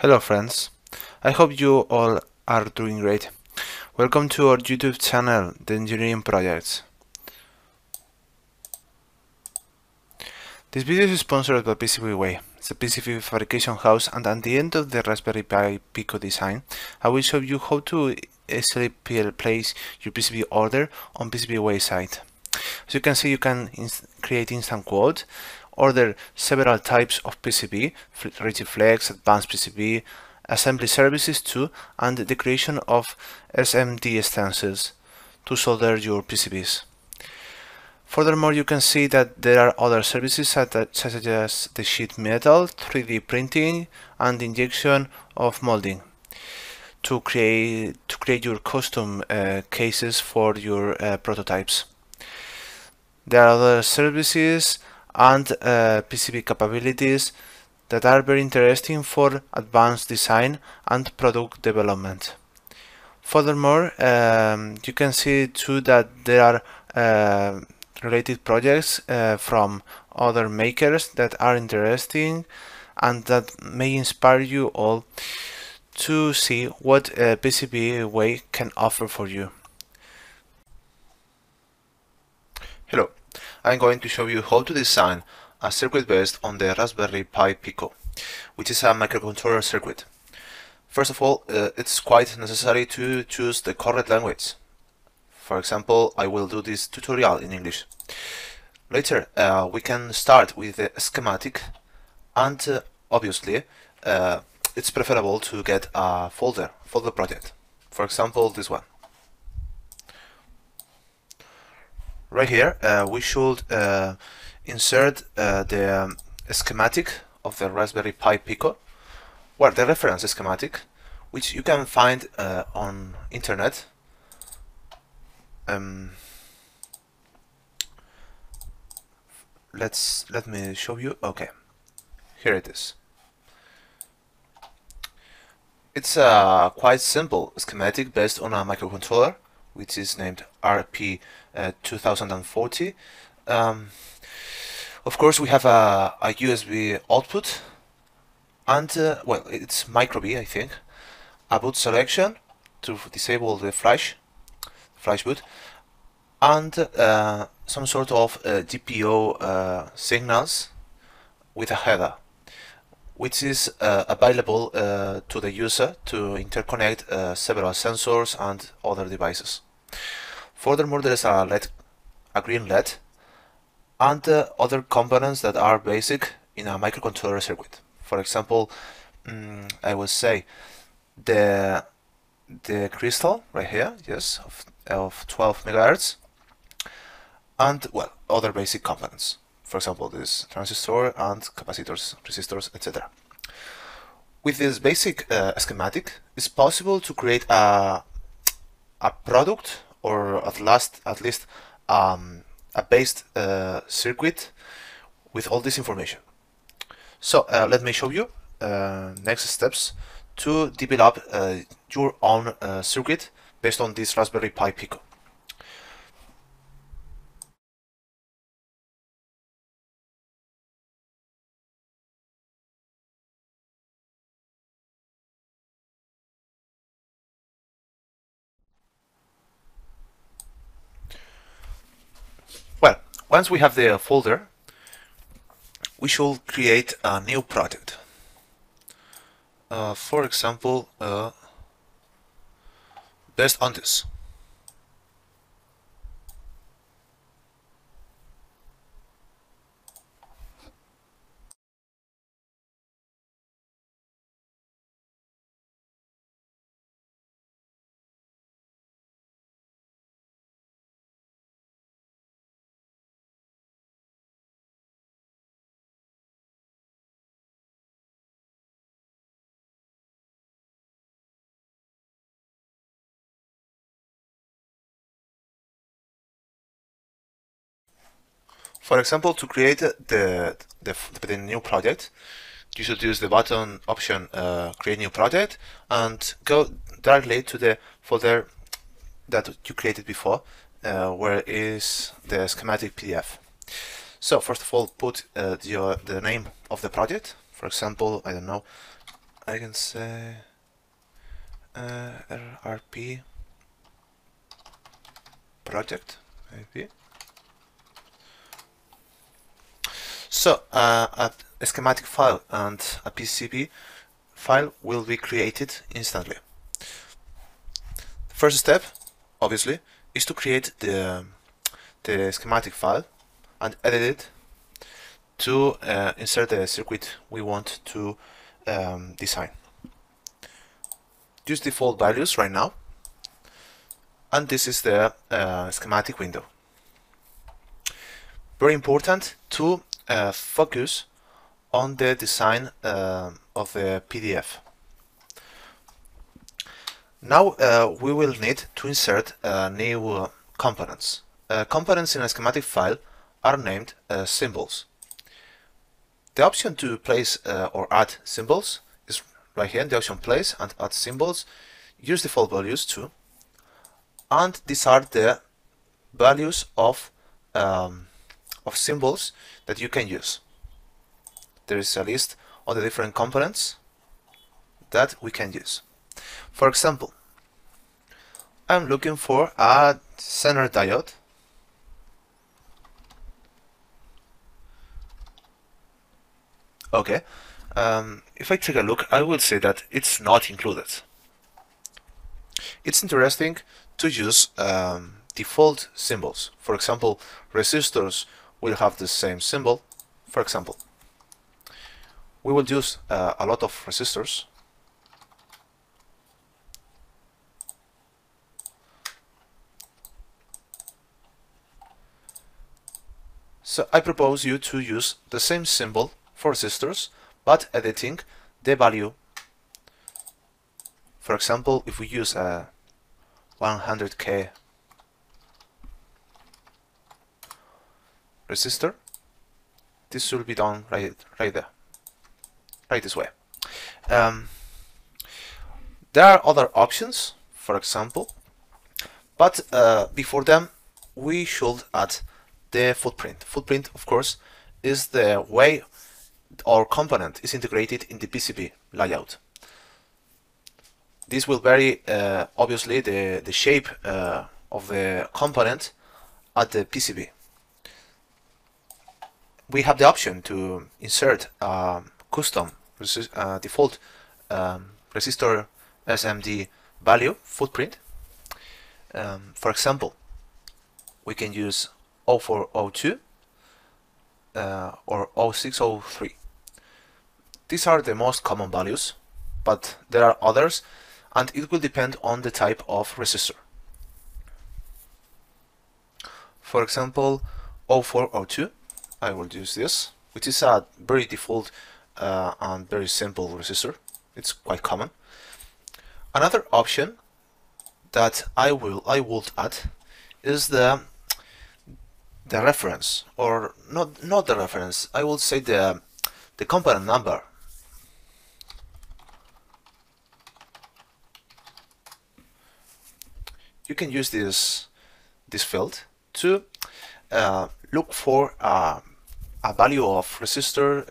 Hello friends, I hope you all are doing great. Welcome to our YouTube channel, The Engineering Projects. This video is sponsored by PCBWay. It's a PCB fabrication house, and at the end of the Raspberry Pi Pico design, I will show you how to easily place your PCB order on PCBWay site. As you can see, you can create instant quote, order several types of PCB, rigid flex, advanced PCB, assembly services too, and the creation of SMD stencils to solder your PCBs. Furthermore, you can see that there are other services such as the sheet metal, 3D printing, and injection of molding to create your custom cases for your prototypes. There are other services and PCB capabilities that are very interesting for advanced design and product development. Furthermore, you can see too that there are related projects from other makers that are interesting and that may inspire you all to see what PCBWay can offer for you. Hello, I'm going to show you how to design a circuit based on the Raspberry Pi Pico, which is a microcontroller circuit. First of all, it's quite necessary to choose the correct language. For example, I will do this tutorial in English. Later, we can start with the schematic, and obviously, it's preferable to get a folder project. For example, this one. Right here, we should insert the schematic of the Raspberry Pi Pico, well, the reference schematic, which you can find on internet. Let me show you. Okay, here it is. It's a quite simple schematic based on a microcontroller, which is named RP 2040. Of course, we have a USB output, and well, it's micro B, I think. A boot selection to disable the flash boot, and some sort of GPIO signals with a header, which is available to the user to interconnect several sensors and other devices. Furthermore, there is a green LED, and other components that are basic in a microcontroller circuit. For example, I will say the crystal right here, yes, of 12 megahertz, and well, other basic components. For example, this transistor and capacitors, resistors, etc. With this basic schematic, it's possible to create a product, or at least a based circuit with all this information. So let me show you next steps to develop your own circuit based on this Raspberry Pi Pico. Well, once we have the folder, we should create a new project. For example, based on this. For example, to create the new project, you should use the button option create new project and go directly to the folder that you created before, where is the schematic PDF. So first of all, put the name of the project. For example, I don't know, I can say RP project, maybe. So a schematic file and a PCB file will be created instantly. The first step, obviously, is to create the schematic file and edit it to insert the circuit we want to design. Use default values right now, and this is the schematic window. Very important to focus on the design of the PDF. Now we will need to insert new components. Components in a schematic file are named symbols. The option to place or add symbols is right here. The option place and add symbols. Use default values too, and these are the values of symbols that you can use. There is a list of the different components that we can use. For example, I'm looking for a Zener diode. Okay, if I take a look, I will see that it's not included. It's interesting to use default symbols. For example, resistors will have the same symbol. For example, we will use a lot of resistors. So I propose you to use the same symbol for resistors, but editing the value. For example, if we use a 100k resistor, this should be done right there, right this way. There are other options, for example, but before them we should add the footprint. Footprint, of course, is the way our component is integrated in the PCB layout. This will vary obviously the shape of the component at the PCB. We have the option to insert a custom default resistor SMD value footprint. For example, we can use 0402 or 0603. These are the most common values, but there are others, and it will depend on the type of resistor. For example, 0402, I will use this, which is a very default and very simple resistor. It's quite common. Another option that I would add is the reference, or not the reference. I will say the component number. You can use this field to look for a value of resistor,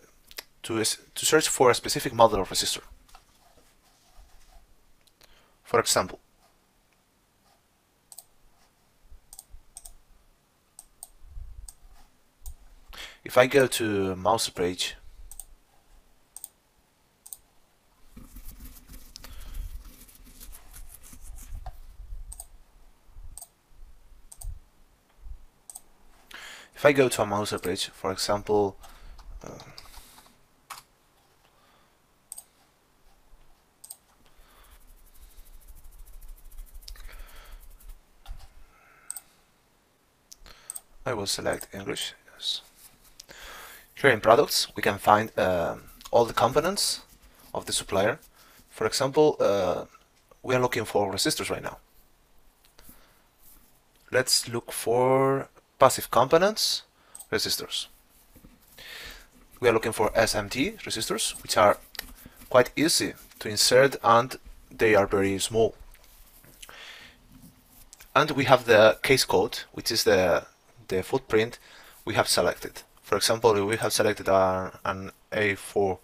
to search for a specific model of resistor. For example, if I go to mouse page, if I go to a mouse page, for example, I will select English. Yes. Here in products, we can find all the components of the supplier. For example, we are looking for resistors right now. Let's look for passive components, resistors. We are looking for SMT resistors, which are quite easy to insert and they are very small. And we have the case code, which is the footprint we have selected. For example, we have selected an A4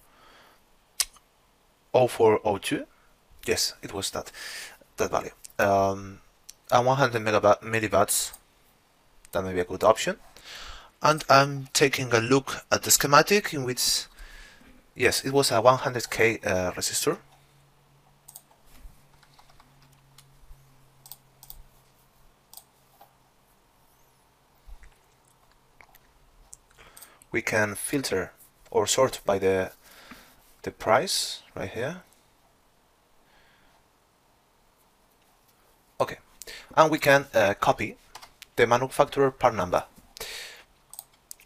0402. Yes, it was that value. And 100 milliwatts. That may be a good option. And I'm taking a look at the schematic in which, yes, it was a 100k resistor. We can filter or sort by the price right here. Okay, and we can copy the manufacturer part number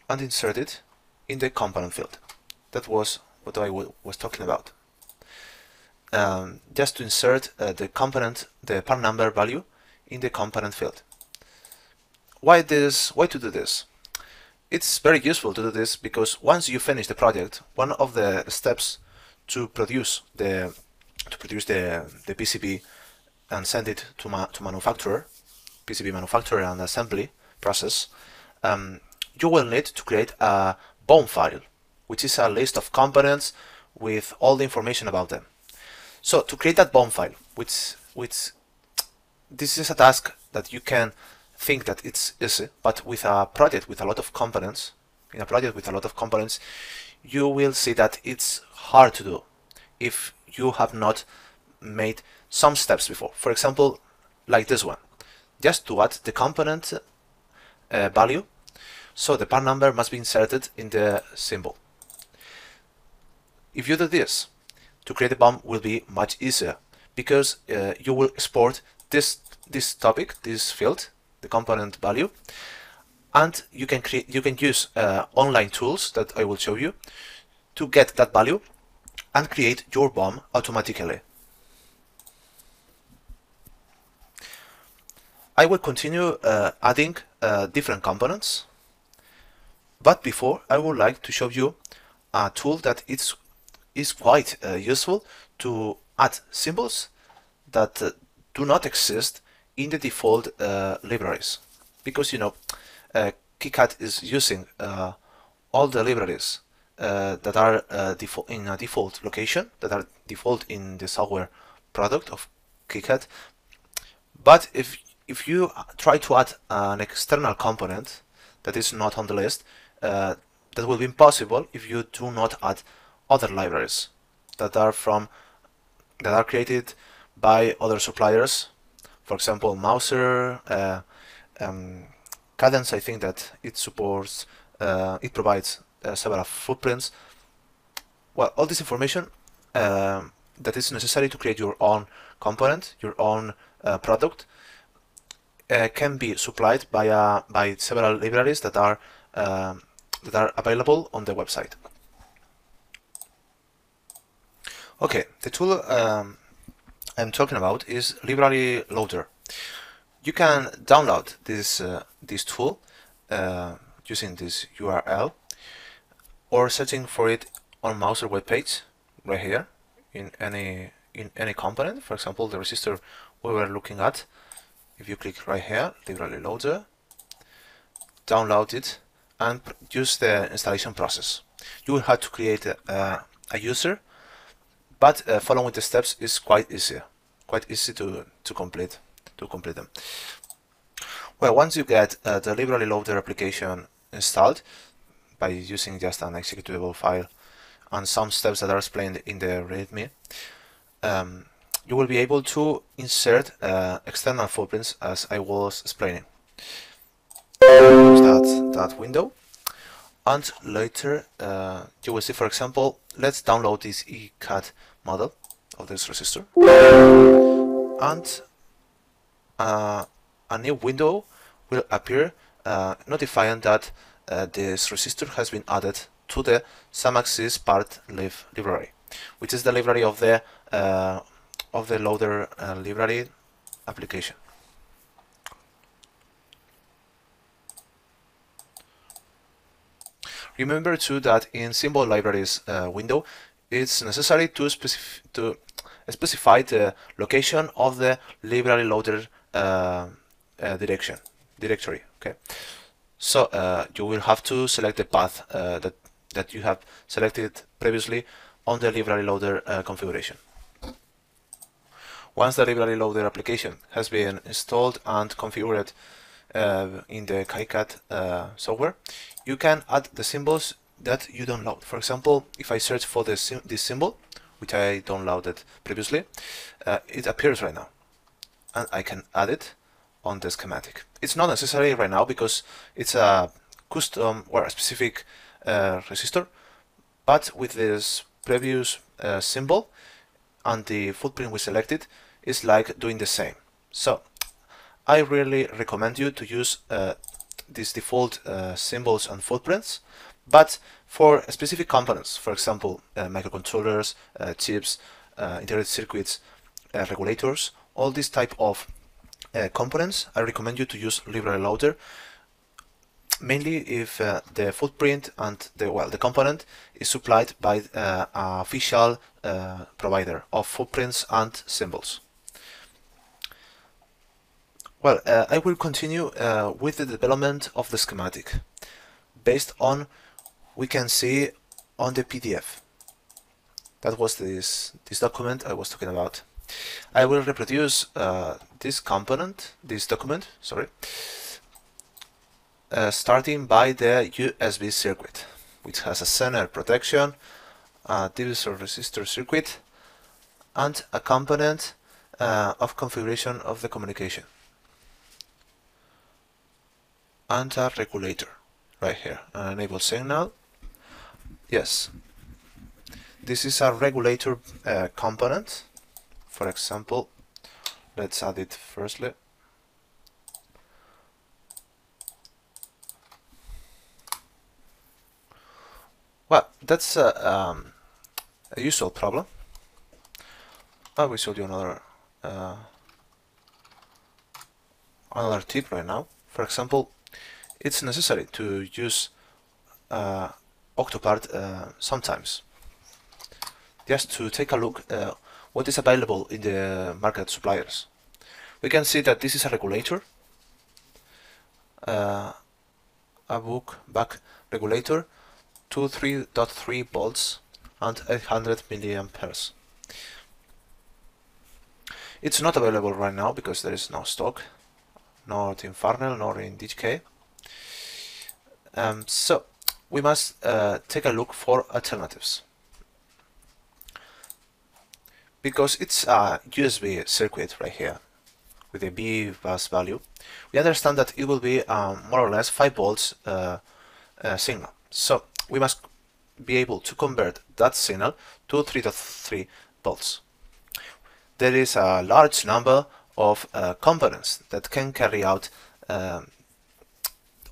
and insert it in the component field. That was what I was talking about. Just to insert the part number value in the component field. Why to do this? It's very useful to do this because once you finish the project, one of the steps to produce the PCB and send it to manufacturer, PCB manufacturer and assembly process, you will need to create a Bom file, which is a list of components with all the information about them. So to create that Bom file, which this is a task that you can think that it's easy, but with a project with a lot of components, you will see that it's hard to do if you have not made some steps before. For example, like this one, just to add the component value, so the part number must be inserted in the symbol. If you do this, to create a BOM will be much easier because you will export this topic, this field, the component value, and you can use online tools that I will show you to get that value and create your BOM automatically. I will continue adding different components, but before I would like to show you a tool that is quite useful to add symbols that do not exist in the default libraries, because you know KiCad is using all the libraries that are in a default location, that are default in the software product of KiCad. But if you try to add an external component that is not on the list, that will be impossible if you do not add other libraries that are created by other suppliers. For example, Mouser, Cadence, I think that it supports, it provides several footprints. Well, all this information that is necessary to create your own component, your own product, can be supplied by several libraries that are available on the website. Okay, the tool I'm talking about is Library Loader. You can download this tool using this URL or searching for it on Mouser webpage right here in any component. For example, the resistor we were looking at. If you click right here, Library Loader, download it and use the installation process. You will have to create a user, but following the steps is quite easy to complete them. Well, once you get the Library Loader application installed by using just an executable file and some steps that are explained in the README, you will be able to insert external footprints as I was explaining. Use that window, and later you will see, for example, let's download this ECAD model of this resistor, and a new window will appear notifying that this resistor has been added to the SumAxis part library, which is the library of the loader library application. Remember too that in symbol libraries window, it's necessary to specify the location of the library loader directory. Okay, so you will have to select the path that you have selected previously on the library loader configuration. Once the library loader application has been installed and configured in the KiCad software, you can add the symbols that you download. For example, if I search for this symbol, which I downloaded previously, it appears right now, and I can add it on the schematic. It's not necessary right now because it's a custom or a specific resistor, but with this previous symbol and the footprint we selected, is like doing the same. So I really recommend you to use these default symbols and footprints, but for specific components, for example, microcontrollers, chips, integrated circuits, regulators, all these type of components, I recommend you to use library loader, mainly if the footprint and the component is supplied by an official provider of footprints and symbols. Well, I will continue with the development of the schematic based on we can see on the PDF. That was this document I was talking about. I will reproduce this document, sorry, starting by the USB circuit, which has a center protection, a divisor resistor circuit, and a component of configuration of the communication, and a regulator right here, an enable signal. Yes, this is a regulator component. For example, let's add it firstly. Well, that's a usual problem. I will show you another tip right now. For example, it's necessary to use octopart sometimes, just to take a look what is available in the market suppliers. We can see that this is a regulator, a back regulator, 3.3 volts and 800 milliamperes. It's not available right now because there is no stock, not in Farnell nor in DHK. So we must take a look for alternatives. Because it's a USB circuit right here with a B bus value, we understand that it will be more or less 5 volts signal. So we must be able to convert that signal to 3.3 volts. There is a large number of components that can carry out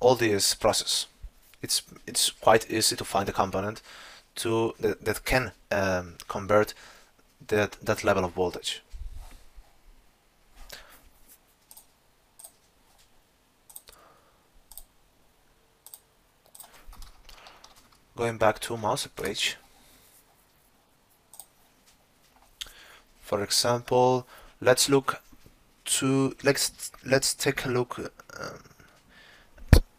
all this process. It's quite easy to find a component that can convert that level of voltage. Going back to mouse page. For example, let's take a look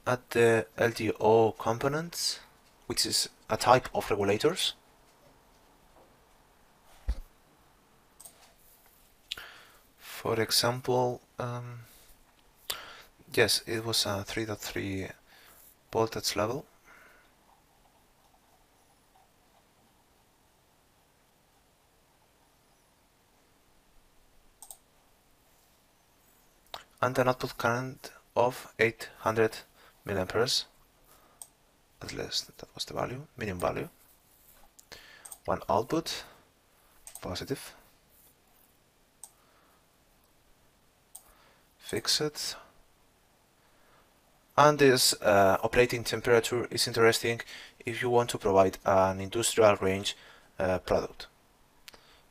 at the LDO components, which is a type of regulators. For example, yes, it was a 3.3 voltage level. And an output current of 800 milliamperes. At least that was the value, minimum value. One output, positive. Fixed. And this operating temperature is interesting if you want to provide an industrial range product.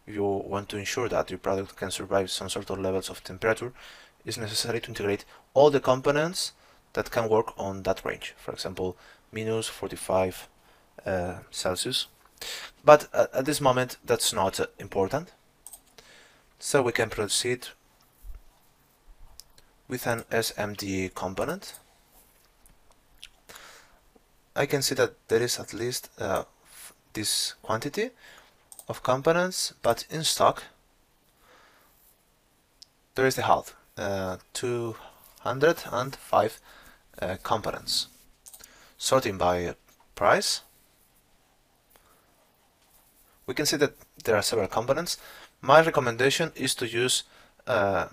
If you want to ensure that your product can survive some sort of levels of temperature, it's necessary to integrate all the components that can work on that range. For example, minus 45 Celsius. But at this moment, that's not important. So we can proceed with an SMD component. I can see that there is at least this quantity of components, but in stock there is the half, 205 components. Sorting by price, we can see that there are several components. My recommendation is to use the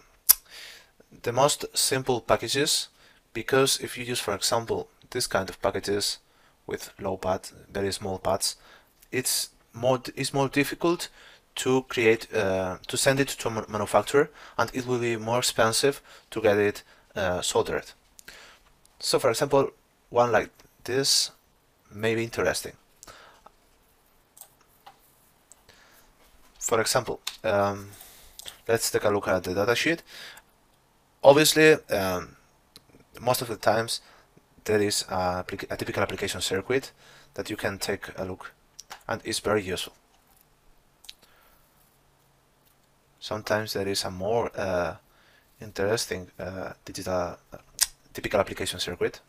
most simple packages, because if you use, for example, this kind of packages with low pad, very small pads, it's more difficult to create, to send it to a manufacturer, and it will be more expensive to get it soldered. So, for example, one like this may be interesting. For example, let's take a look at the datasheet. Obviously, most of the times there is a typical application circuit that you can take a look, and it's very useful. Sometimes there is a more interesting typical application circuit.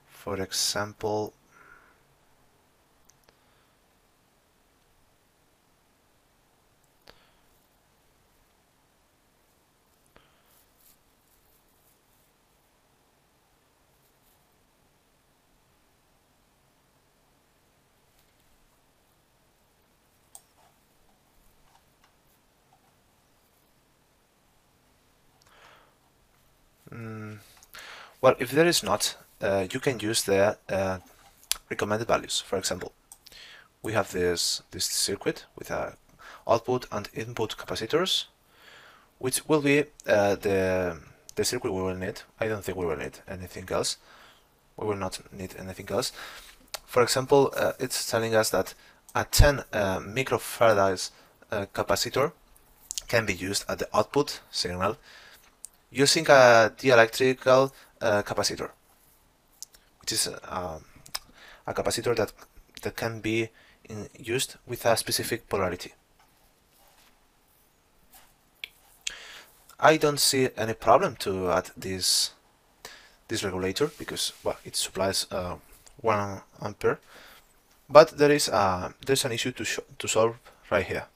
For example, well, if there is not, you can use the recommended values. For example, we have this circuit with output and input capacitors, which will be the circuit we will need. I don't think we will need anything else. We will not need anything else. For example, it's telling us that a 10 microfarads capacitor can be used at the output signal using a dielectrical capacitor, which is a capacitor that can be used with a specific polarity. I don't see any problem to add this regulator, because, well, it supplies 1 ampere, but there's an issue to solve right here.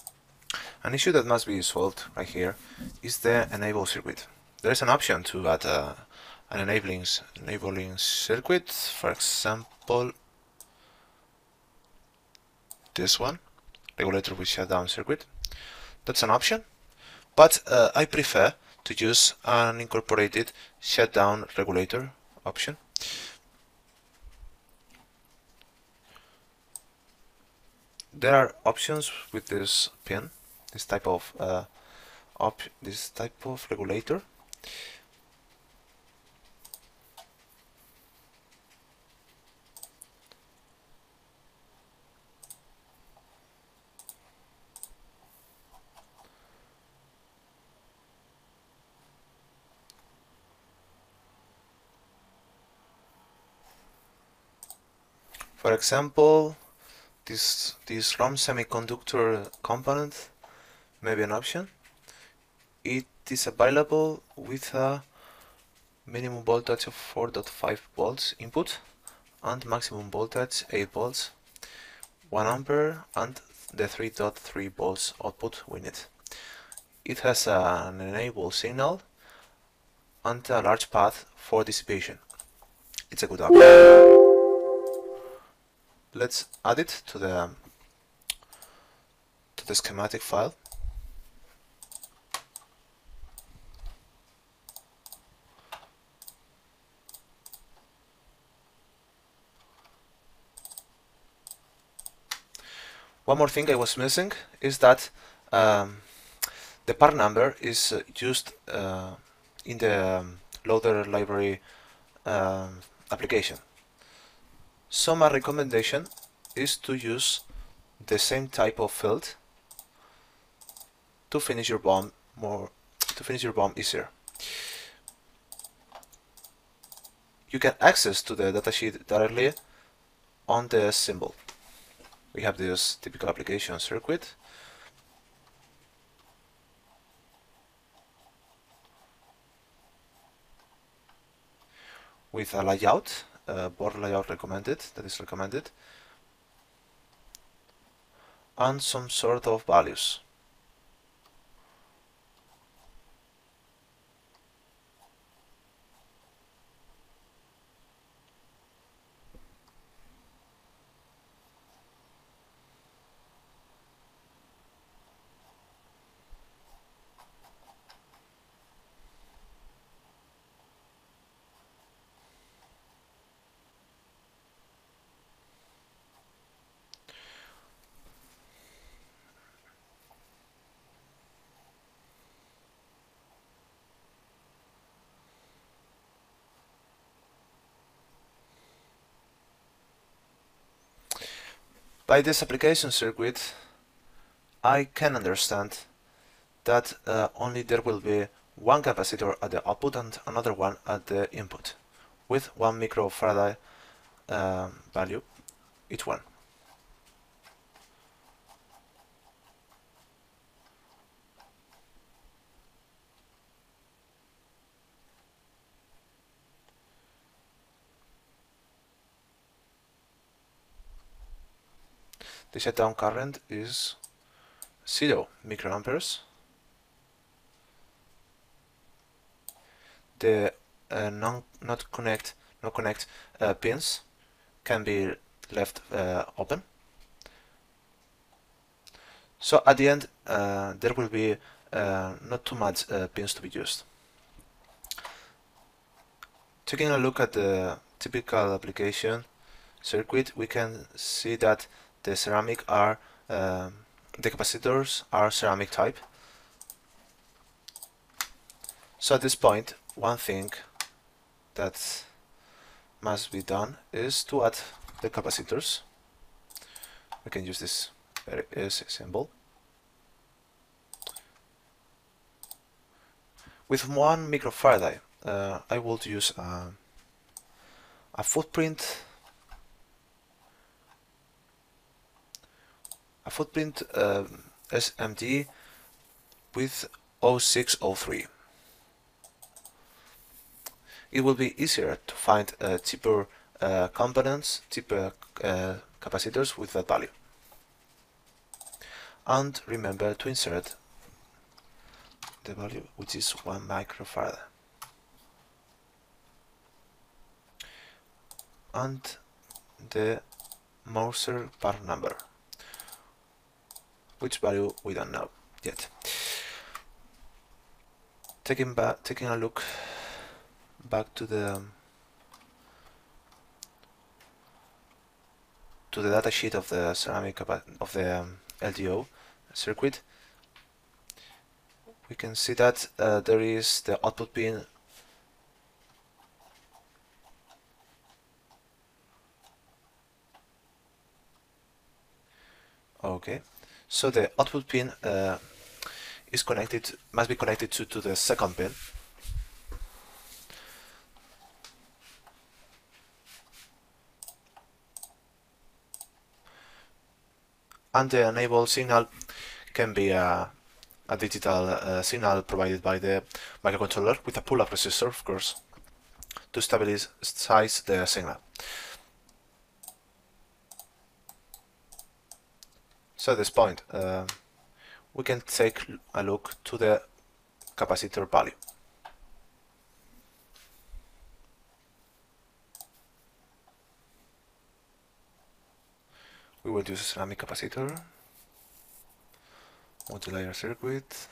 An issue that must be solved right here is the enable circuit. There is an option to add an enabling circuit. For example, this one, regulator with shutdown circuit. That's an option, but I prefer to use an incorporated shutdown regulator option. There are options with this pin, this type of regulator. For example, this ROM semiconductor component may be an option. It is available with a minimum voltage of 4.5 volts input and maximum voltage 8 volts, 1 ampere, and the 3.3 volts output we need. It has an enable signal and a large path for dissipation. It's a good option. Let's add it to the schematic file. One more thing I was missing is that the part number is used in the loader library application. So my recommendation is to use the same type of field to finish your BOM easier. You can access to the datasheet directly on the symbol. We have this typical application circuit. With a layout, board layout recommended, that is recommended. and some sort of values. By this application circuit, I can understand that only there will be one capacitor at the output and another one at the input, with 1 microfarad value each one. The shutdown current is 0 microamperes. The not connect pins can be left open. So at the end there will be not too much pins to be used. Taking a look at the typical application circuit, we can see that the ceramic are the capacitors are ceramic type. So at this point, one thing that must be done is to add the capacitors. We can use this very easy symbol. With 1 microfarad, I will use a footprint SMD with 0603. It will be easier to find cheaper components, cheaper capacitors with that value. And remember to insert the value, which is 1 microfarad. And the Mauser part number, which value we don't know yet. Taking a look back to the data sheet of the ceramic of the LDO circuit, we can see that there is the output pin okay. So the output pin must be connected to the second pin. And the enable signal can be a digital signal provided by the microcontroller with a pull-up resistor, of course, to stabilize the signal. So at this point, we can take a look to the capacitor value. We will use a ceramic capacitor, multi-layer circuit,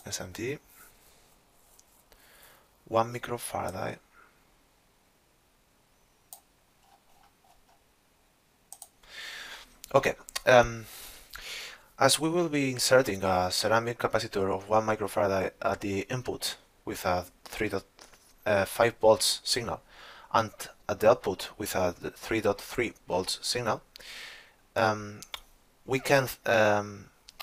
SMD, 1 microfarad. Okay, as we will be inserting a ceramic capacitor of 1 microfarad at the input with a 3.5 volts signal and at the output with a 3.3 volts signal, we can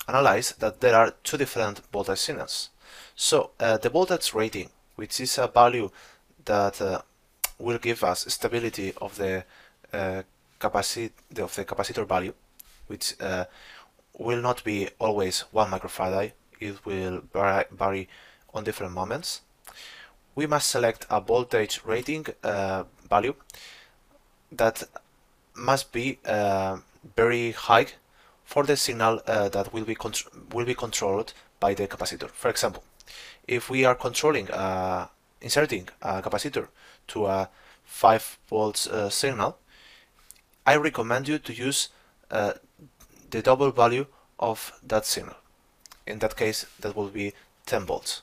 analyze that there are two different voltage signals. So the voltage rating, which is a value that will give us stability of the capacitor value, which will not be always 1 microfarad, it will vary on different moments. We must select a voltage rating value that must be very high for the signal that will be controlled by the capacitor. For example, if we are controlling inserting a capacitor to a 5 volts signal, I recommend you to use the double value of that signal. In that case, that will be 10 volts.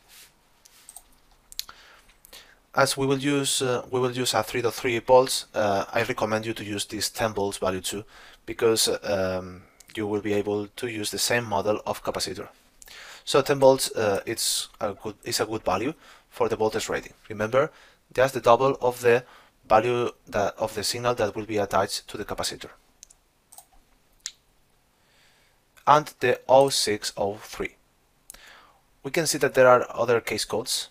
As we will use a 3.3 volts, I recommend you to use this 10 volts value too, because you will be able to use the same model of capacitor. So 10 volts is a good value for the voltage rating. Remember, that's the double of the value of the signal that will be attached to the capacitor. And the 0603. We can see that there are other case codes.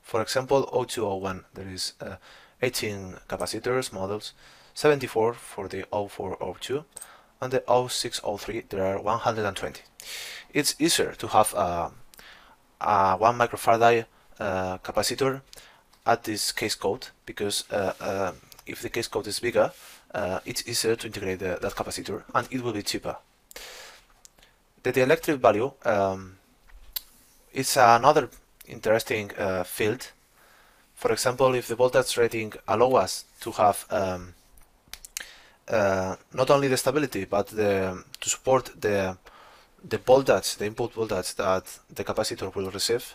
For example, 0201, there is 18 capacitors models, 74 for the 0402, and the 0603 there are 120. It's easier to have a 1 microfarad capacitor at this case code, because if the case code is bigger, it's easier to integrate that capacitor, and it will be cheaper. The dielectric value is another interesting field. For example, if the voltage rating allows us to have not only the stability, but to support the voltage, the input voltage that the capacitor will receive,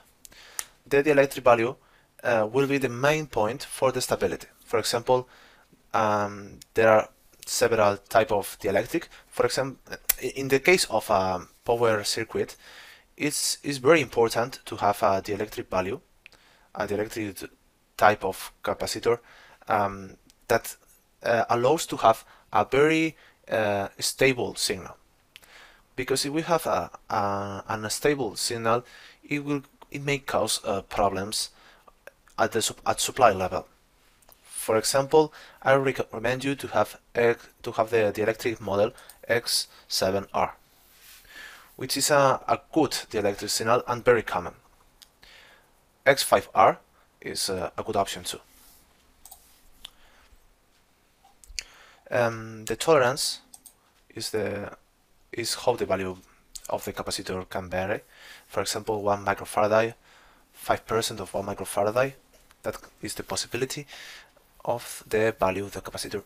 the dielectric value will be the main point for the stability. For example, there are several types of dielectric. For example, in the case of a power circuit, it's very important to have a dielectric value, a dielectric type of capacitor that allows to have a very stable signal. Because if we have an unstable signal, it may cause problems at supply level. For example, I recommend you to have the dielectric model X7R, which is a good dielectric signal and very common. X5R is a good option too. The tolerance is how the value of the capacitor can vary. For example, 1 microfarad, 5% of 1 microfarad, that is the possibility of the value of the capacitor.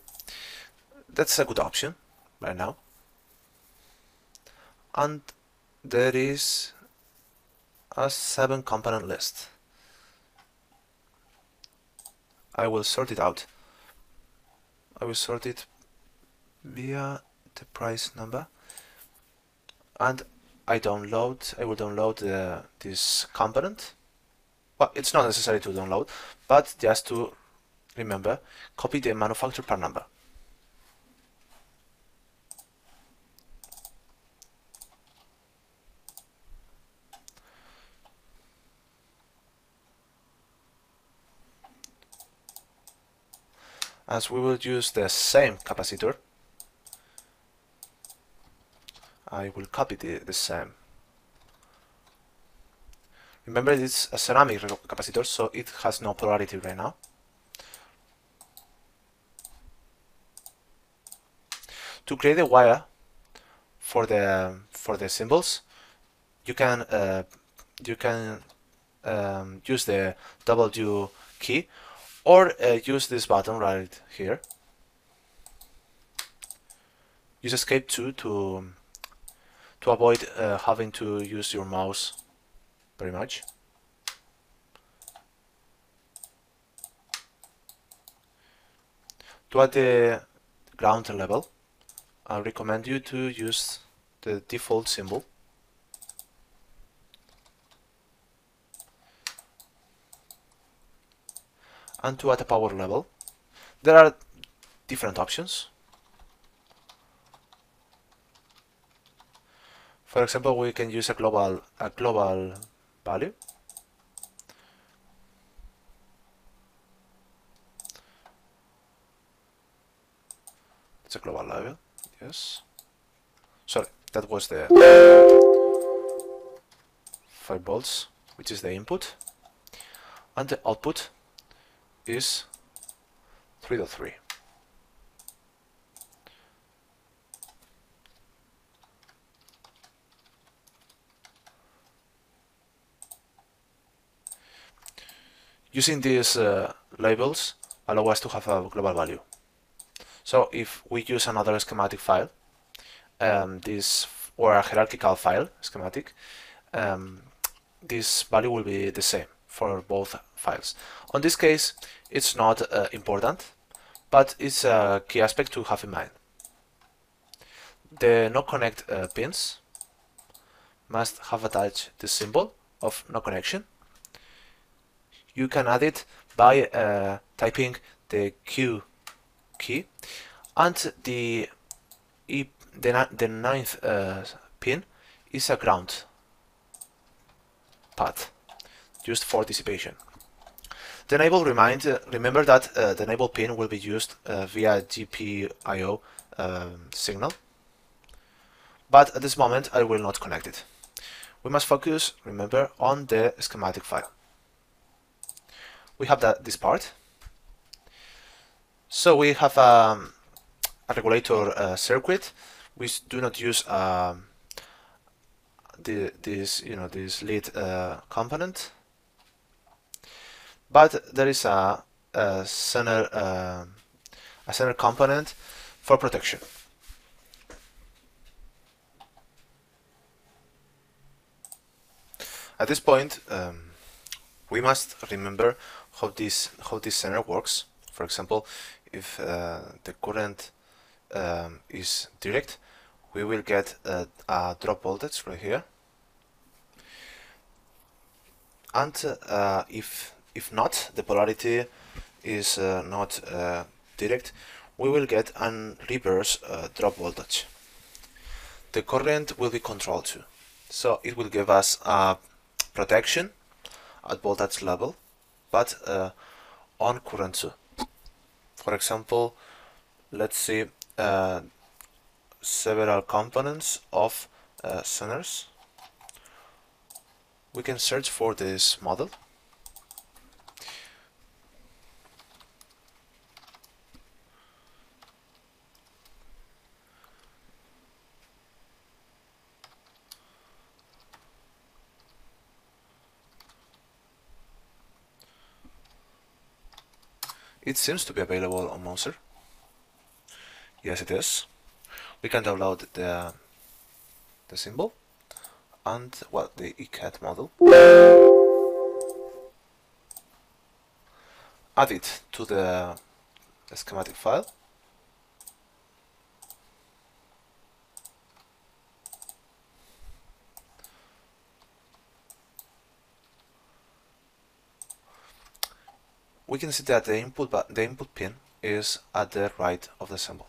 That's a good option right now. And there is a 7-component list. I will sort it out. I will sort it via the price number, and I will download this component. Well, it's not necessary to download, but just to remember, copy the manufacturer part number. As we will use the same capacitor, I will copy the same. Remember, it's a ceramic capacitor, so it has no polarity right now. To create a wire for the symbols, you can use the W key, or use this button right here. Use Escape 2 to avoid having to use your mouse very much. To add the ground level, I recommend you to use the default symbol. And to add a power level, there are different options. For example, we can use a global value. It's a global level, yes. Sorry, that was the 5 volts, which is the input, and the output is 3.3. Using these labels allow us to have a global value. So if we use another schematic file, or a hierarchical file schematic, this value will be the same for both files. On this case, it's not important, but it's a key aspect to have in mind. The no connect pins must have attached the symbol of no connection. You can add it by typing the Q key, and the ninth pin is a ground path used for dissipation. The enable remember that the enable pin will be used via GPIO signal, but at this moment I will not connect it. We must focus, remember, on the schematic file. We have this part. So we have a regulator circuit. We do not use this lead component, but there is a center component for protection. At this point, we must remember how this center works. For example, if the current is direct, we will get a drop voltage right here, and if not, the polarity is not direct, we will get an reverse drop voltage. The current will be controlled too, so it will give us a protection at voltage level, but on current too. For example, let's see several components of centers. We can search for this model. It seems to be available on Mouser. Yes, it is. We can download the symbol and, well, the ECAD model. Add it to the schematic file. We can see that the input pin is at the right of the symbol.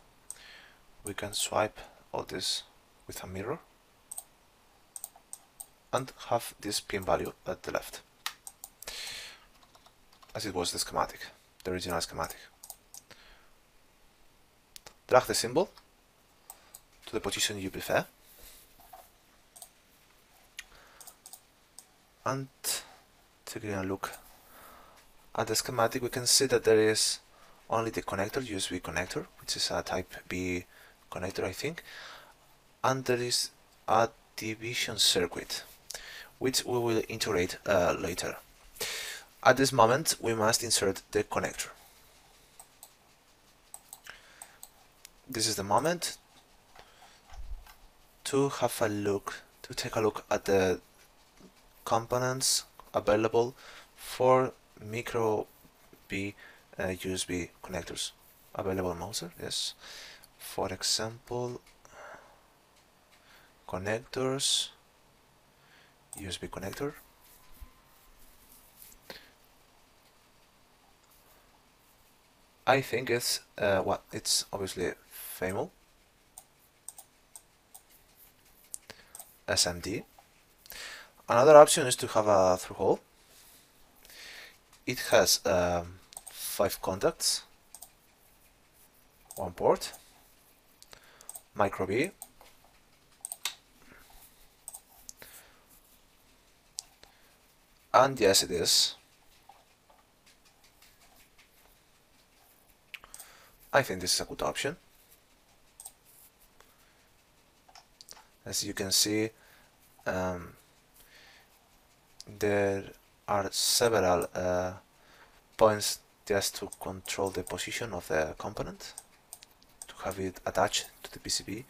We can swipe all this with a mirror and have this pin value at the left, as it was the schematic, the original schematic. Drag the symbol to the position you prefer, and taking a look at the schematic, we can see that there is only the connector, USB connector, which is a type B connector, I think, and there is a division circuit, which we will integrate later. At this moment, we must insert the connector. This is the moment to have a look, to take a look at the components available for micro B USB connectors available on Mouser. Yes, for example, connectors, USB connector, I think it's it's obviously FAML, SMD. Another option is to have a through hole. It has 5 contacts, 1 port, micro B, and yes, it is. I think this is a good option. As you can see, there are several points just to control the position of the component, to have it attached to the PCB.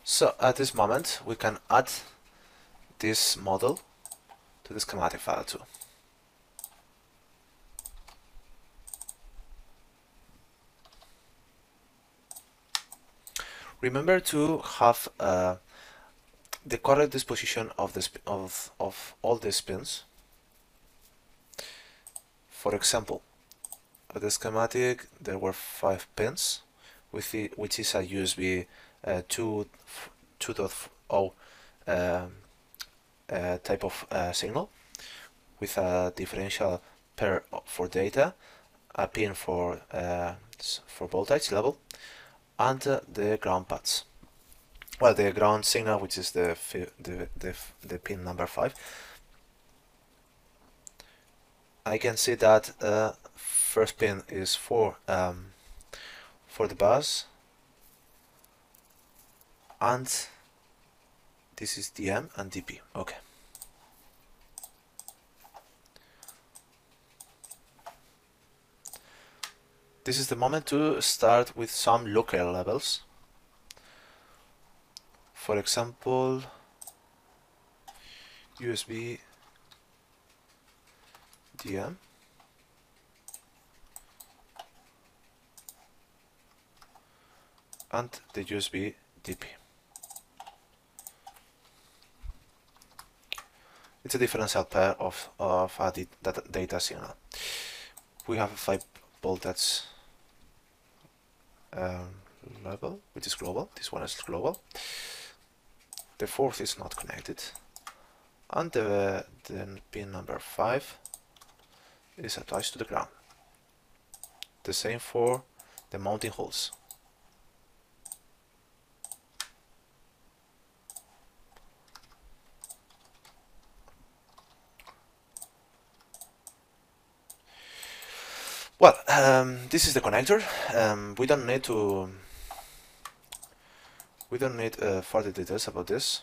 So at this moment we can add this model to the schematic file too. Remember to have the correct disposition of the of all the pins. For example, at the schematic there were 5 pins, which is a USB 2.0 type of signal, with a differential pair for data, a pin for voltage level, and the ground pads. Well, the ground signal, which is the pin number 5. I can see that first pin is for the bus, and this is DM and DP. Okay. This is the moment to start with some local levels. For example, USB DM and the USB DP. It's a differential pair of a data signal. We have a 5 voltage level, which is global. This one is global. The 4th is not connected, and the pin number 5 is attached to the ground. The same for the mounting holes. Well, this is the connector. We don't need further details about this.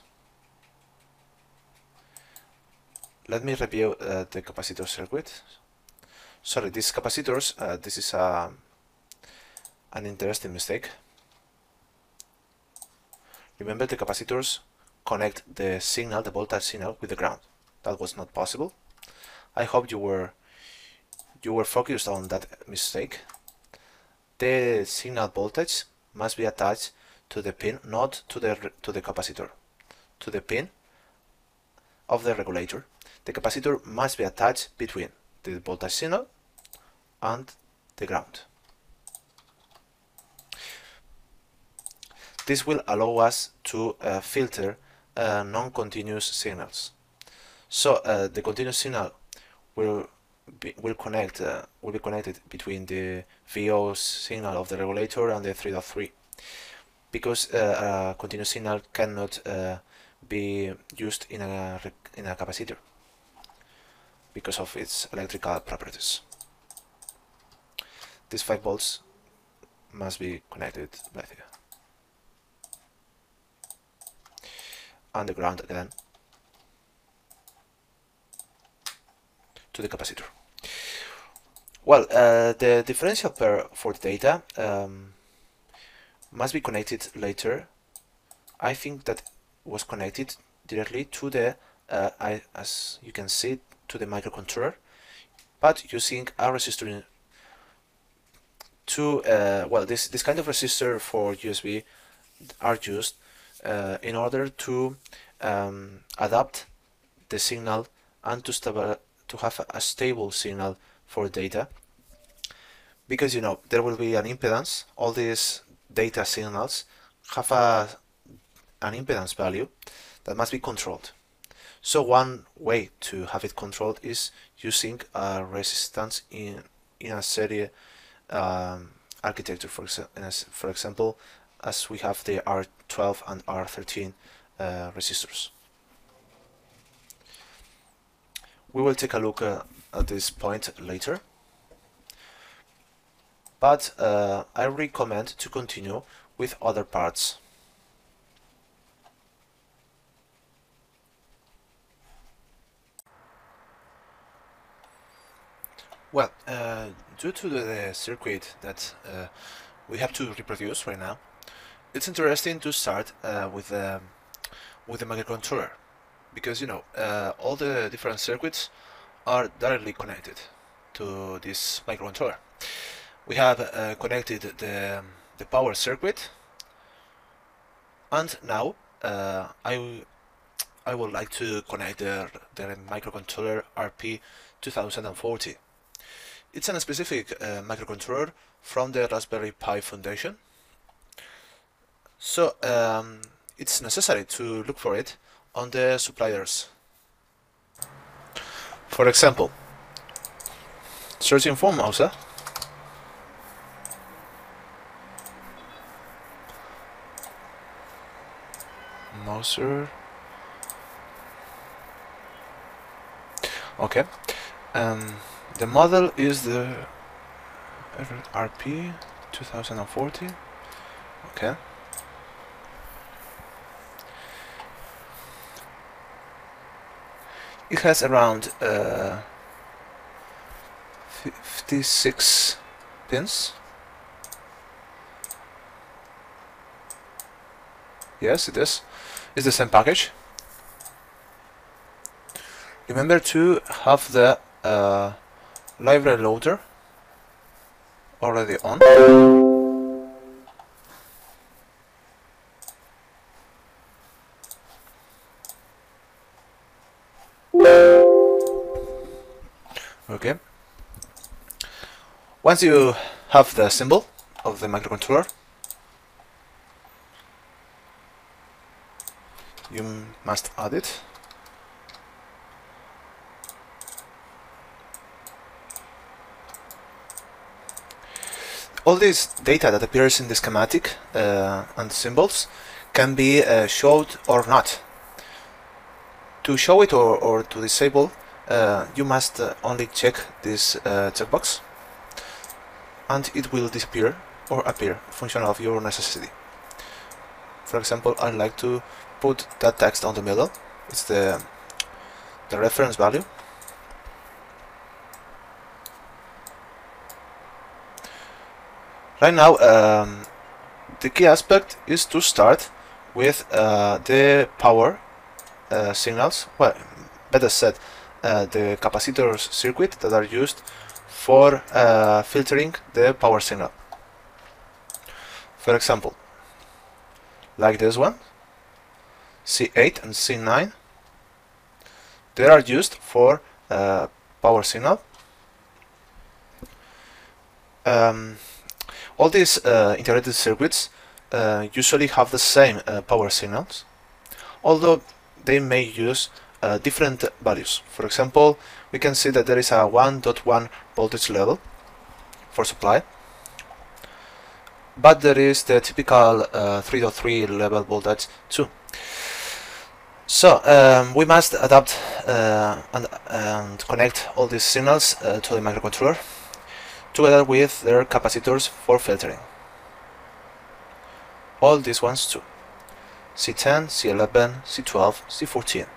Let me review the capacitor circuit. Sorry, these capacitors, this is an interesting mistake. Remember, the capacitors connect the signal, the voltage signal, with the ground. That was not possible. I hope you were focused on that mistake. The signal voltage must be attached to the pin, not to the capacitor, to the pin of the regulator. The capacitor must be attached between the voltage signal and the ground. This will allow us to filter non-continuous signals. So the continuous signal will be connected between the VO signal of the regulator and the 3.3, because a continuous signal cannot be used in a capacitor because of its electrical properties. These 5 volts must be connected right here, and the ground again to the capacitor. Well, the differential pair for the data must be connected later. I think that was connected directly to the, as you can see, to the microcontroller, but using a resistor to, well, this kind of resistor for USB are used in order to adapt the signal and to have a stable signal for data, because you know there will be an impedance. All these data signals have an impedance value that must be controlled. So one way to have it controlled is using a resistance in a series architecture. For example, as we have the R12 and R13 resistors. We will take a look at this point later, but I recommend to continue with other parts. Well, due to the circuit that we have to reproduce right now, it's interesting to start with the microcontroller, because all the different circuits are directly connected to this microcontroller. We have connected the power circuit, and now I would like to connect the microcontroller RP2040. It's a specific microcontroller from the Raspberry Pi Foundation, so it's necessary to look for it on the suppliers. For example, searching for Mouser. Okay, the model is the RP 2040. Okay, it has around 56 pins. Yes, it is. It's the same package. Remember to have the library loader already on. Okay. Once you have the symbol of the microcontroller, you must add it. All this data that appears in the schematic and symbols can be showed or not. To show it or to disable, you must only check this checkbox, and it will disappear or appear, function of your necessity. For example, I like to put that text on the middle. It's the reference value. Right now, the key aspect is to start with the power signals. Well, better said, the capacitors circuit that are used for filtering the power signal. For example, like this one, C8 and C9, they are used for power signal. All these integrated circuits usually have the same power signals, although they may use different values. For example, we can see that there is a 1.1 voltage level for supply, but there is the typical 3.3 level voltage too. So we must adapt and connect all these signals to the microcontroller, together with their capacitors for filtering. All these ones too. C10, C11, C12, C14.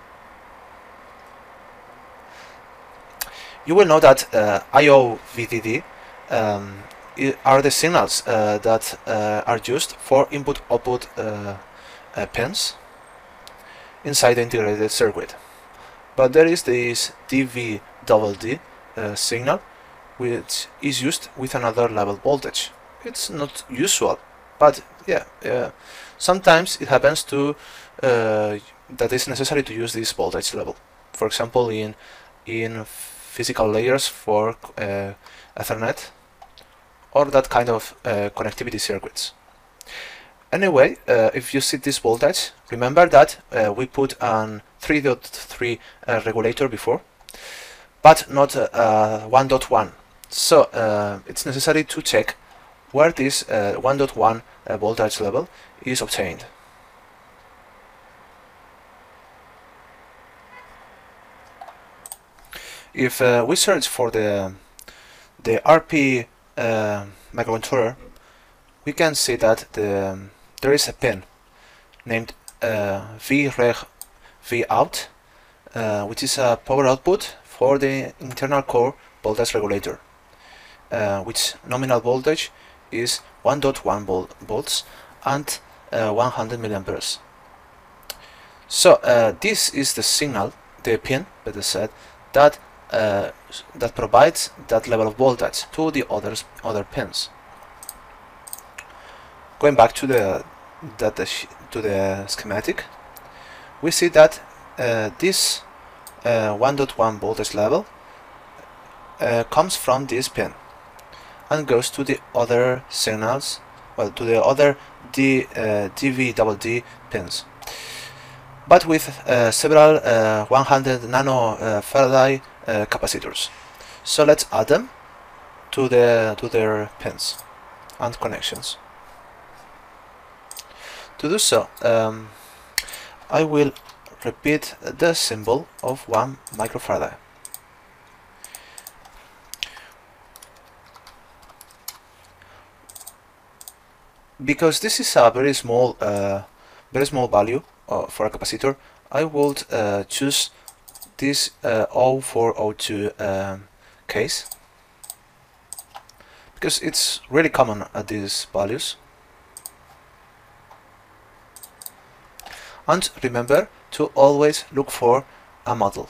You will know that I/O VDD are the signals that are used for input-output pins inside the integrated circuit. But there is this DV/D signal, which is used with another level voltage. It's not usual, but yeah, sometimes it happens to that it's necessary to use this voltage level. For example, in physical layers for Ethernet or that kind of connectivity circuits. Anyway, if you see this voltage, remember that we put an 3.3 regulator before, but not 1.1. So it's necessary to check where this 1.1 voltage level is obtained. If we search for the RP microcontroller, we can see that there is a pin named VREG VOUT, which is a power output for the internal core voltage regulator. which nominal voltage is 1.1 volts and 100 milliamperes. So this is the signal, the pin, better said, that that provides that level of voltage to the other pins. Going back to the schematic, we see that this 1.1 voltage level comes from this pin and goes to the other signals, well, to the other DV pins, but with several 100 nanofarad capacitors. So let's add them to their pins and connections. To do so, I will repeat the symbol of 1 microfarad. Because this is a very small value for a capacitor, I would choose this 0402 case, because it's really common at these values. And remember to always look for a model,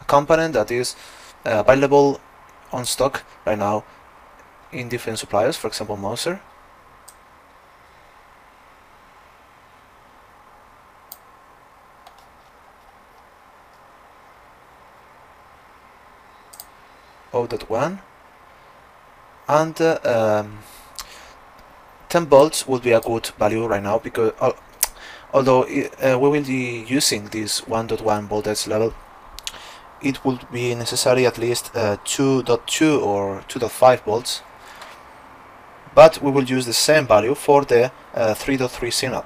a component that is available on stock right now in different suppliers, for example Moser. .1 and 10 volts would be a good value right now, because although we will be using this 1.1 voltage level, it would be necessary at least 2.2 or 2.5 volts, but we will use the same value for the 3.3 signal.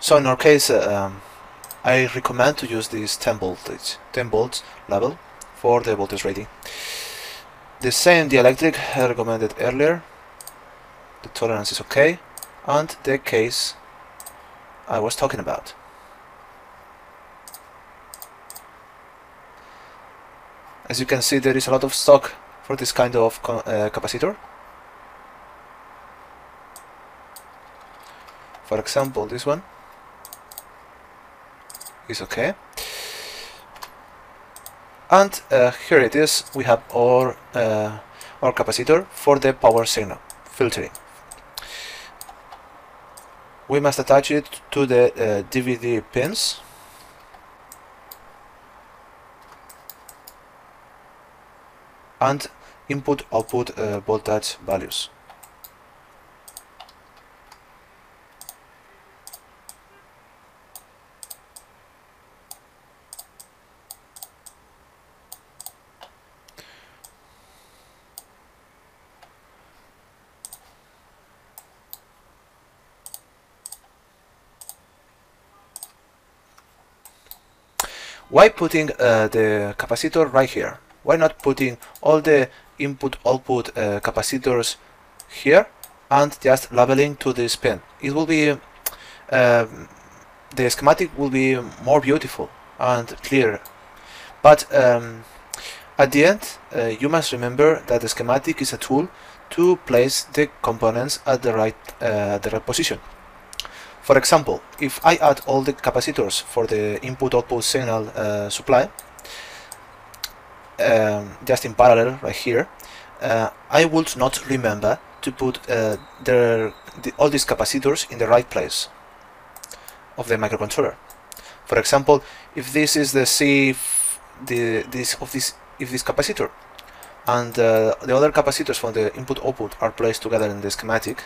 So in our case, I recommend to use this 10 volts level for the voltage rating. The same dielectric I recommended earlier, the tolerance is okay, and the case I was talking about. As you can see, there is a lot of stock for this kind of capacitor. For example, this one is okay. And here it is, we have our capacitor for the power signal filtering. We must attach it to the DVD pins and input-output voltage values. Why putting the capacitor right here? Why not putting all the input-output capacitors here and just labeling to this pin? It will be the schematic will be more beautiful and clear. But at the end, you must remember that the schematic is a tool to place the components at the right position. For example, if I add all the capacitors for the input-output signal supply, just in parallel right here, I would not remember to put all these capacitors in the right place of the microcontroller. For example, if this is the this capacitor and the other capacitors from the input-output are placed together in the schematic,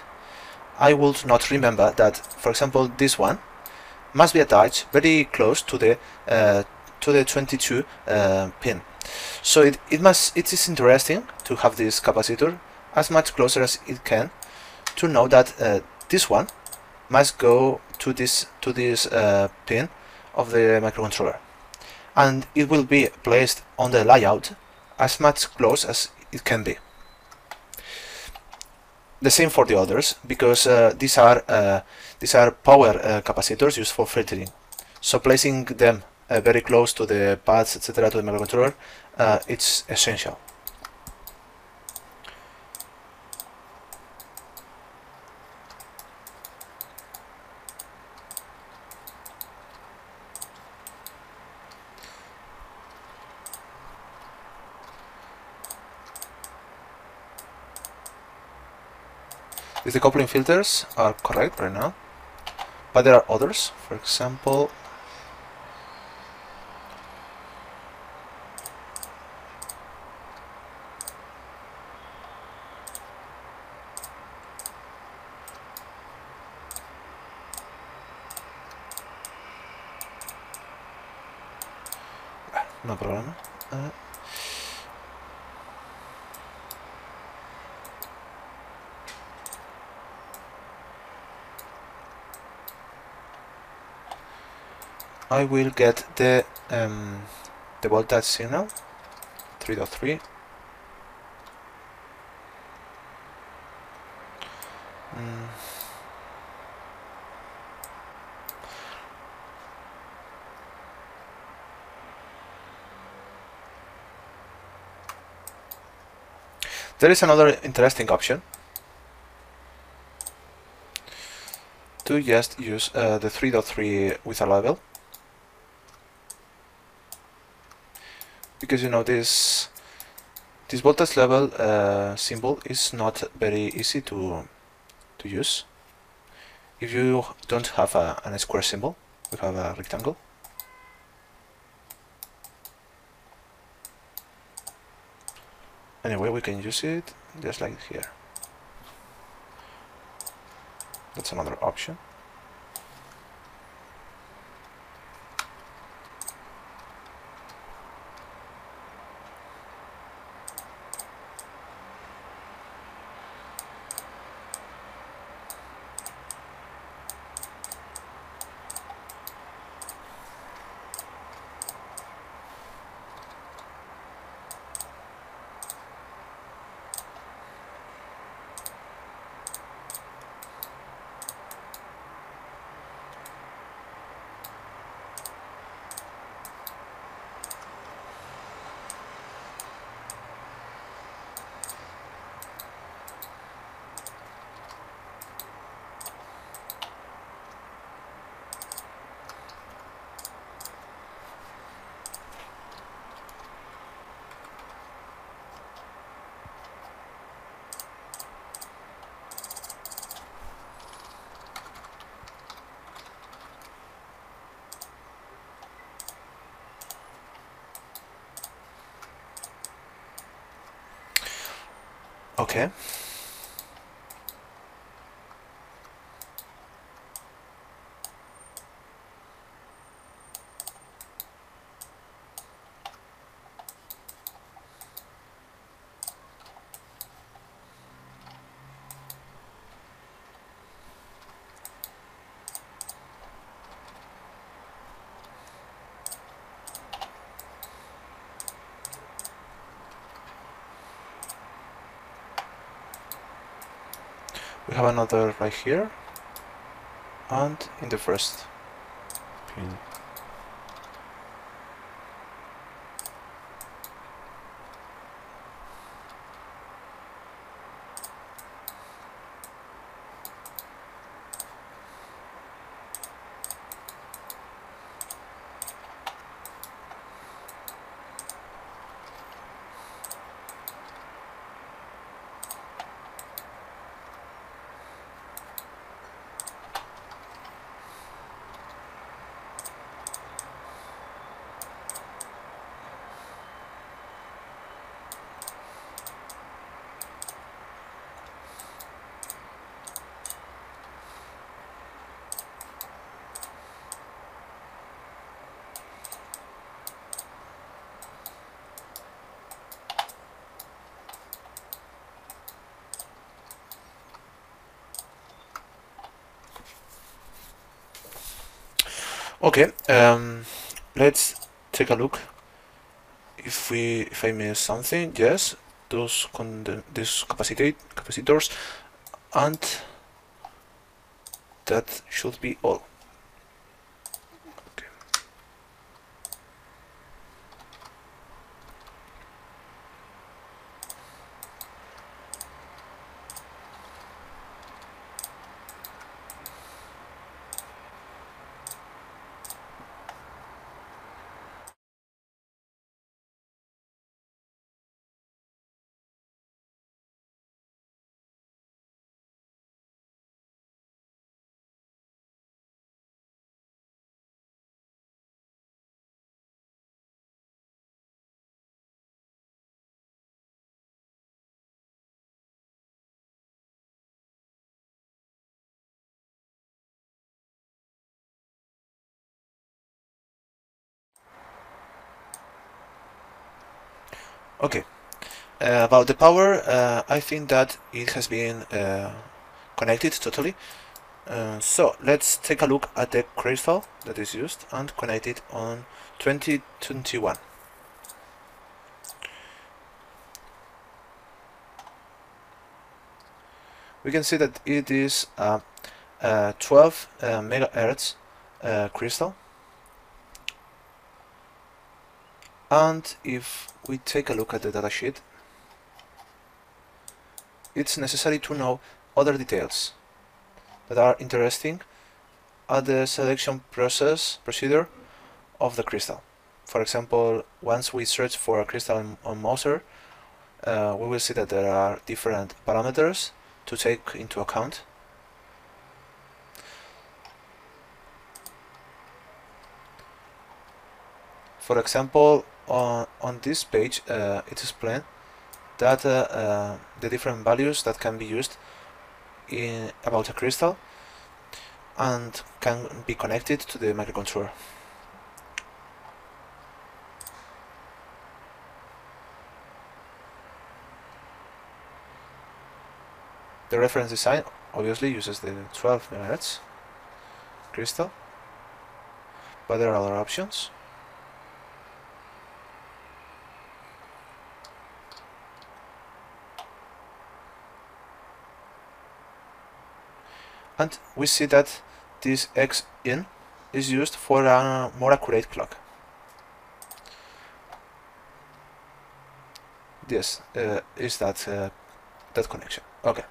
I would not remember that, for example, this one must be attached very close to the 22 pin. So it is interesting to have this capacitor as much closer as it can to know that this one must go to this pin of the microcontroller, and it will be placed on the layout as much close as it can be. The same for the others, because these are power capacitors used for filtering. So placing them very close to the pads, etc., to the microcontroller, it's essential. These decoupling filters are correct right now, but there are others. For example, no problem. I will get the voltage signal 3.3. There is another interesting option to just use the 3.3 with a label, because you know this voltage level symbol is not very easy to use. If you don't have a square symbol, you have a rectangle. Anyway, we can use it just like here. That's another option. Okay. We have another right here, and in the first pin. Okay, let's take a look. If I miss something, yes, these capacitors, and that should be all. Okay, about the power, I think that it has been connected totally. So let's take a look at the crystal that is used and connect it on 2021. We can see that it is a 12 megahertz crystal, and if we take a look at the datasheet, it's necessary to know other details that are interesting at the selection procedure of the crystal. For example, once we search for a crystal on Mouser, we will see that there are different parameters to take into account. For example, on this page, it's explained that the different values that can be used about a crystal and can be connected to the microcontroller. The reference design obviously uses the 12 MHz crystal, but there are other options. And we see that this X in is used for a more accurate clock. Yes, is that that connection. Okay.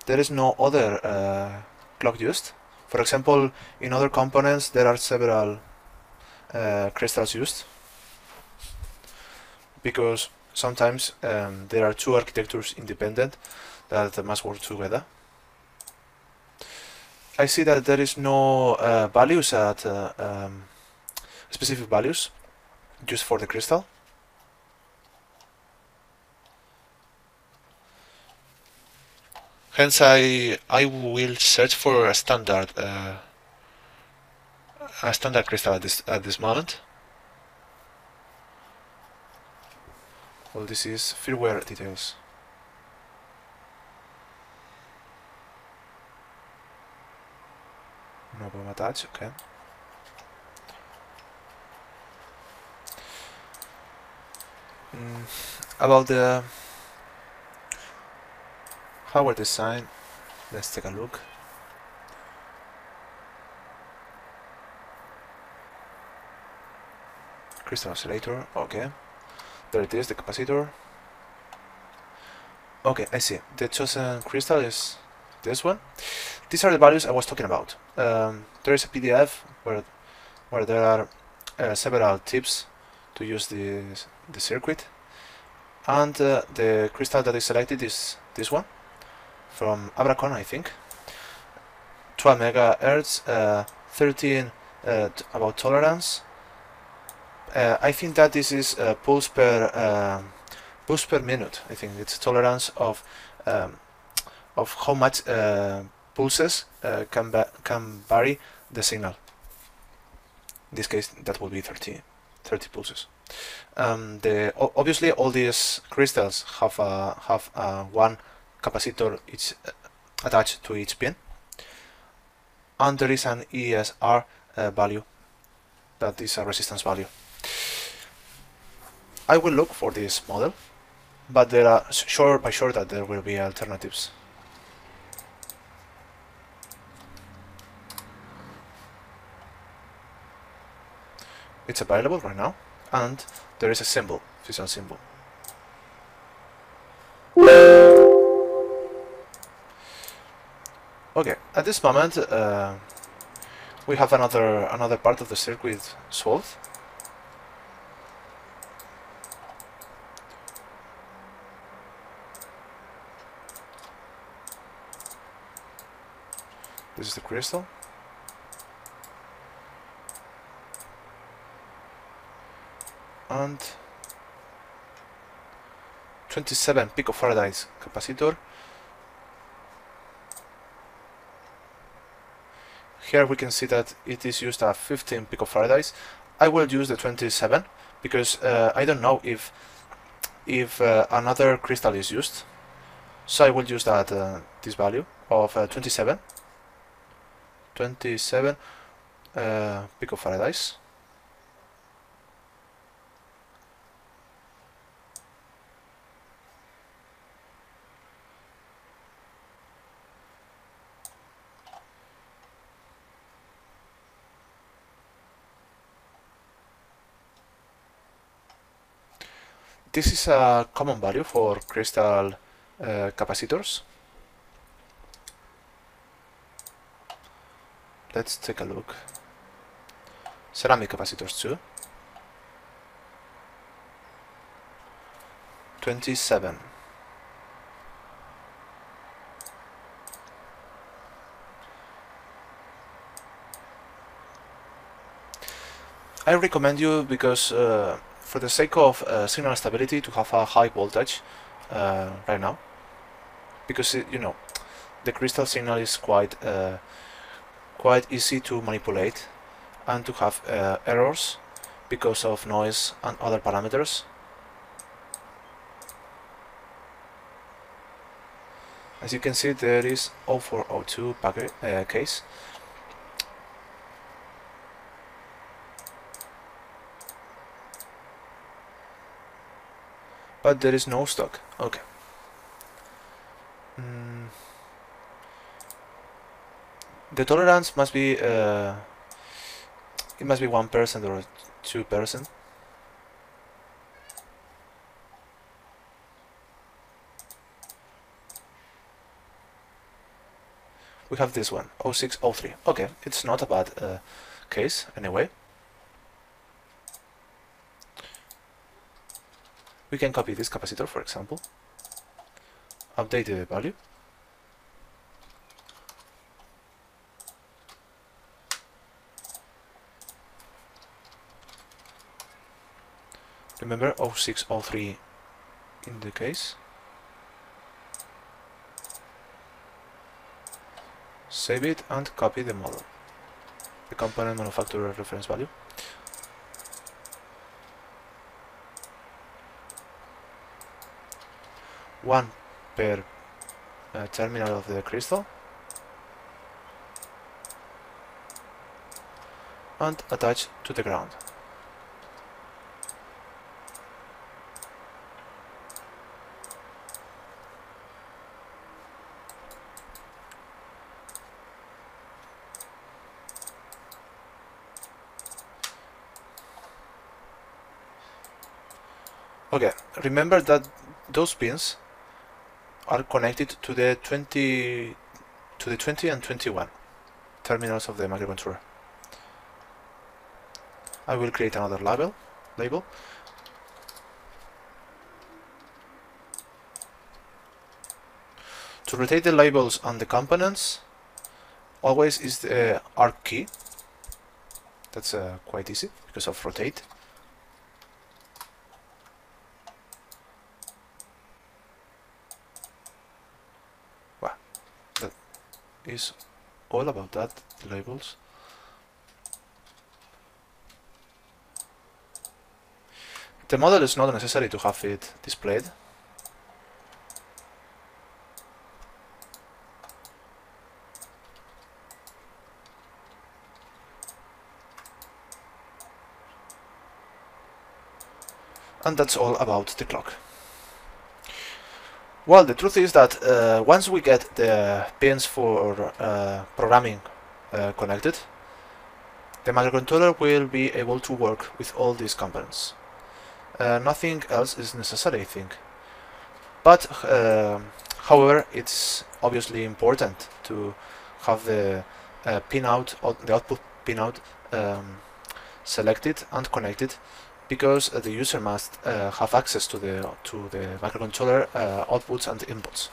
There is no other clock used. For example, in other components there are several crystals used, because sometimes there are two architectures independent that must work together. I see that there is no values at specific values used for the crystal. Hence, I will search for a standard crystal at this moment. Well, this is firmware details. No bomb attached. Okay. About the hardware design, let's take a look. Crystal oscillator, okay. There it is, the capacitor. Okay, I see. The chosen crystal is this one. These are the values I was talking about. There is a PDF where there are several tips to use the circuit, and the crystal that is selected is this one from Abracon, I think. 12 megahertz, 13 about tolerance. I think that this is pulse per minute. I think it's tolerance of how much pulses can vary the signal. In this case, that will be 30 pulses. Obviously, all these crystals have one capacitor each attached to each pin, and there is an ESR value that is a resistance value. I will look for this model, but there are sure that there will be alternatives. It's available right now, and there is a symbol, visual symbol. Okay, at this moment we have another part of the circuit solved. This is the crystal. And 27 picofarads capacitor. Here we can see that it is used at 15 picofarads. I will use the 27 because I don't know if another crystal is used. So I will use that this value of 27 picofarads. This is a common value for crystal capacitors. Let's take a look. Ceramic capacitors too. 27. I recommend you, because for the sake of signal stability, to have a high voltage right now, because you know, the crystal signal is quite easy to manipulate and to have errors because of noise and other parameters. As you can see, there is 0402 packet case. But there is no stock. Okay. The tolerance must be it must be 1% or 2%. We have this one, 0603. Okay, it's not a bad case anyway. We can copy this capacitor, for example, update the value, remember 0603 in the case, save it and copy the model, the component manufacturer reference value. One per terminal of the crystal, and attach to the ground. Okay, remember that those pins are connected to the 20 and 21 terminals of the microcontroller. I will create another label. To rotate the labels on the components, always is the arc key. That's quite easy because of rotate. Well, that is all about that, the labels. The model is not necessary to have it displayed. And that's all about the clock. Well, the truth is that once we get the pins for programming connected, the microcontroller will be able to work with all these components. Nothing else is necessary, I think. But however, it's obviously important to have the pinout, or the output pinout, selected and connected, because the user must have access to the microcontroller outputs and inputs.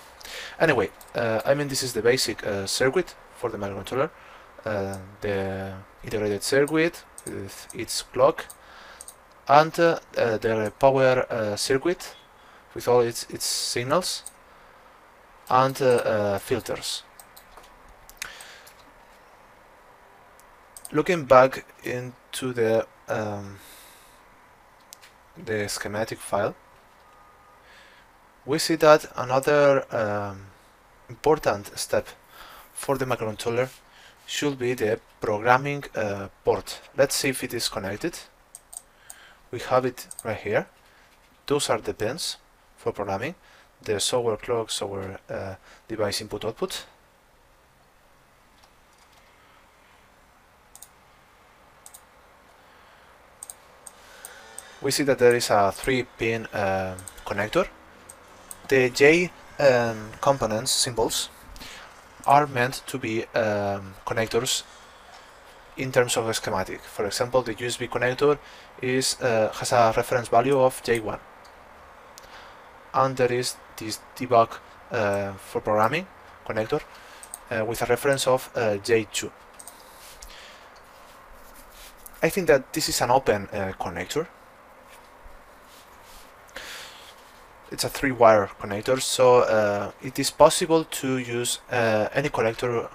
Anyway, I mean, this is the basic circuit for the microcontroller, the integrated circuit with its clock, and the power circuit with all its signals and filters. Looking back into the the schematic file, we see that another important step for the microcontroller should be the programming port. Let's see if it is connected. We have it right here. Those are the pins for programming, the software clock, software device input output. We see that there is a 3-pin connector. The J components symbols are meant to be connectors in terms of a schematic. For example, the USB connector has a reference value of J1, and there is this debug for programming connector with a reference of J2. I think that this is an open connector. It's a 3-wire connector, so it is possible to use any connector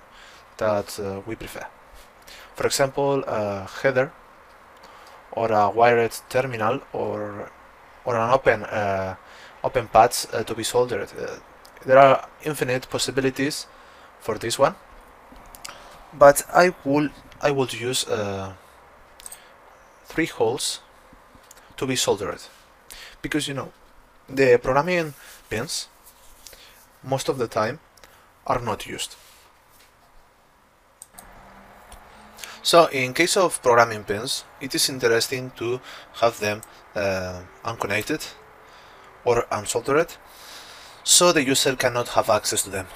that we prefer. For example, a header, or a wired terminal, or an open pads to be soldered. There are infinite possibilities for this one, but I would use 3 holes to be soldered, because the programming pins most of the time are not used. So in case of programming pins, it is interesting to have them unconnected or unsoldered, so the user cannot have access to them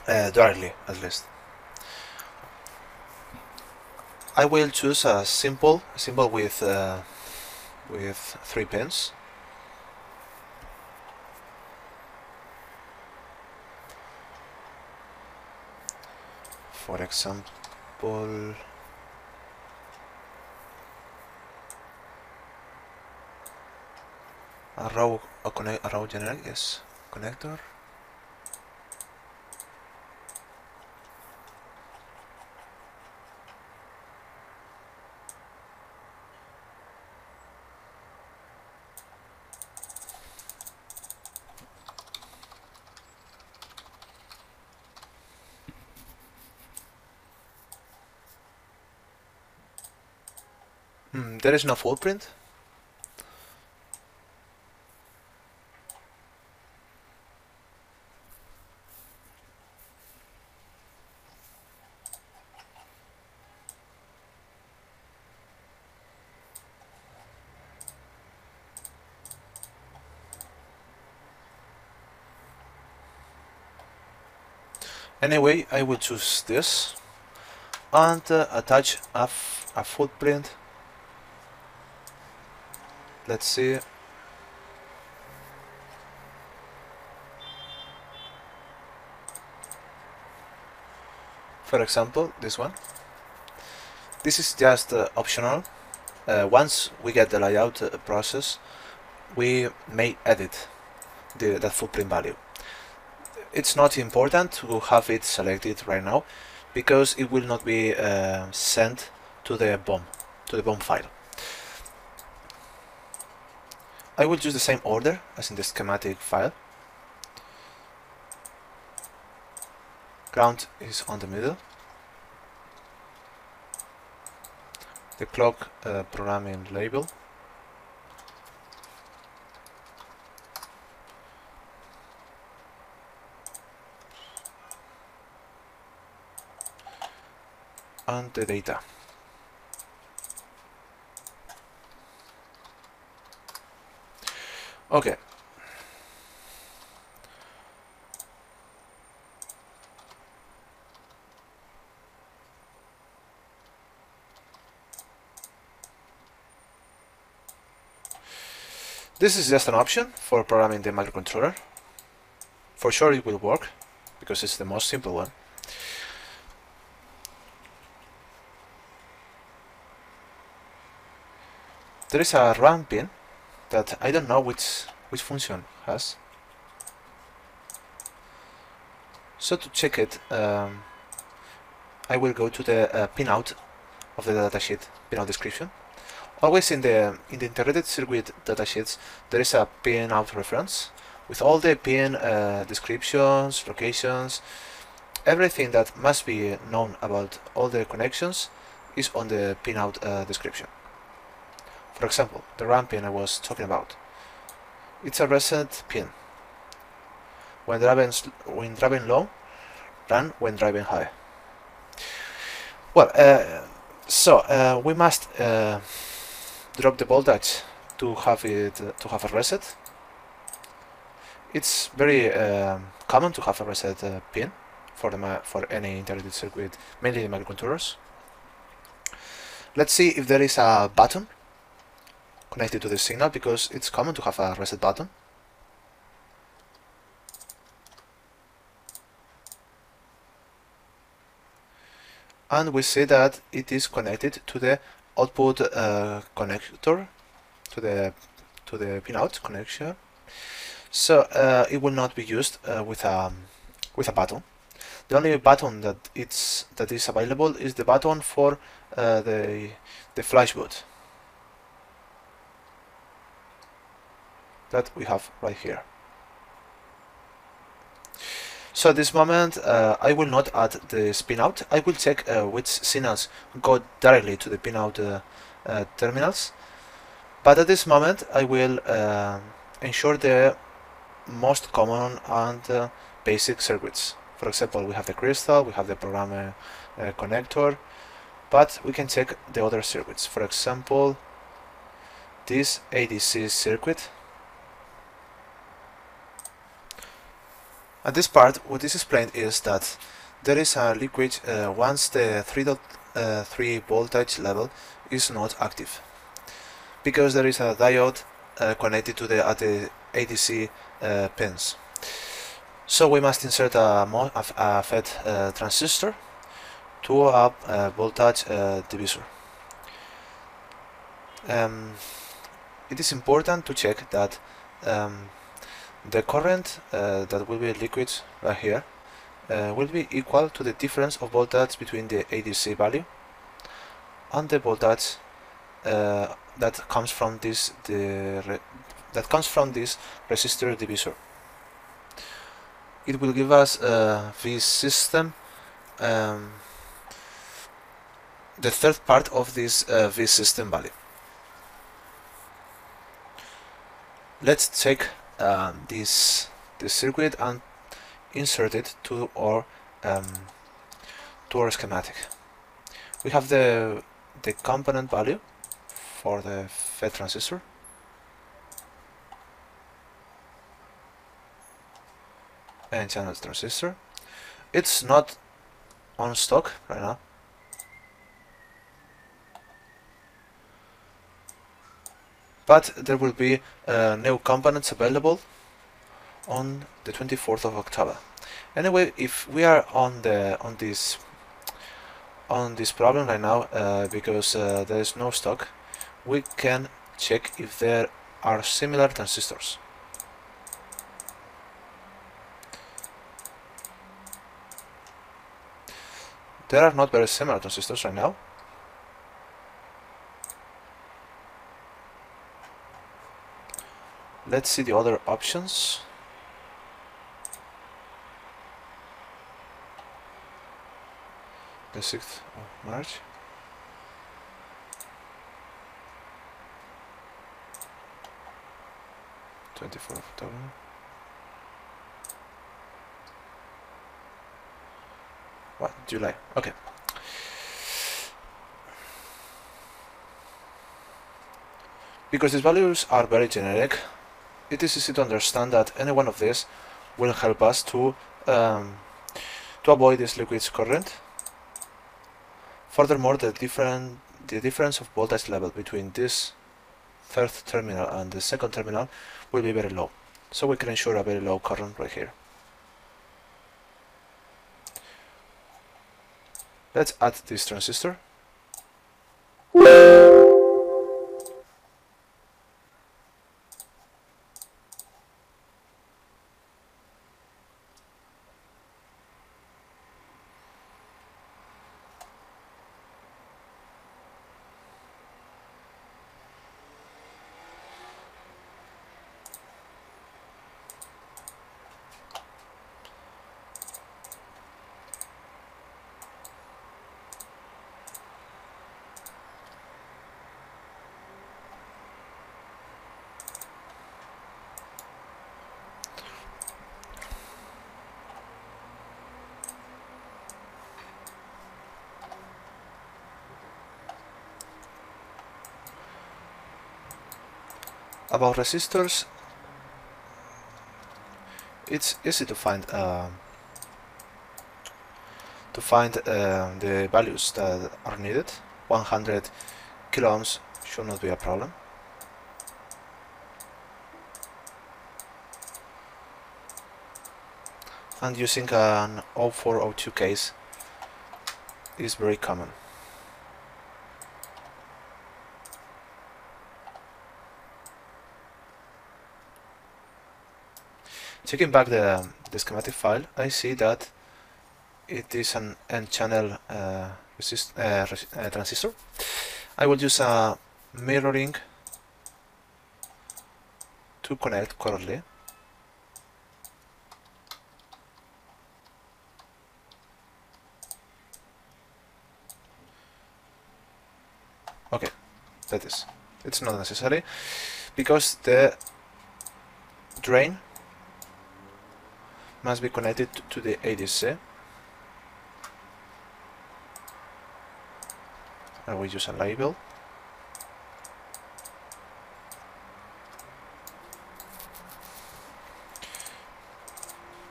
directly, at least. I will choose a symbol with 3 pins. For example, a row generic, yes, connector. There is no footprint. Anyway, I will choose this and attach a footprint. Let's see. For example, this one. This is just optional. Once we get the layout process, we may edit that footprint value. It's not important to have it selected right now, because it will not be sent to the Bom file. I will use the same order as in the schematic file. Ground is on the middle. The clock programming label. And the data. Okay. This is just an option for programming the microcontroller. For sure it will work, because it's the most simple one. There is a run pin that I don't know which function has. So to check it, I will go to the pinout of the datasheet, pinout description, Always in the integrated circuit datasheets there is a pin out reference with all the pin descriptions, locations, everything that must be known about all the connections is on the pinout description. For example, the RAM pin I was talking about. It's a reset pin. When driving low, run when driving high. Well, we must drop the voltage to have a reset. It's very common to have a reset pin for any integrated circuit, mainly the microcontrollers. Let's see if there is a button connected to the signal, because it's common to have a reset button. And we see that it is connected to the output connector, to the pinout connection. So it will not be used with a button. The only button that is available is the button for the flash boot that we have right here. So at this moment I will not add the pinout. I will check which signals go directly to the pinout terminals, but at this moment I will ensure the most common and basic circuits. For example, we have the crystal, we have the program connector, but we can check the other circuits. For example, this ADC circuit. At this part, what is explained is that there is a liquid once the 3.3 voltage level is not active, because there is a diode connected to the ADC pins. So we must insert a FET transistor to a voltage divisor. It is important to check that the current that will be liquid right here will be equal to the difference of voltage between the ADC value and the voltage that comes from this resistor divisor. It will give us this system, the third part of this system value. Let's take this circuit and insert it to our schematic. We have the component value for the FET transistor, and channel transistor. It's not on stock right now, but there will be new components available on the 24th of October. Anyway, if we are on this problem right now, because there is no stock, we can check if there are similar transistors. There are not very similar transistors right now. Let's see the other options. The 6th of March. '24th of October. What? July. Okay. Because these values are very generic, it is easy to understand that any one of these will help us to avoid this liquid current. Furthermore, the difference of voltage level between this third terminal and the second terminal will be very low, so we can ensure a very low current right here. Let's add this transistor. About resistors, it's easy to find the values that are needed. 100 kilo ohms should not be a problem. And using an 0402 case is very common. Checking back the schematic file, I see that it is an N-channel transistor. I will use a mirroring to connect correctly. Okay, that is. It's not necessary because the drain must be connected to the ADC. I will use a label.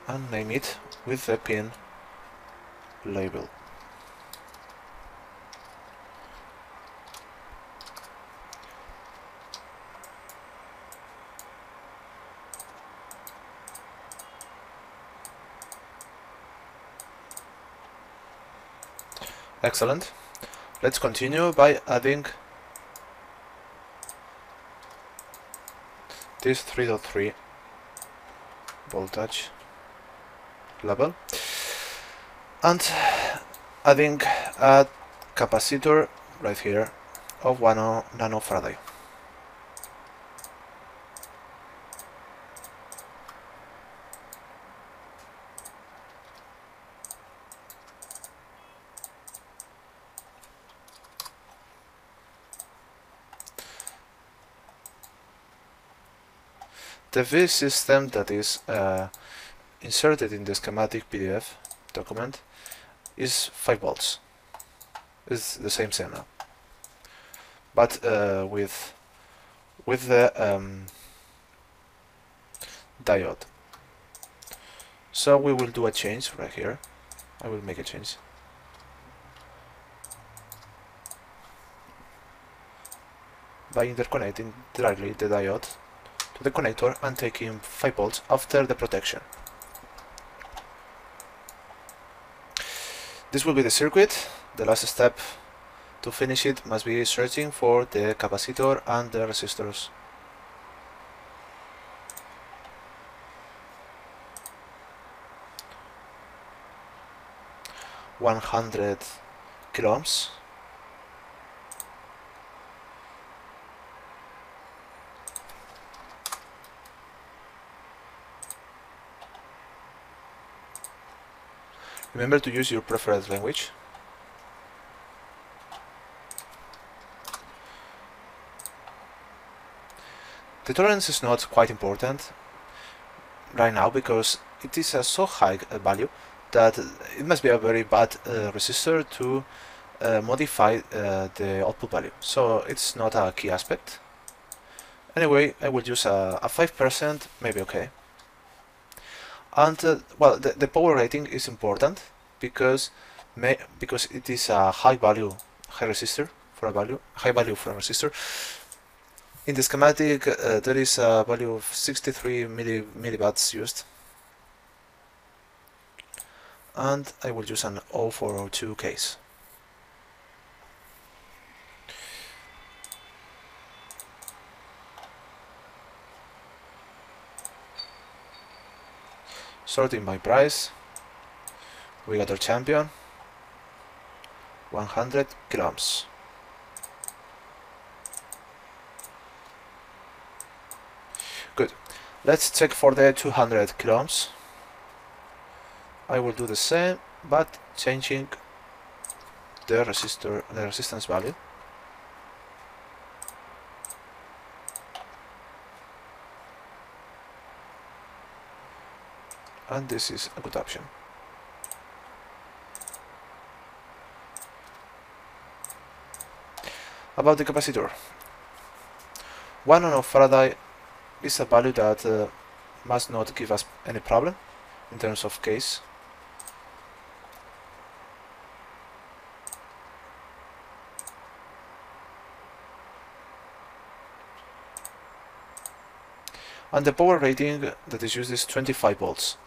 And name it with the pin label. Excellent. Let's continue by adding this 3.3 voltage level and adding a capacitor right here of 1 nanofarad. The V system that is inserted in the schematic PDF document is 5 volts. It's the same signal, but with the diode. So we will do a change right here. I will make a change. By interconnecting directly the diode to the connector and taking 5 volts after the protection. This will be the circuit. The last step to finish it must be searching for the capacitor and the resistors. (100 kilo ohms). Remember to use your preferred language. The tolerance is not quite important right now because it is a so high value that it must be a very bad resistor to modify the output value. So it's not a key aspect. Anyway, I will use a 5%, maybe okay. And well, the power rating is important because it is a high resistor for a high value for a resistor. In the schematic, there is a value of 63 milliwatts used, and I will use an 0402 case. Sorting by price, we got our champion, 100 kilo ohms. Good. Let's check for the 200 kilo ohms. I will do the same, but changing the resistance value. And this is a good option. About the capacitor, 1 nanofarad is a value that must not give us any problem in terms of case. And the power rating that is used is 25 volts.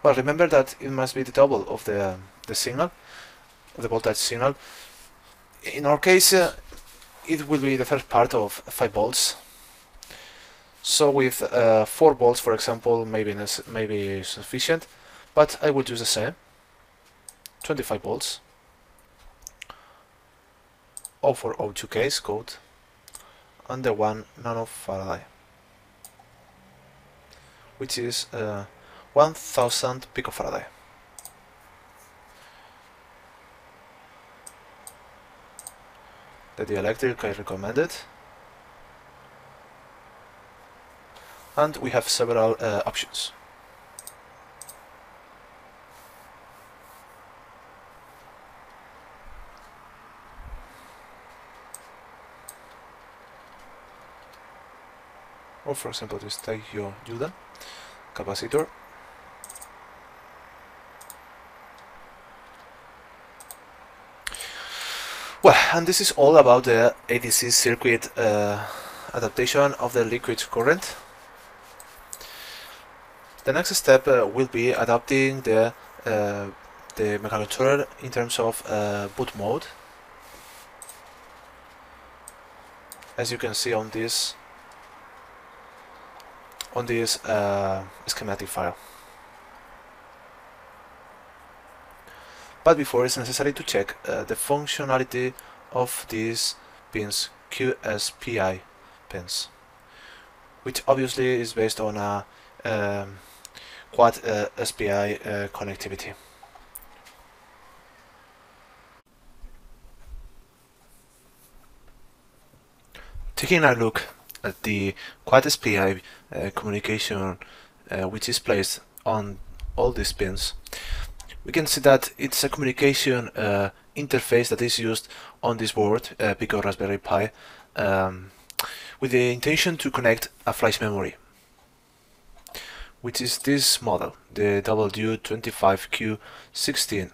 Well, remember that it must be the double of the signal, the voltage signal. In our case, it will be the first part of 5 volts. So with 4 volts, for example, maybe sufficient, but I would use the same, 25 volts. 0402 case code, and the 1 nanofarad, which is 1000 picofarad. The dielectric I recommended, and we have several options. Or for example, just take your Juda capacitor. Well, and this is all about the ADC circuit adaptation of the liquid current. The next step will be adapting the microcontroller in terms of boot mode. As you can see on this schematic file. But before, it's necessary to check the functionality of these pins, QSPI pins, which obviously is based on a quad SPI connectivity. Taking a look at the quad SPI communication which is placed on all these pins, we can see that it's a communication interface that is used on this board, Pico Raspberry Pi, with the intention to connect a flash memory, which is this model, the W25Q16.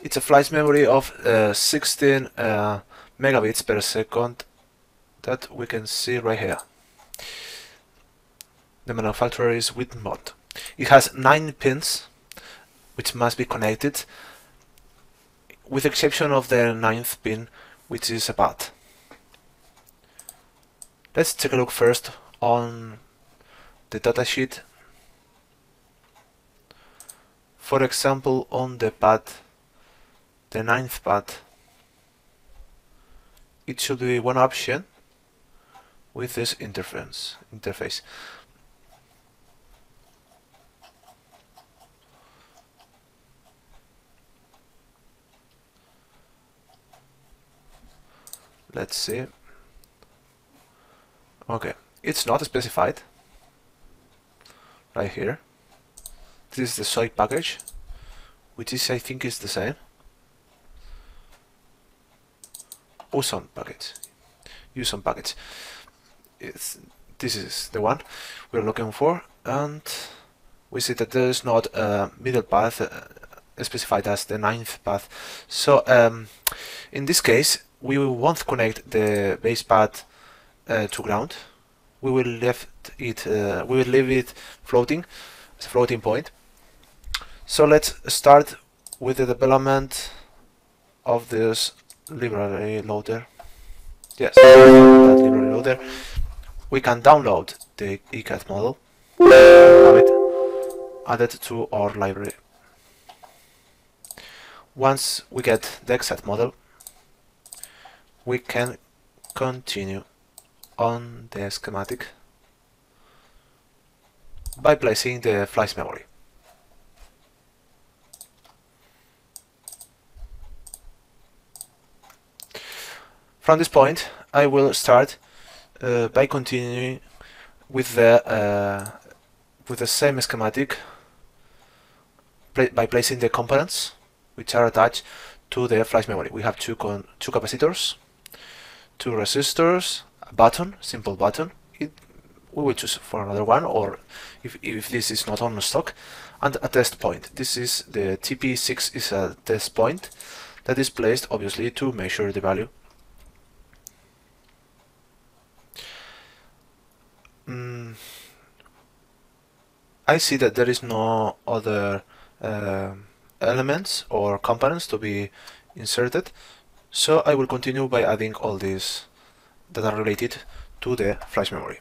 It's a flash memory of 16 megabits per second that we can see right here. The manufacturer is Witmont. It has 9 pins which must be connected, with the exception of the 9th pin, which is a pad. Let's take a look first on the datasheet. For example, on the pad, the 9th pad, it should be one option with this interface. Let's see. Okay, it's not specified right here. This is the soy package, which is, I think, is the same. Ozone package. Ozone package. This is the one we're looking for, and we see that there is not a middle path specified as the 9th path. So in this case, we won't connect the base pad to ground. We will leave it floating, as a floating point. So let's start with the development of this library loader. Yes, that library loader. We can download the ECAD model and have it added to our library. Once we get the exact model, we can continue on the schematic by placing the flash memory. From this point, I will start by continuing with the same schematic by placing the components which are attached to the flash memory. We have two capacitors, 2 resistors, a button, simple button. we will choose for another one, or if this is not on stock, and a test point. This is the TP6 is a test point that is placed obviously to measure the value. I see that there is no other elements or components to be inserted, so I will continue by adding all these that are related to the flash memory.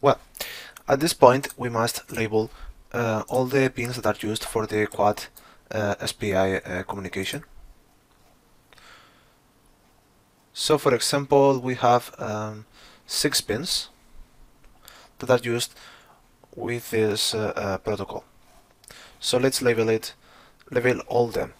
Well, at this point we must label all the pins that are used for the quad SPI communication. So for example, we have 6 pins that are used with this protocol. So let's label all them.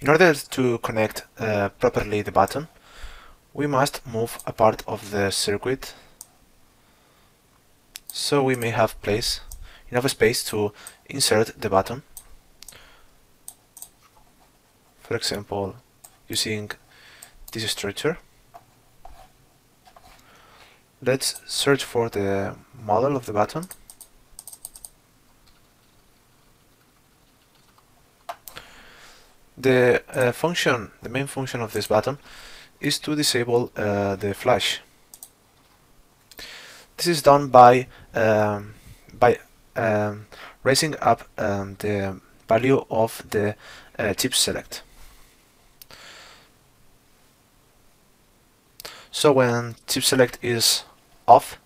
In order to connect properly the button, we must move a part of the circuit so we may have enough space to insert the button. For example, using this structure. Let's search for the model of the button. The main function of this button is to disable the flash. This is done by raising up the value of the chip select. So when chip select is off,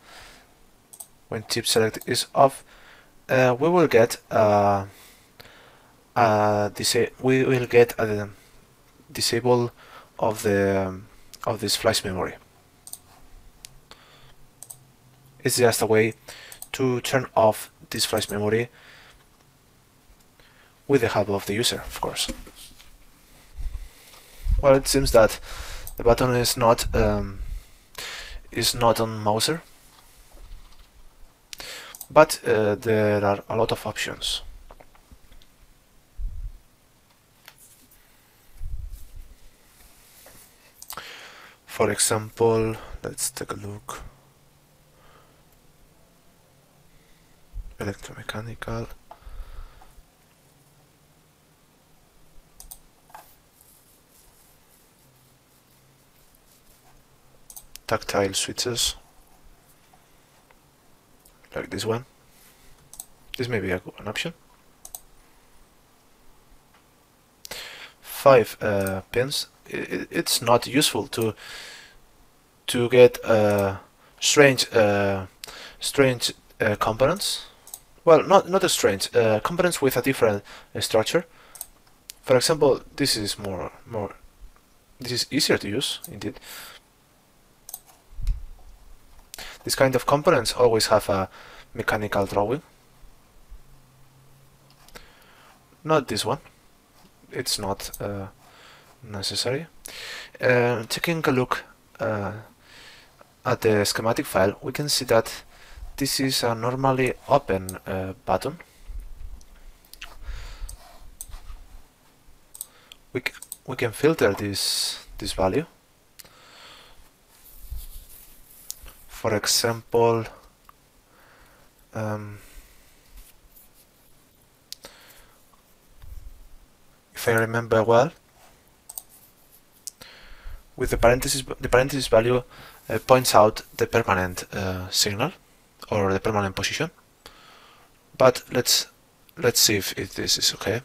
we will get a disable of this flash memory. It's just a way to turn off this flash memory with the help of the user, of course. Well, it seems that the button is not on Mouser, but there are a lot of options. For example, let's take a look. Electromechanical. Tactile switches, like this one. This may be an option. 5 pins. It's not useful to get strange components. Well, not a strange components with a different structure. For example, this is this is easier to use indeed. This kind of components always have a mechanical drawing. Not this one. It's not necessary. Taking a look at the schematic file, we can see that this is a normally open button. We can filter this value. For example, if I remember well, with the parenthesis value points out the permanent signal or the permanent position. But let's see if this is okay.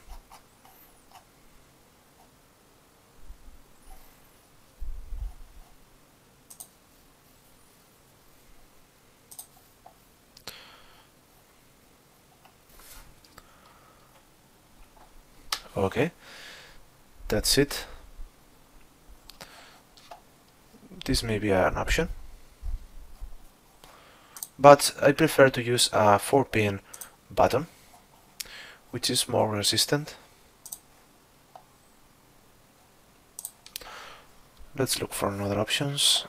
Okay, that's it. This may be an option, but I prefer to use a 4-pin button, which is more resistant. Let's look for other options.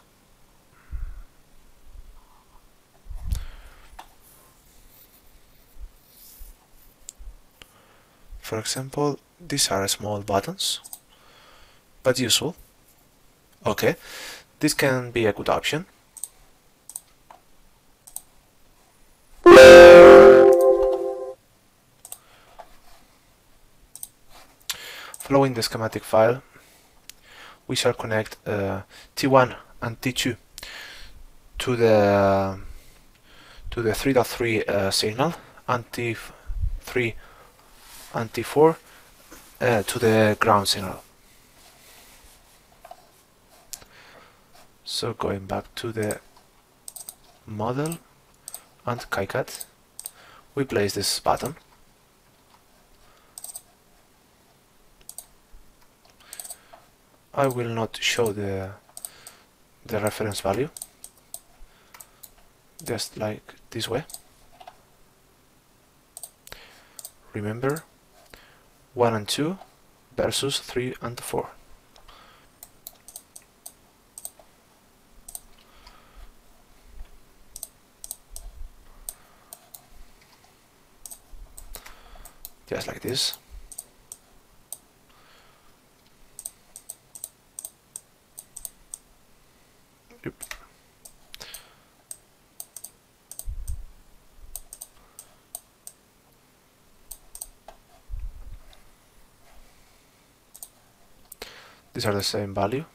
For example, these are small buttons, but useful. Okay, this can be a good option. Following the schematic file, we shall connect T1 and T2 to the 3.3 signal, and T3 and T4 to the ground signal. So going back to the model and KiCad, we place this button. I will not show the reference value, just like this way. Remember, 1 and 2 versus 3 and 4. Just like this. Yep. These are the same value.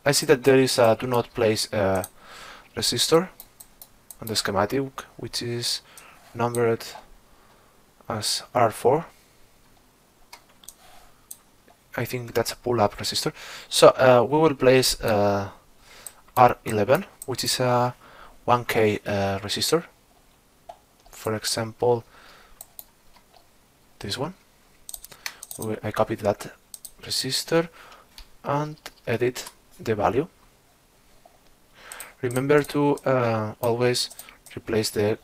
I see that there is a do not place a resistor on the schematic, which is numbered as R4. I think that's a pull-up resistor. So we will place R11, which is a 1K resistor. For example, this one. I copied that resistor and edit the value. Remember to always replace the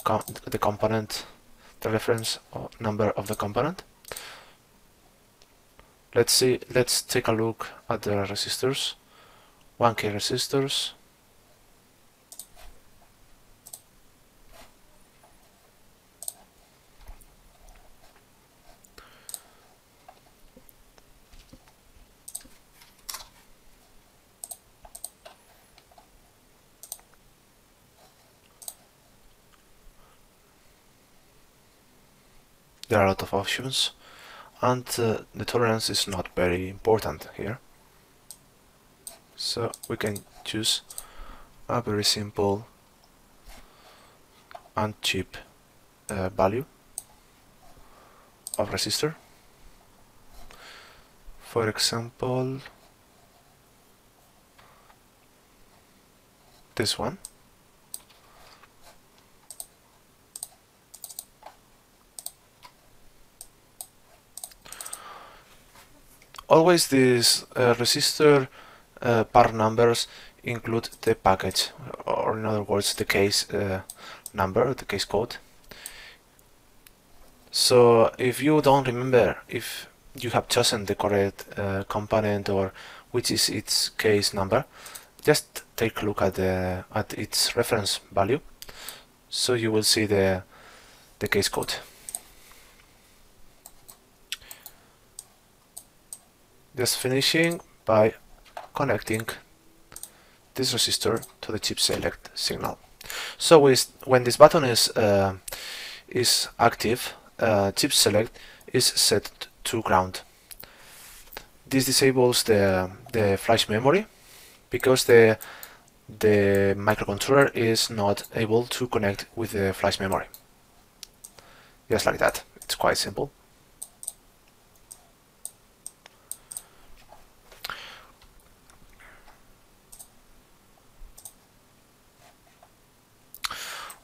component, the reference number of the component. Let's take a look at the resistors. 1K resistors. There are a lot of options, and the tolerance is not very important here. So we can choose a very simple and cheap value of resistor. For example, this one. Always these resistor part numbers include the package, or in other words, the case number, the case code. So if you don't remember if you have chosen the correct component or which is its case number, just take a look at its reference value, so you will see the case code. Just finishing by connecting this resistor to the chip select signal. So when this button is active, chip select is set to ground. This disables the flash memory because the microcontroller is not able to connect with the flash memory. Just like that. It's quite simple.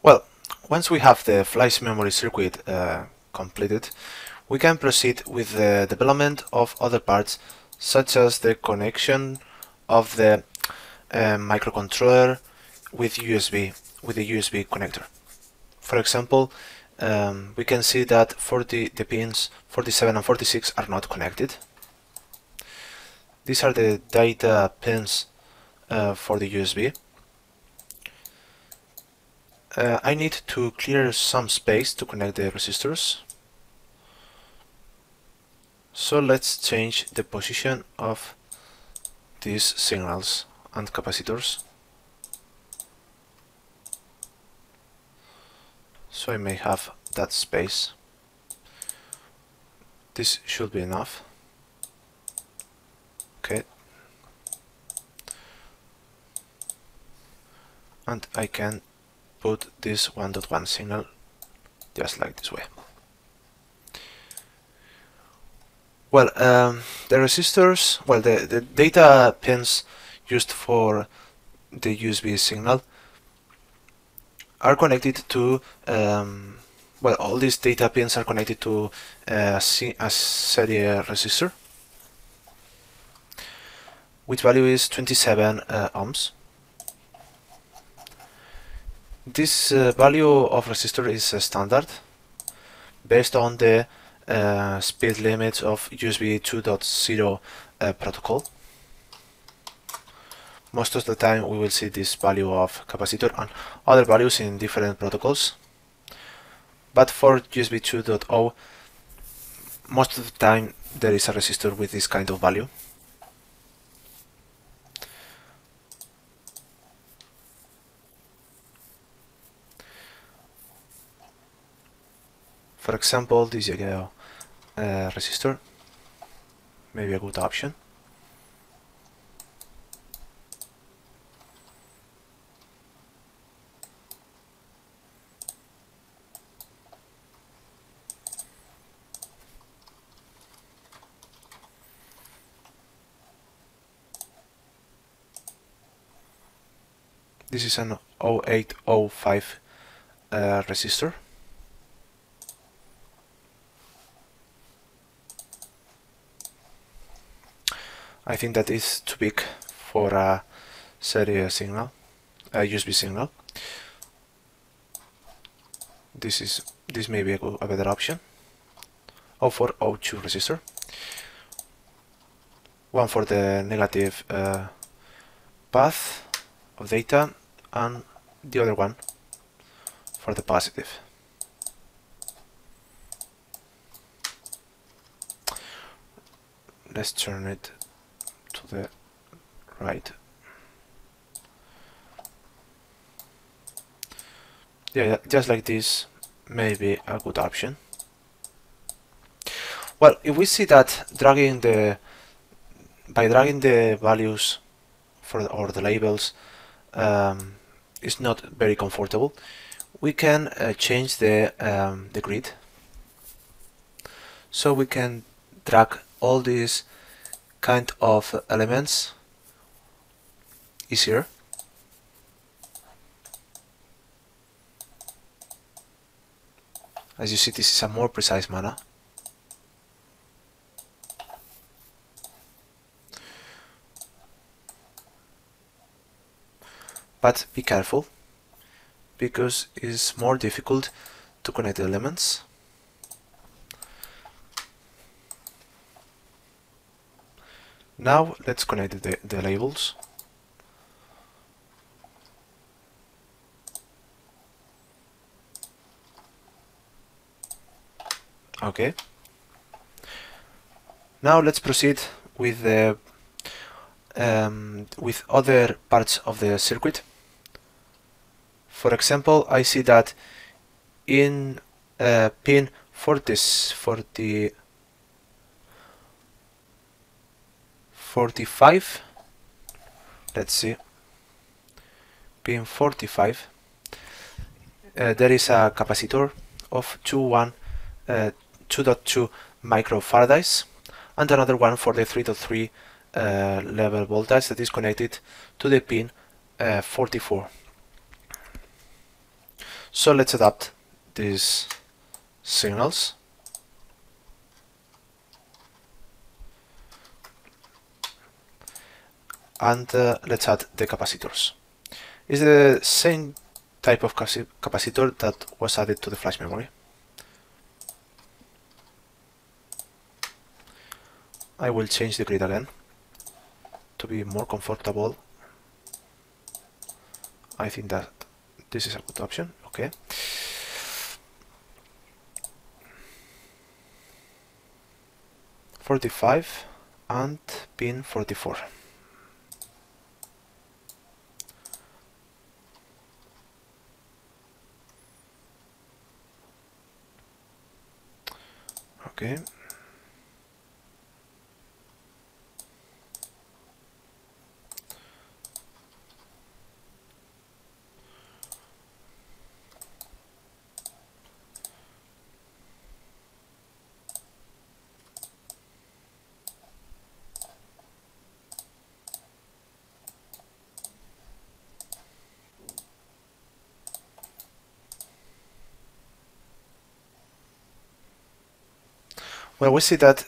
Well, once we have the flash memory circuit completed, we can proceed with the development of other parts, such as the connection of the microcontroller with the USB connector. For example, we can see that the pins 47 and 46 are not connected. These are the data pins for the USB. I need to clear some space to connect the resistors. So let's change the position of these signals and capacitors. So I may have that space. This should be enough. Okay. And I can put this 1.1 signal just like this way. Well, the resistors, well, the data pins used for the USB signal are connected to well, all these data pins are connected to a series resistor, which value is 27 ohms. This value of resistor is standard based on the speed limits of USB 2.0 protocol. Most of the time we will see this value of capacitor and other values in different protocols. But for USB 2.0, most of the time there is a resistor with this kind of value. For example, this yellow resistor may be a good option. This is an 0805 resistor. I think that is too big for a series signal, a USB signal. This may be a better option. 0402 resistor. One for the negative path of data, and the other one for the positive. Let's turn it to the right. Yeah, just like this may be a good option. Well, if we see that by dragging the values or the labels is not very comfortable, we can change the grid. So we can drag all these kind of elements easier. As you see, this is a more precise manner. But be careful, because it's more difficult to connect the elements. Now let's connect the labels. Okay. Now let's proceed with the with other parts of the circuit. For example, I see that in pin 45, let's see, pin 45, there is a capacitor of 2.2 microfarads, and another one for the 3.3 level voltage that is connected to the pin 44. So let's adapt these signals. And let's add the capacitors. It's the same type of capacitor that was added to the flash memory. I will change the grid again to be more comfortable. I think that this is a good option. Okay. .45 and pin 44. Okay. Well, we see that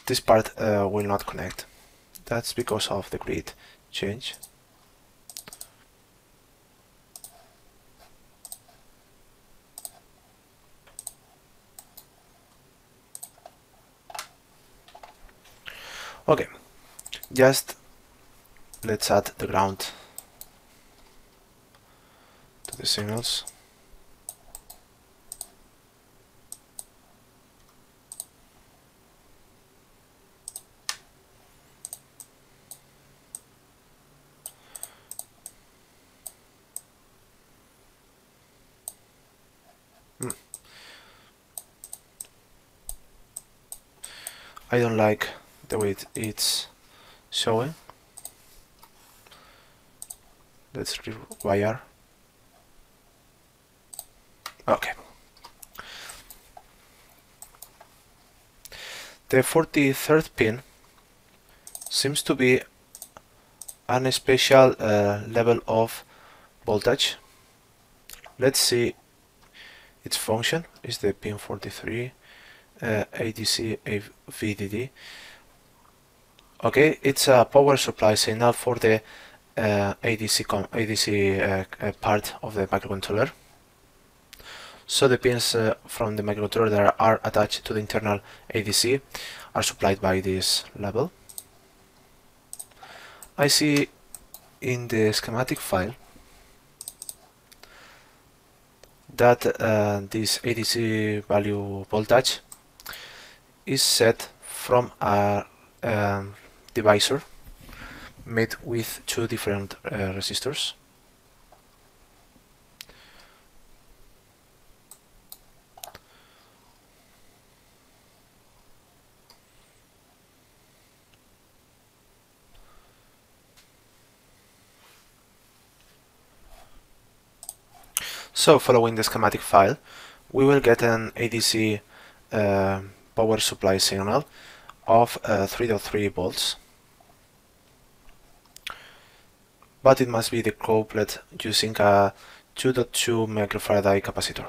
this part will not connect. That's because of the grid change. Okay, just let's add the ground to the signals. I don't like the way it's showing. Let's rewire. Okay. The 43rd pin seems to be an special level of voltage. Let's see its function. Is the pin 43 ADC VDD. Okay, it's a power supply signal for the ADC part of the microcontroller. So the pins from the microcontroller that are attached to the internal ADC are supplied by this level. I see in the schematic file that this ADC value voltage is set from a divisor made with two different resistors. So following the schematic file, we will get an ADC power supply signal of 3.3 volts, but it must be decoupled using a 2.2 microfarad capacitor.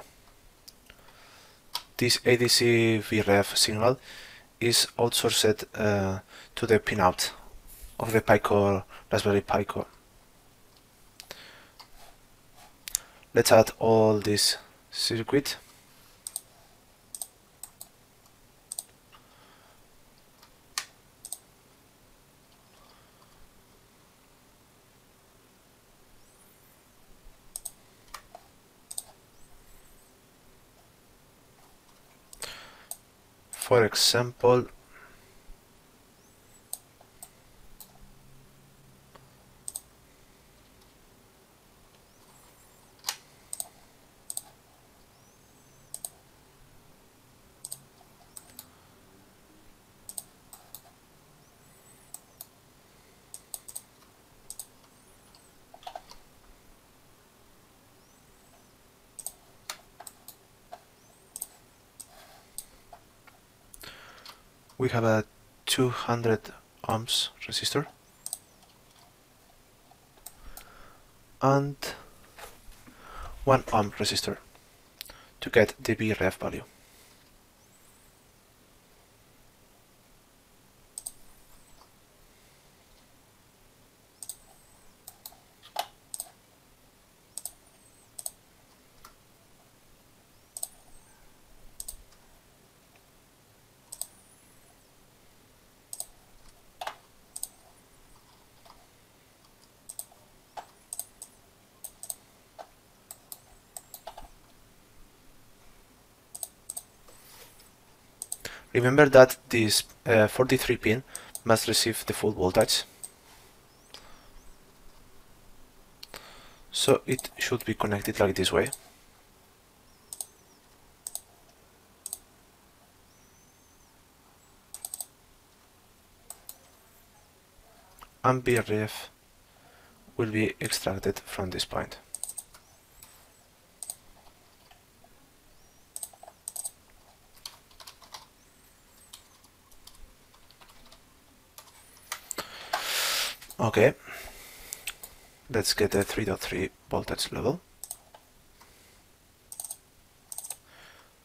This ADC VREF signal is outsourced to the pinout of the Raspberry Pico. Let's add all this circuit. For example, we have a 200 ohms resistor and 1 ohm resistor to get the VREF value. Remember that this 43 pin must receive the full voltage, so it should be connected like this way. And VREF will be extracted from this point. Okay, let's get the 3.3 voltage level.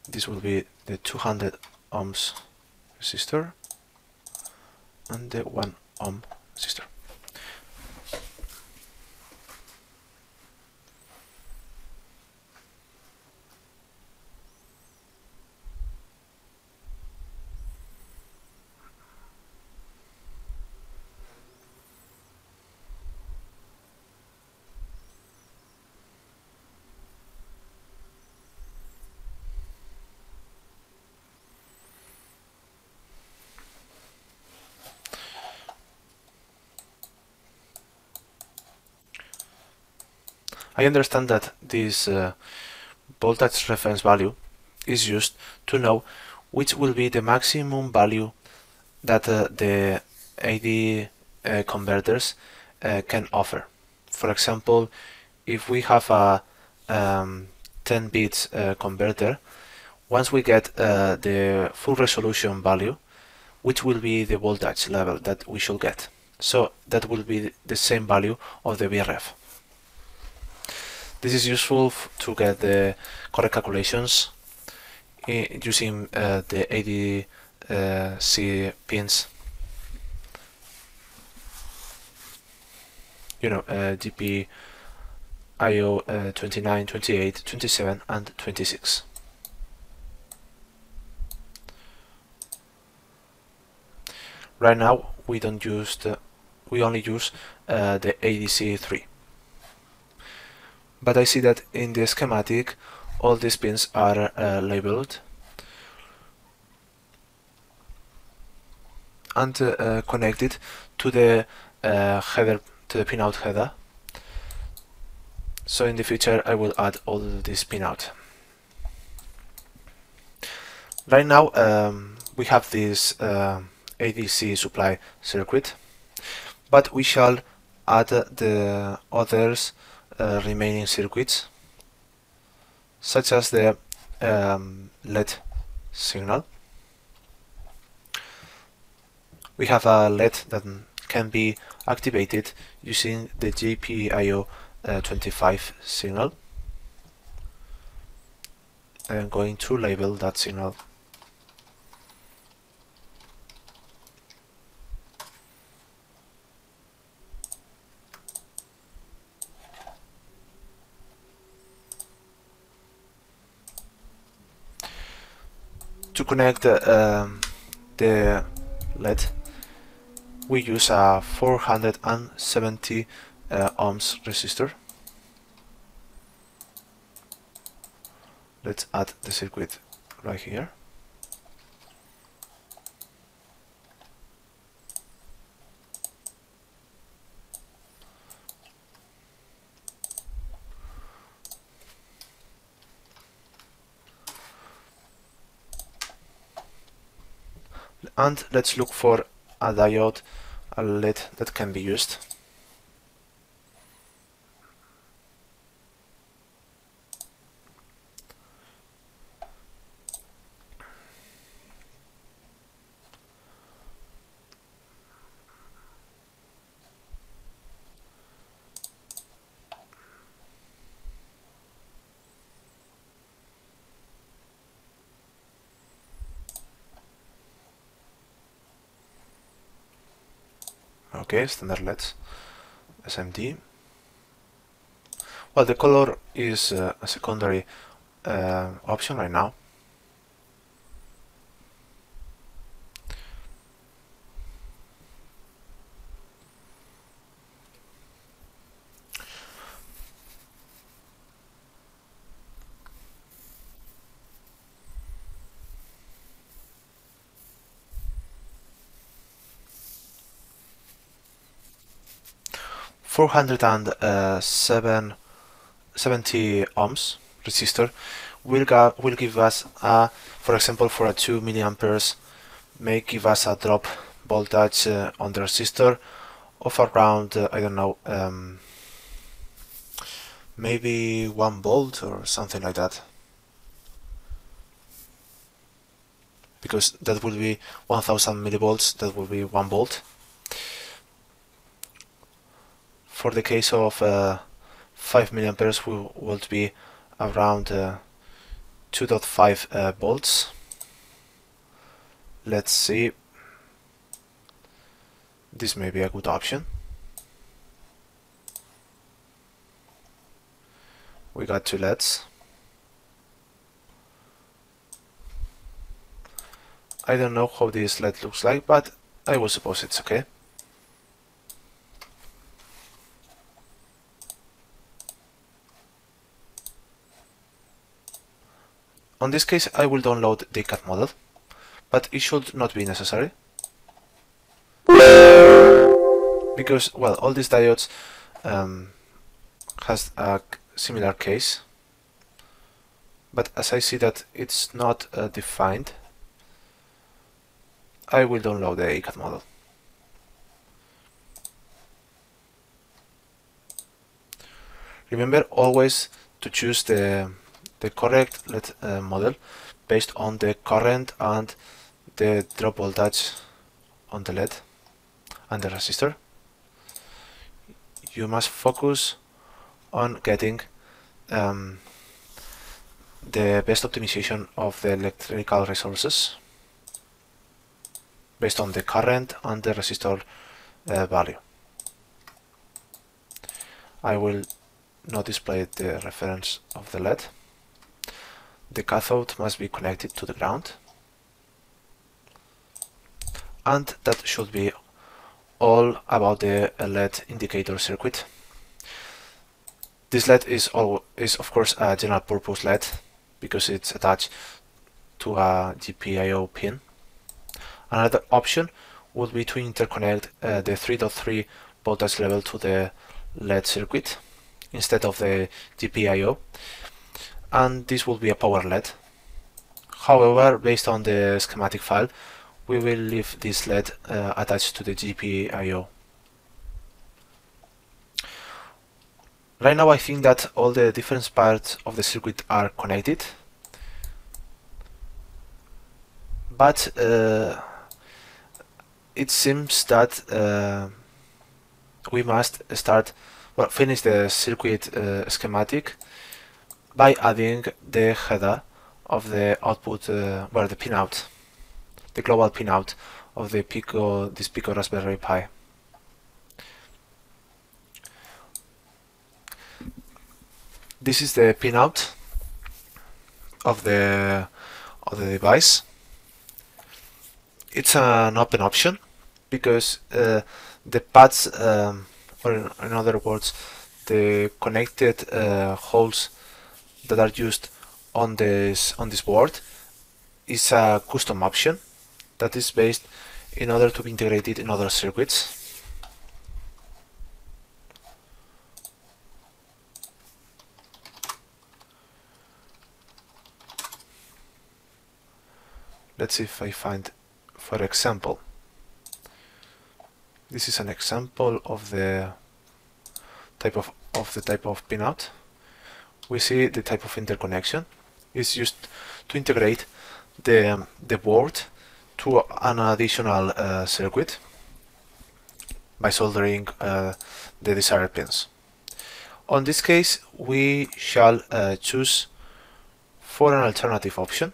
This will be the 200 ohms resistor and the 1 ohm resistor. I understand that this voltage reference value is used to know which will be the maximum value that the AD converters can offer. For example, if we have a 10 bits converter, once we get the full resolution value, which will be the voltage level that we should get. So that will be the same value of the VRF. This is useful to get the correct calculations using the ADC pins. GPIO 29, 28, 27 and 26. Right now we don't use we only use the ADC3. But I see that in the schematic all these pins are labeled and connected to the header, to the pinout header. So in the future I will add all this pinout. Right now we have this ADC supply circuit, but we shall add the others remaining circuits, such as the LED signal. We have a LED that can be activated using the GPIO 25 signal. I am going to label that signal. To connect the LED, we use a 470 ohms resistor. Let's add the circuit right here. And let's look for a diode, a LED that can be used. Okay, standard LEDs, SMD. Well, the color is a secondary option right now. $470 ohms resistor will give us for example, for a 2 milliamperes, may give us a drop voltage on the resistor of around I don't know, maybe 1 volt or something like that, because that will be 1000 millivolts, that will be 1 volt. For the case of 5 milliamperes will be around 2.5 volts, Let's see. This may be a good option. We got 2 LEDs. I don't know how this LED looks like, but I will suppose it's okay. On this case, I will download the CAD model, but it should not be necessary. Because, well, all these diodes has a similar case, but as I see that it's not defined, I will download the CAD model. Remember always to choose the correct LED model based on the current and the drop voltage on the LED and the resistor. You must focus on getting the best optimization of the electrical resources based on the current and the resistor value. I will not display the reference of the LED. The cathode must be connected to the ground, and that should be all about the LED indicator circuit. This LED is of course a general purpose LED because it's attached to a GPIO pin. Another option would be to interconnect the 3.3 voltage level to the LED circuit instead of the GPIO, and this will be a power LED. However, based on the schematic file, we will leave this LED attached to the GPIO. Right now I think that all the different parts of the circuit are connected, but it seems that we must finish the circuit schematic by adding the header of the output, the pinout, the global pinout of the this Pico Raspberry Pi. This is the pinout of the device. It's an open option because the pads, or in other words, the connected holes that are used on this board, is a custom option that is based in order to be integrated in other circuits. Let's see if I find, for example, this is an example of the type of pinout. We see the type of interconnection is used to integrate the board to an additional circuit by soldering the desired pins. On this case, we shall choose for an alternative option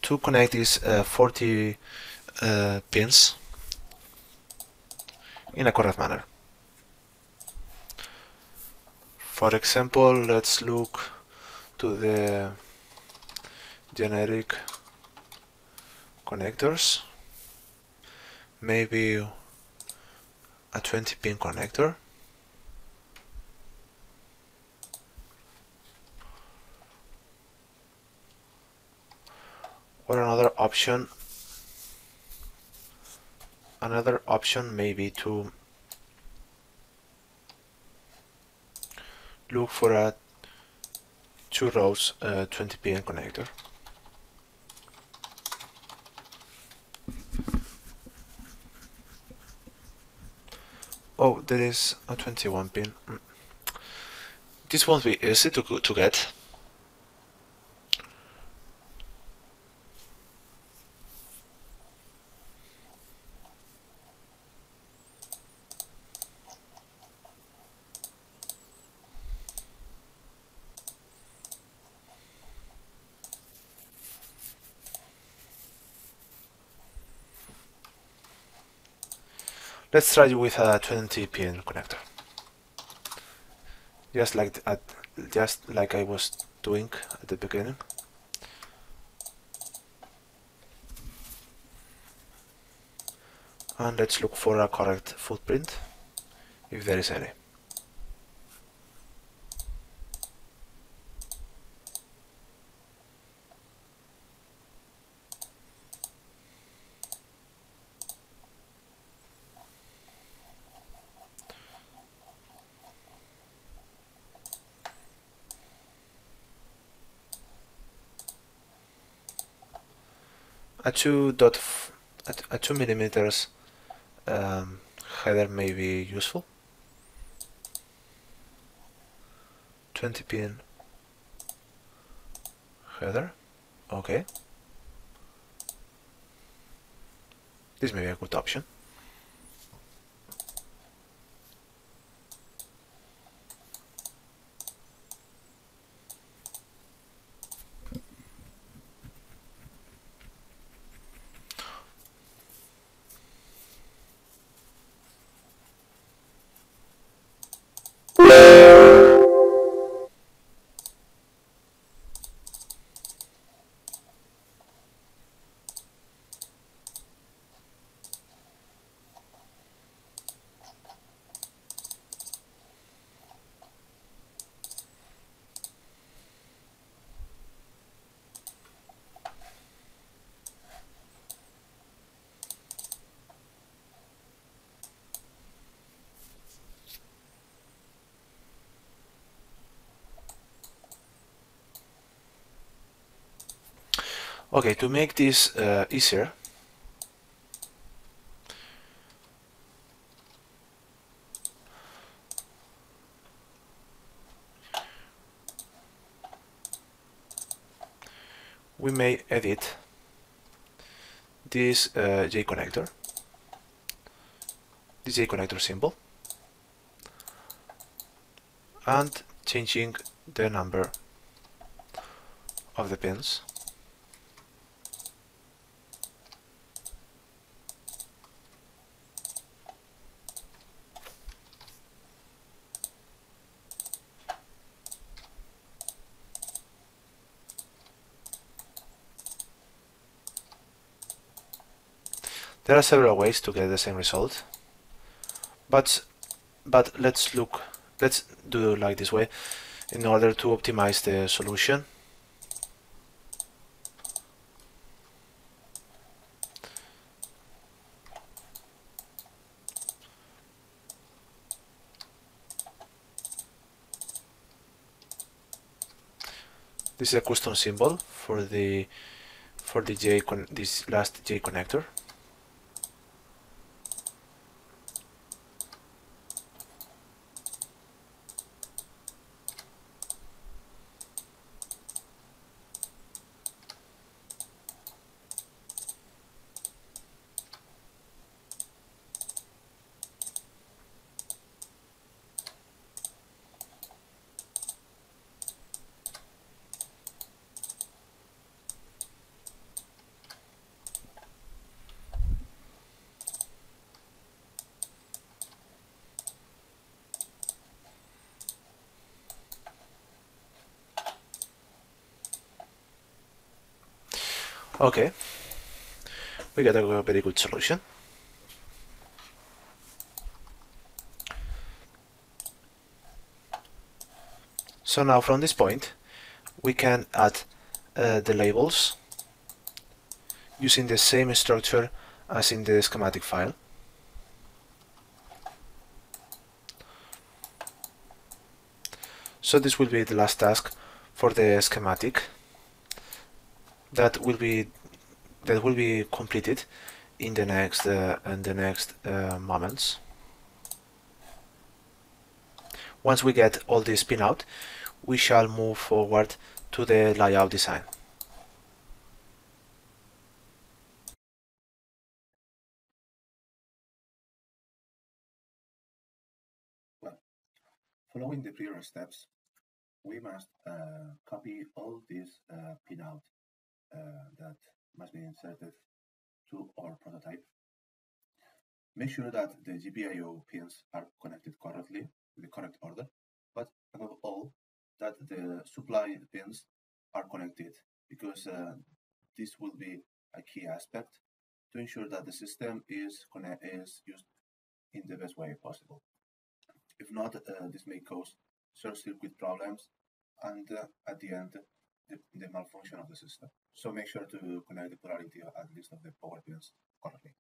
to connect these 40 pins in a correct manner. For example, let's look to the generic connectors, maybe a 20 pin connector. Or another option may be to look for a 2 rows 20 pin connector. Oh, there is a 21 pin. This won't be easy to get. Let's try with a 20 pin connector. Just like I was doing at the beginning. And let's look for a correct footprint, if there is any. A 2 millimeters header may be useful. 20 pin header. Okay. This may be a good option. Okay, to make this easier, we may edit this J connector, this J connector symbol, and changing the number of the pins. There are several ways to get the same result, but let's do it like this way in order to optimize the solution. This is a custom symbol for this last J connector. Okay, we got a very good solution. So now from this point we can add the labels using the same structure as in the schematic file. So this will be the last task for the schematic that will be completed in the next moments. Once we get all this pin out, we shall move forward to the layout design. Well, following the prior steps, we must copy all these pinout that must be inserted to our prototype Make sure that the GPIO pins are connected correctly in the correct order, but above all, that the supply pins are connected, because this will be a key aspect to ensure that the system is used in the best way possible. If not, this may cause short circuit problems and at the end, the malfunction of the system. So make sure to connect the polarity at least of the power pins correctly.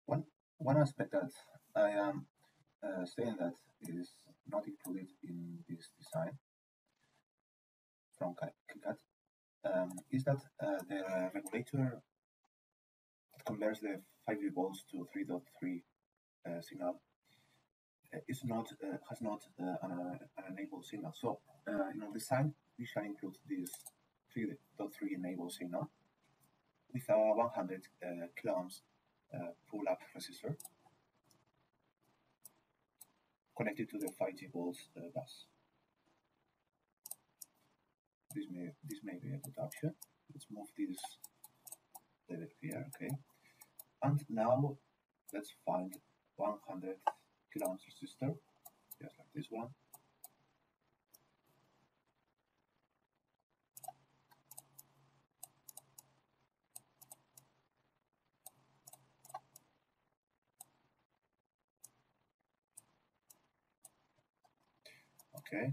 One aspect that I am saying that is not included in this design from KiCad is that the regulator that converts the 5V volts to 3.3 signal is not has not an enabled signal. So in our design, we shall include this 3.3 enabled signal with a 100 kilo ohms pull-up resistor connected to the 5G volts bus. This may be a good option. Let's move this level here, okay. And now let's find 100 kilo ohms resistor, just like this one. Okay.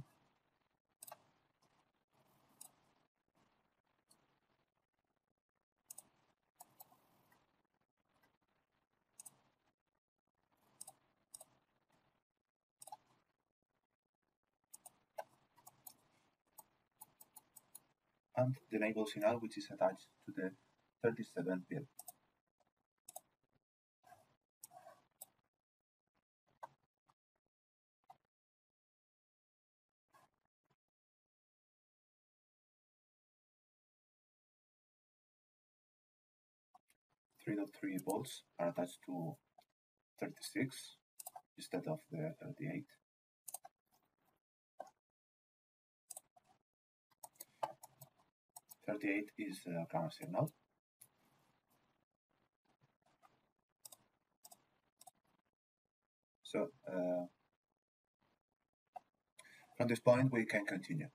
And the enable signal, which is attached to the 37 pin. Three point three volts are attached to 36 instead of the 38. Thirty-eight is a ground signal. So from this point we can continue.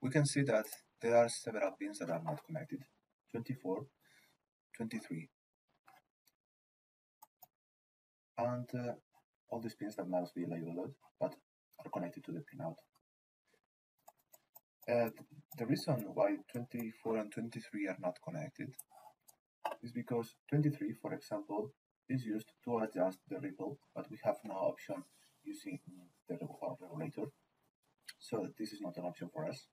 we can see that there are several pins that are not connected, 24, 23, and all these pins that must be labeled but are connected to the pinout. The reason why 24 and 23 are not connected is because 23, for example, is used to adjust the ripple, but we have no option using the regulator, so this is not an option for us.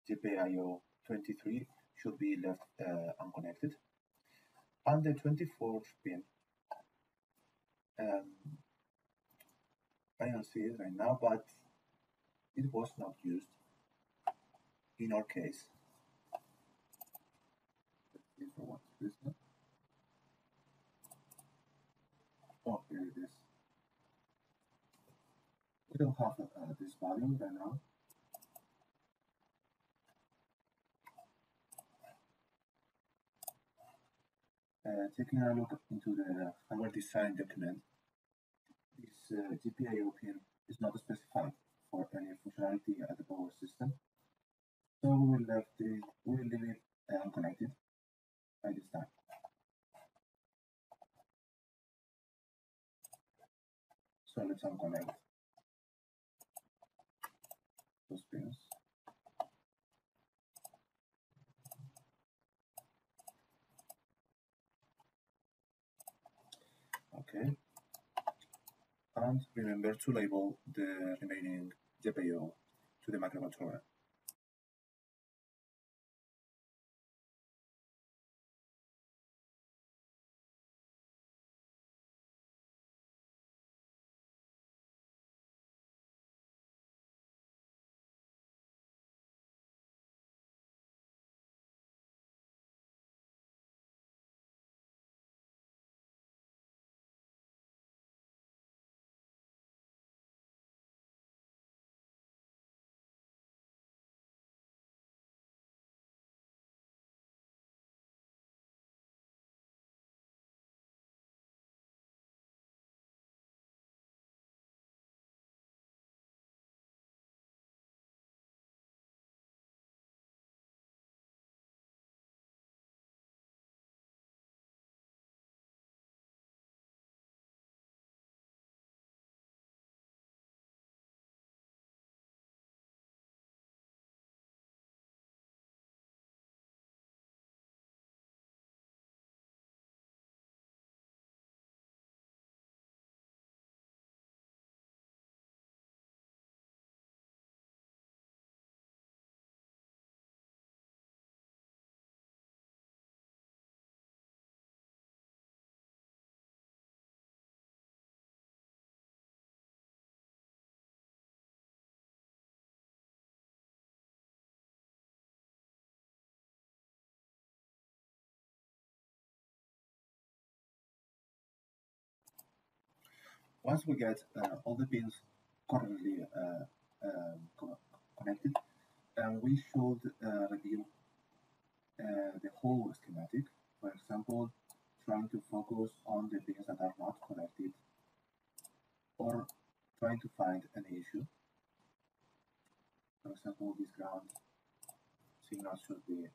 GPIO 23 should be left unconnected, and the 24th pin, I don't see it right now, but it was not used in our case. Let's see for what reason. Oh, here it is. We don't have this value right now. Taking a look into the hardware design document, this GPIO pin is not specified for any functionality at the power system, so we will leave it unconnected by this time. So let's unconnect those pins. Okay, and remember to label the remaining GPIO to the microcontroller. Once we get all the pins correctly connected, we should review the whole schematic. For example, trying to focus on the pins that are not connected, or trying to find any issue. For example, this ground signal should be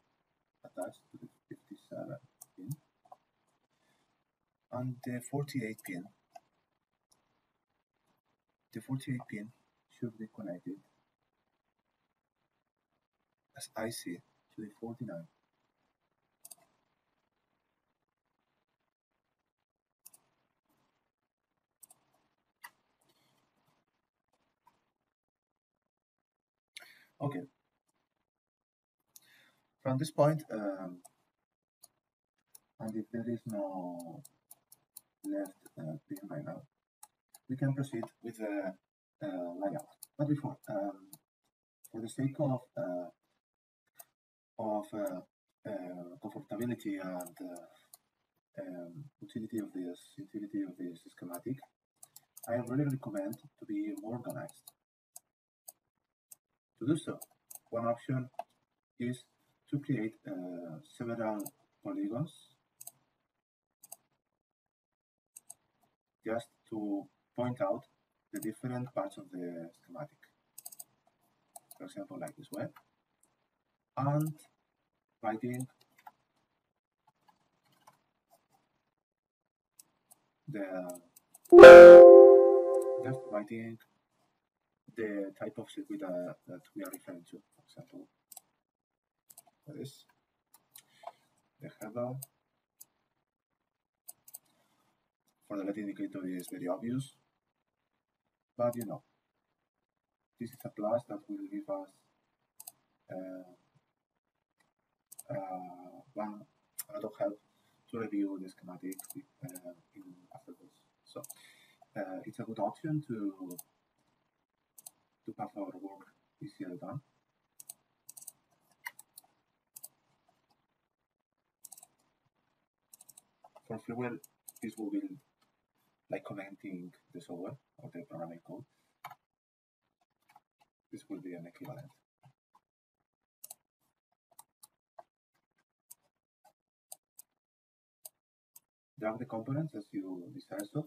attached to the 57 pin, and the 48 pin. The 48 pin should be connected as I see to the 49. Okay. From this point, and if there is no left pin right now, we can proceed with the layout. But before, for the sake of comfortability and utility of this schematic, I really recommend to be more organized. To do so, one option is to create several polygons just to point out the different parts of the schematic. For example, like this way. and writing the type of circuit that we are referring to. For example, this the header. For the LED indicator is very obvious, but you know, this is a plus that will give us a lot of help to review the schematic afterwards. So it's a good option to have our work easier done. For freeware, this will be like commenting the software or the programming code. This will be an equivalent. Drag the components as you desire so.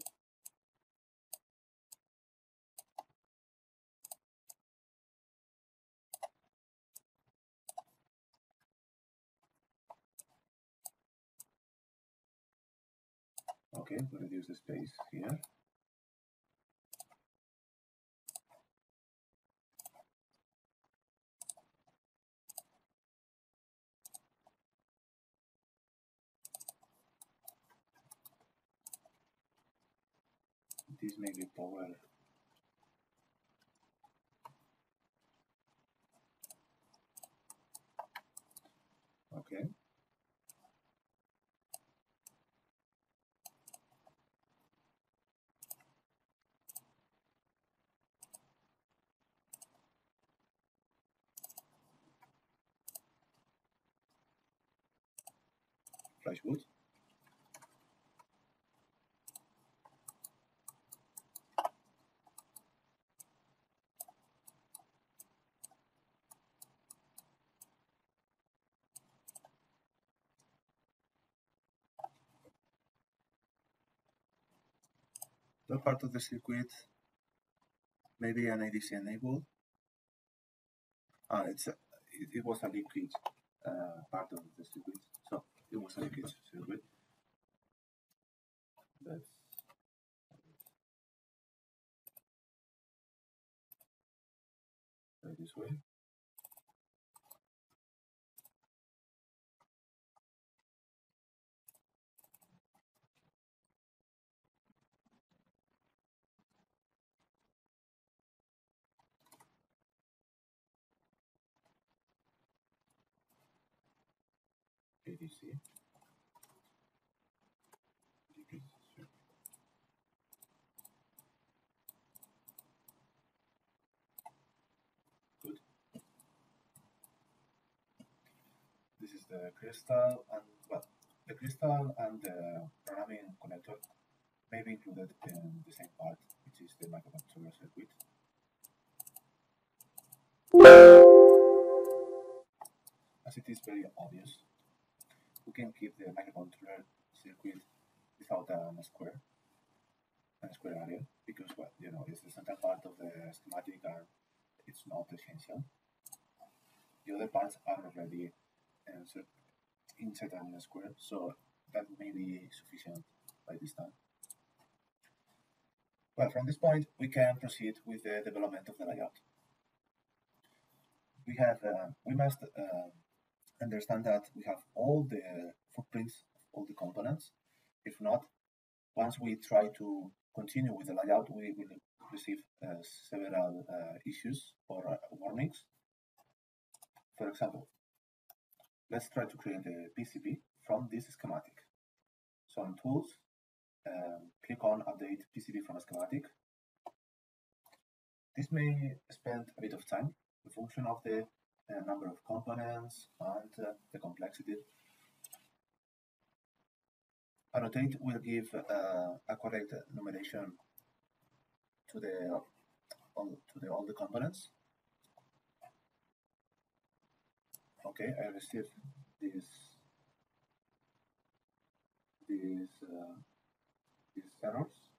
Okay, we'll reduce the space here. This may be power. Okay. Flashwood. That part of the circuit may be an ADC enabled. It was a liquid part of the circuit, so it was a liquid circuit. Let's try this way. ADC. Liquid circuit. Good. This is the crystal, and well, the crystal and the programming connector may be included in the same part, which is the microcontroller circuit. As it is very obvious, we can keep the microcontroller circuit without a square area, because well, you know, it's the central part of the schematic and it's not essential. The other parts are already inside a square, so that may be sufficient by this time. Well, from this point, we can proceed with the development of the layout. We must understand that we have all the footprints of all the components. If not, once we try to continue with the layout, we will receive several issues or warnings. For example, let's try to create a PCB from this schematic. So on Tools, click on Update PCB from Schematic. This may spend a bit of time in function of the number of components and the complexity. Annotate will give a correct numeration to all the components. Okay, I received these errors.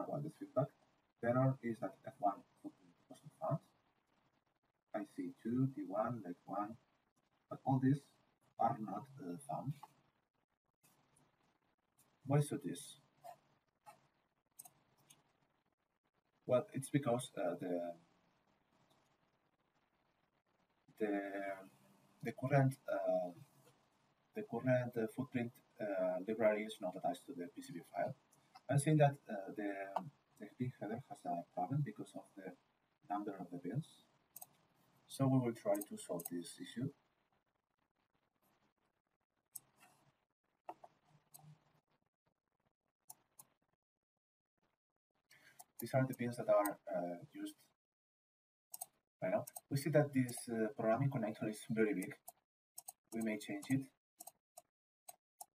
Well, this feedback. The error is that F1 wasn't found. IC2, D1, leg 1, but all these are not found. Why so this? Well, it's because the current footprint library is not attached to the PCB file. I'm saying that the pin header has a problem because of the number of the pins. So we will try to solve this issue. These are the pins that are used right now. We see that this programming connector is very big. We may change it.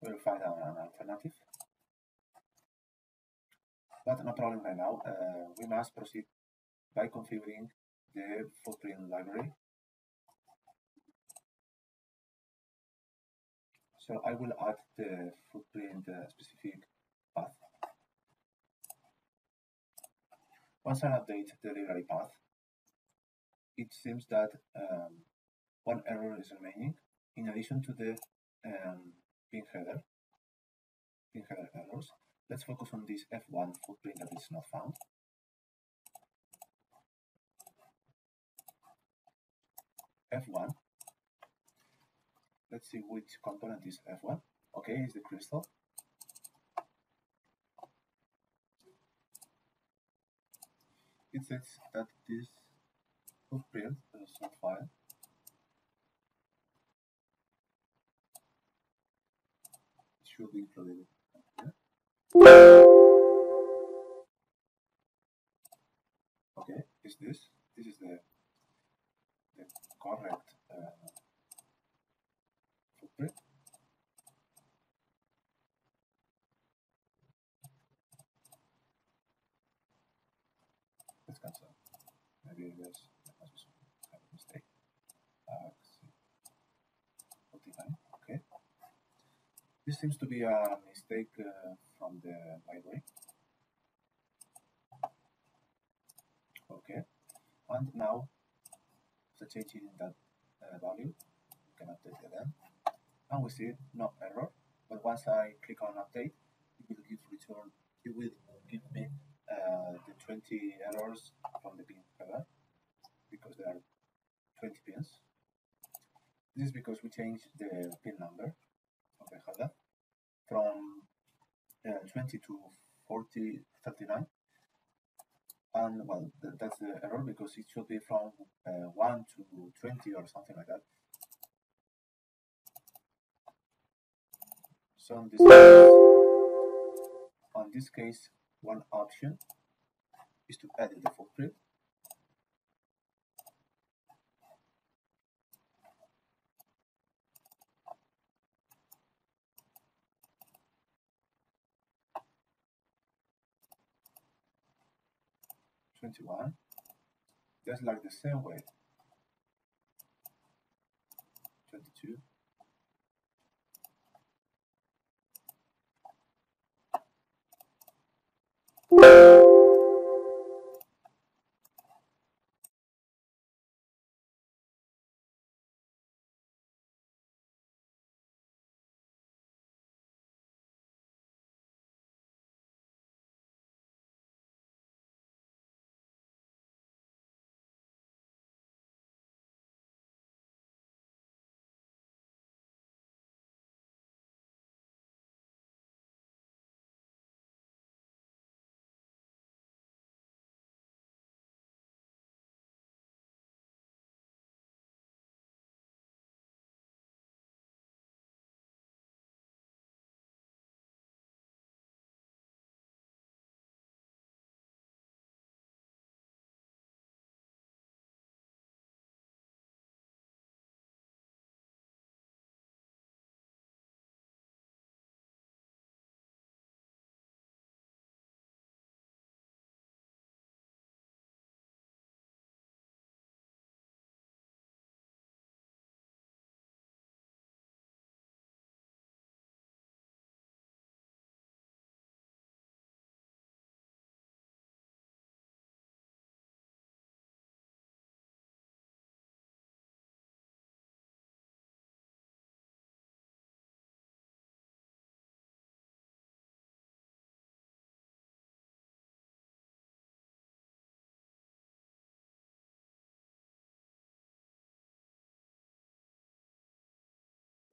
We'll find an alternative. But no problem right now. We must proceed by configuring the footprint library. So I will add the footprint specific path. Once I update the library path, it seems that one error is remaining in addition to the pin header errors. Let's focus on this F1 footprint that is not found. F1. Let's see which component is F1. Okay, it's the crystal. It says that this footprint is not file. It should be included here. Okay, is this? This is the correct footprint. Let's cancel. Maybe there must be some kind of mistake. Okay. This seems to be a mistake from the library. Okay. And now, after changing that value, we can update it again. And we see no error. But once I click on update, it will give me the 20 errors from the pin header because there are 20 pins. This is because we changed the pin number of the header from 20 to 39. And well, that's the error because it should be from 1 to 20 or something like that. So in this case, one option is to edit the footprint. '21, just like the same way. 22.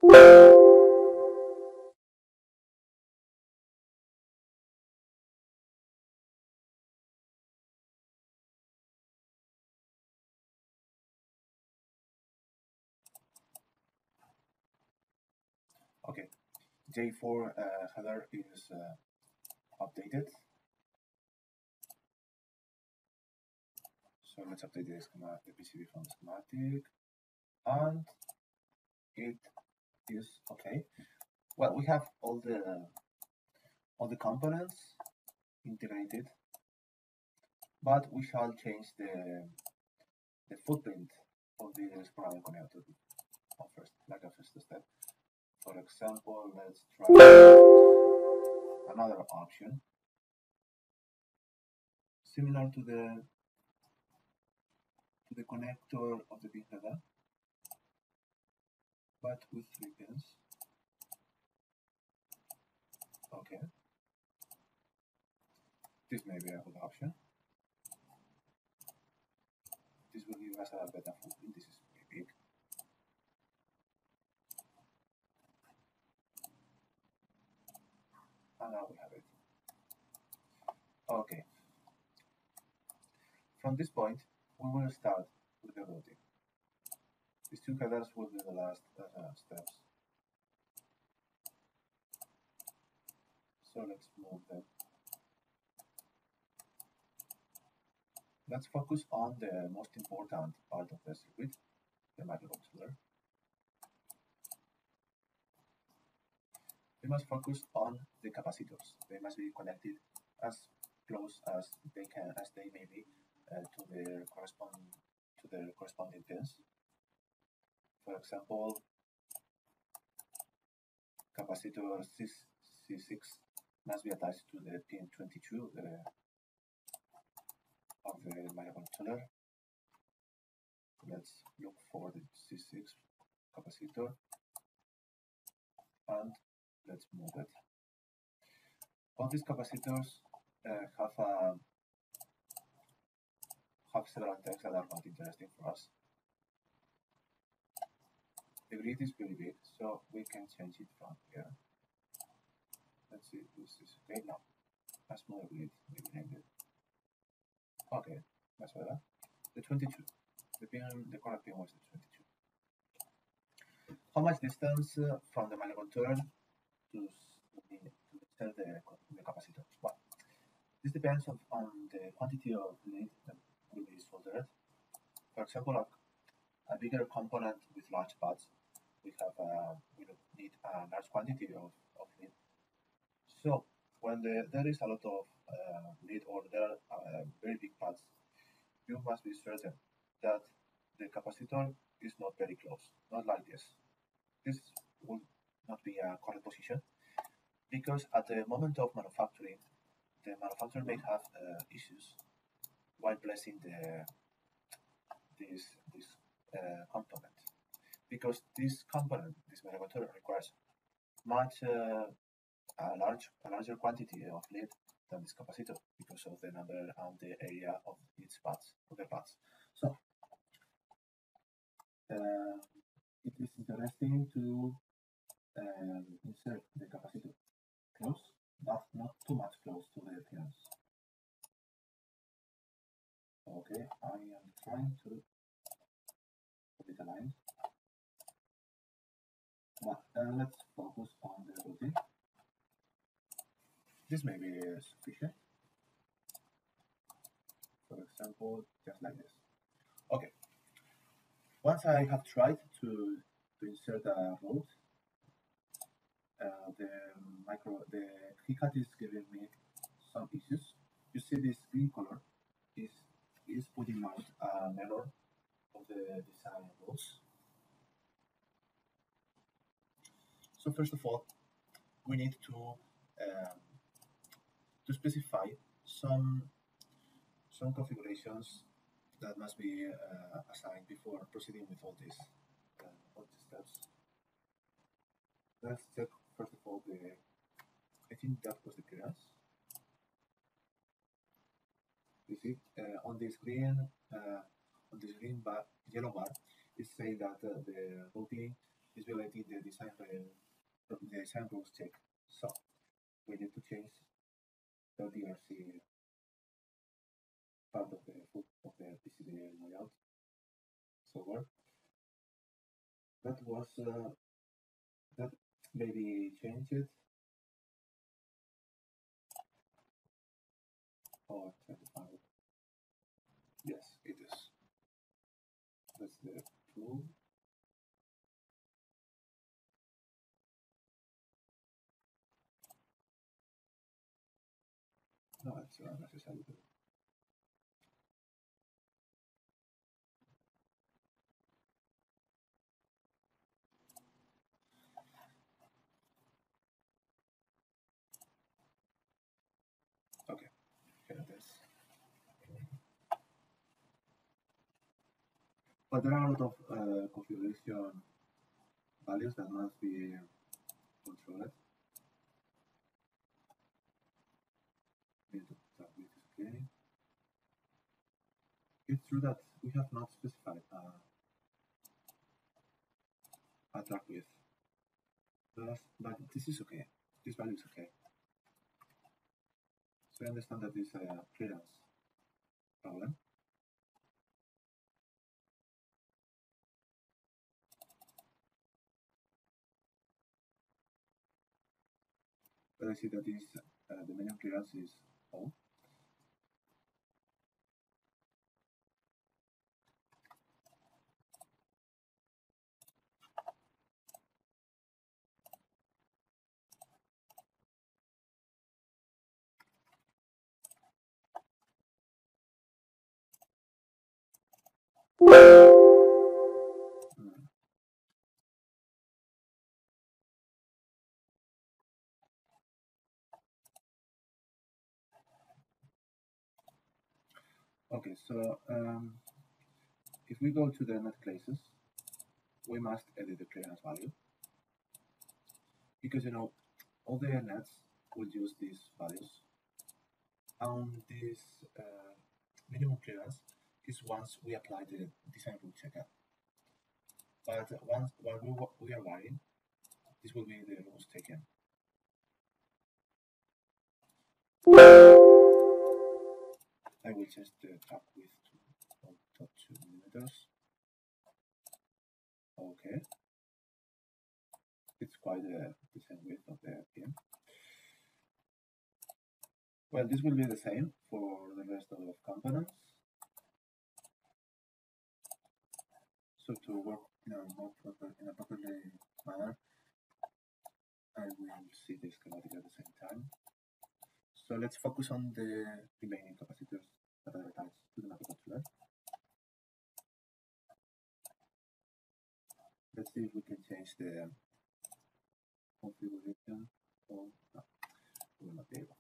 Okay, J4 header is updated. So let's update the PCB from the schematic, and it is okay. Well, we have all the components integrated, but we shall change the footprint of this parallel connector first, like a first step. For example, let's try another option similar to the connector of the pin header, but with 3 pins. Okay, this may be a good option. This will give us a better footprint. This is pretty big. And now we have it. Okay. From this point, we will start with the routing. These 2 headers will be the last steps. So let's move them. Let's focus on the most important part of the circuit, the microcontroller. We must focus on the capacitors. They must be connected as close as they may be to their corresponding pins. For example, capacitor C6 must be attached to the pin 22 of the microcontroller. Let's look for the C6 capacitor and let's move it. All these capacitors have several tags that are not interesting for us. The grid is pretty big, so we can change it from here. Let's see if this is okay now. A smaller grid, maybe needed. Okay, that's better. The 22. The correct pin was the 22. How much distance from the microcontroller to insert the capacitor? Well, this depends on the quantity of lead that will be soldered. For example, a bigger component with large pads, we need a large quantity of lead. So when there is a lot of lead or there are very big pads, you must be certain that the capacitor is not very close, not like this. This will not be a correct position because at the moment of manufacturing, the manufacturer may have issues while placing this component, because this component, this microcontroller, requires a larger quantity of lead than this capacitor because of the number and the area of its pads, of the pads. So it is interesting to insert the capacitor close, but not too much close to the pins. Okay, I am trying to put it aligned, but let's focus on the routing. This may be sufficient. For example, just like this. Okay. Once I have tried to insert a route, the KiCad is giving me some issues. You see this green color is putting out an error of the design rules. So first of all, we need to specify some configurations that must be assigned before proceeding with all these steps. Let's check first of all I think that was the clearance. You see on this green yellow bar, it's saying that the routing is violating the design rules check. So we need to change the DRC part of the PCB layout software. That was that maybe change it or try to find it. Yes, it is. That's the tool. No, it's not necessary. Okay, here it is. But there are a lot of configuration values that must be controlled. Okay. It's true that we have not specified a track width, but this is okay. This value is okay. So I understand that this is a clearance problem. But I see that this the minimum clearance is all. Okay, so if we go to the net classes, we must edit the clearance value because all the nets will use these values, and this minimum clearance is once we apply the design rule checker. But once while we are wiring, this will be the rules taken. I will change the track width to 1.2 millimeters. Okay, it's quite the same width of the pin. Well, this will be the same for the rest of the components. So to work in a properly manner, I will see the schematic at the same time. So let's focus on the remaining capacitors that are attached to the microcontroller. Let's see if we can change the configuration. Oh, no, we will not be able.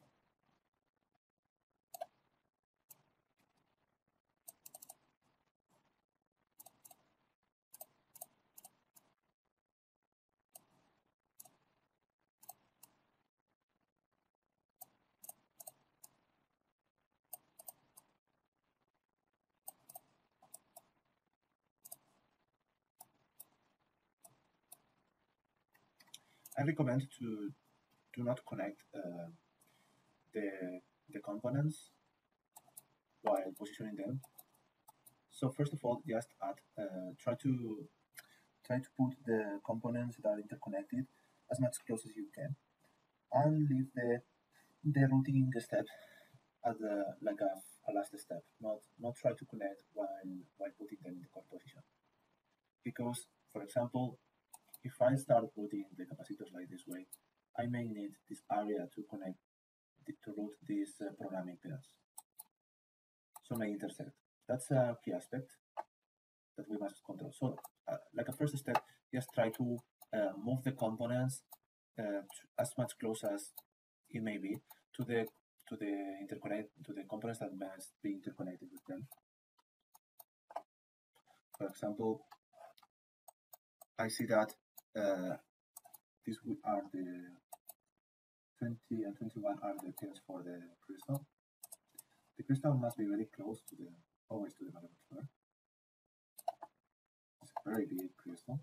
I recommend to do not connect the components while positioning them. So first of all, just try to put the components that are interconnected as much close as you can, and leave the routing step as like a last step. Not try to connect while putting them in the correct position. Because, for example, if I start putting the capacitors like this way, I may need this area to connect to route this programming pins. So may intersect. That's a key aspect that we must control. So, like a first step, just try to move the components as much close as it may be to the components that must be interconnected with them. For example, I see that these are the 20 and 21 are the pins for the crystal. The crystal must be very close to always to the microcontroller. It's a very big crystal.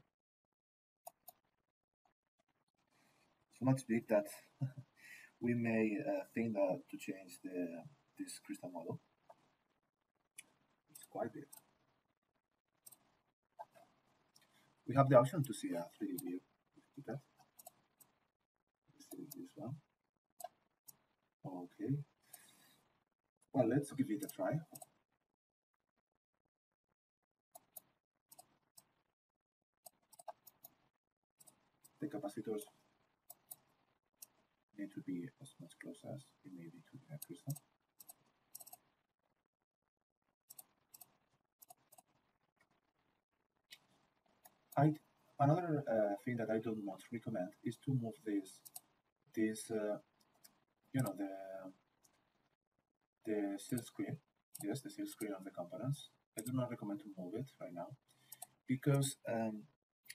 so much big that we may think that to change this crystal model. It's quite big. We have the option to see a 3D view. Let's see this one. Okay. Well, let's give it a try. The capacitors need to be as much close as it may be to the crystal. Another thing that I do not recommend is to move this you know, the seal screen. Yes, the seal screen of the components. I do not recommend to move it right now because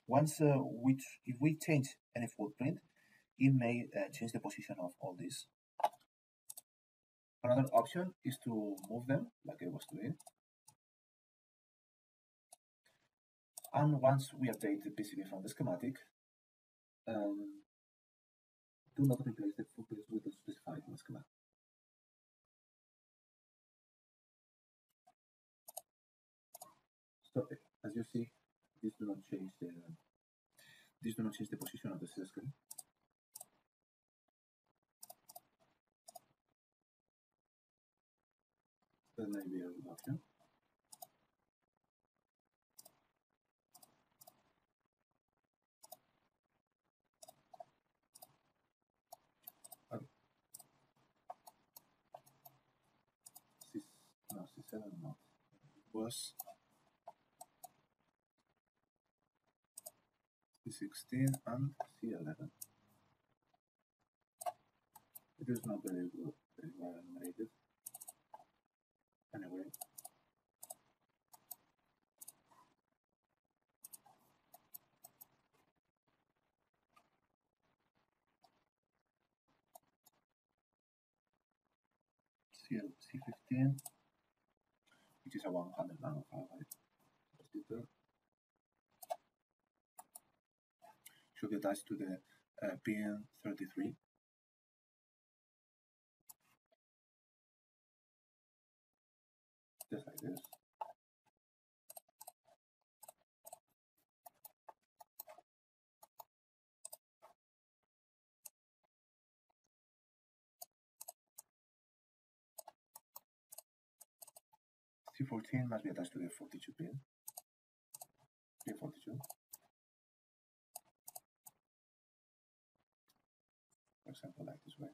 once if we change any footprint, it may change the position of all these. Another option is to move them like I was doing. And once we update the PCB from the schematic, do not replace the footprints with the specified in the schematic. So as you see, these do not change the position of the seal screen. That may be a good option. Okay. C7 not. It was C16 and C11. It is not very good, very well enumerated. Anyway. C15, which is a 100 nanofarad capacitor, should be attached to the pin 33. Just like this. C14 must be attached to the 42 pin. Pin 42. For example, like this way.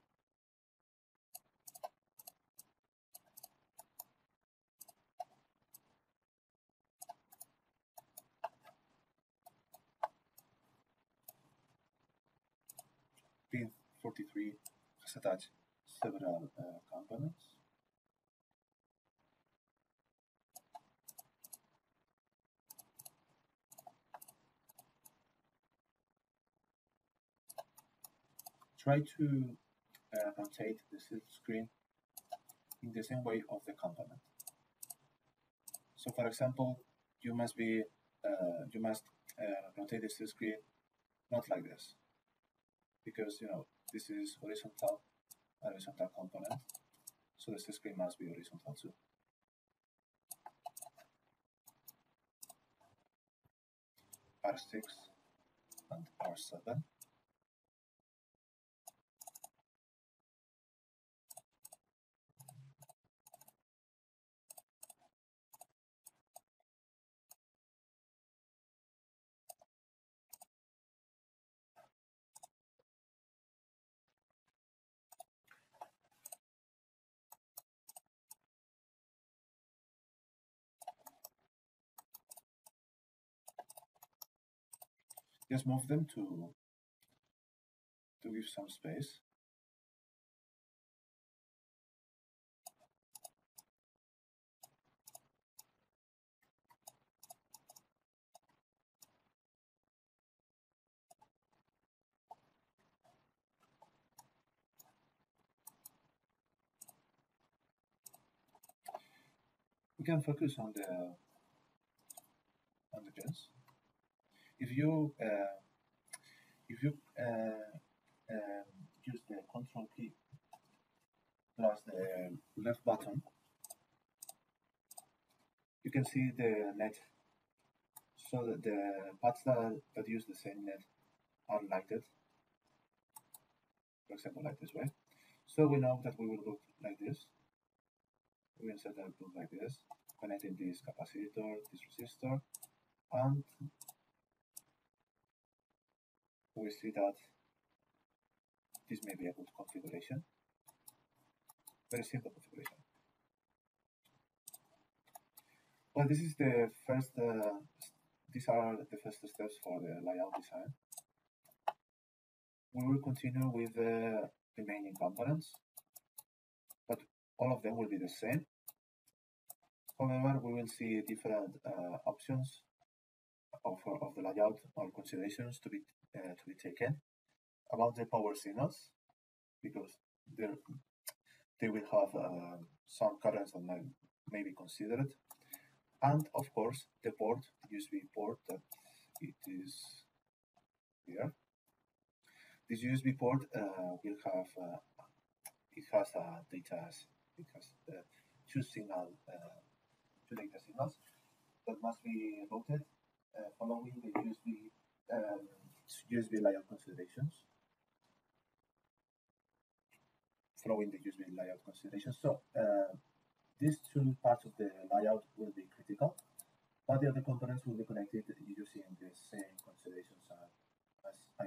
Pin 43 has attached several components. Try to rotate the seal screen in the same way of the component. So, for example, you must rotate the seal screen not like this, because this is horizontal component, so the seal screen must be horizontal too. R6 and R7. Just move them to give some space. We can focus on the pins. If you Control key plus the left button, you can see the net. So that the paths that use the same net are lighted, for example, like this way. So we know that we will look like this. We will set that look like this, connecting this capacitor, this resistor, and we see that this may be a good configuration. Very simple configuration. Well, this is the first. These are the first steps for the layout design. We will continue with the remaining components, but all of them will be the same. However, we will see different options of the layout or considerations to be taken about the power signals, because they will have some currents that may be considered, and of course the port, the USB port that it is here. This USB port will have it has two data signals that must be routed following the USB layout considerations. So these two parts of the layout will be critical, but the other components will be connected using the same considerations as I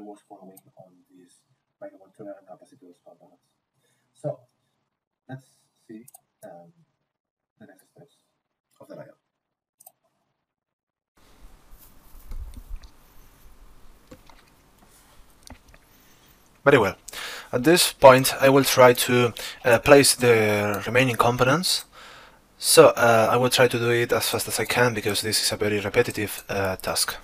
was following on these microcontroller and capacitors components. So let's see the next steps of the layout. Very well. At this point, I will try to place the remaining components. So I will try to do it as fast as I can, because this is a very repetitive task.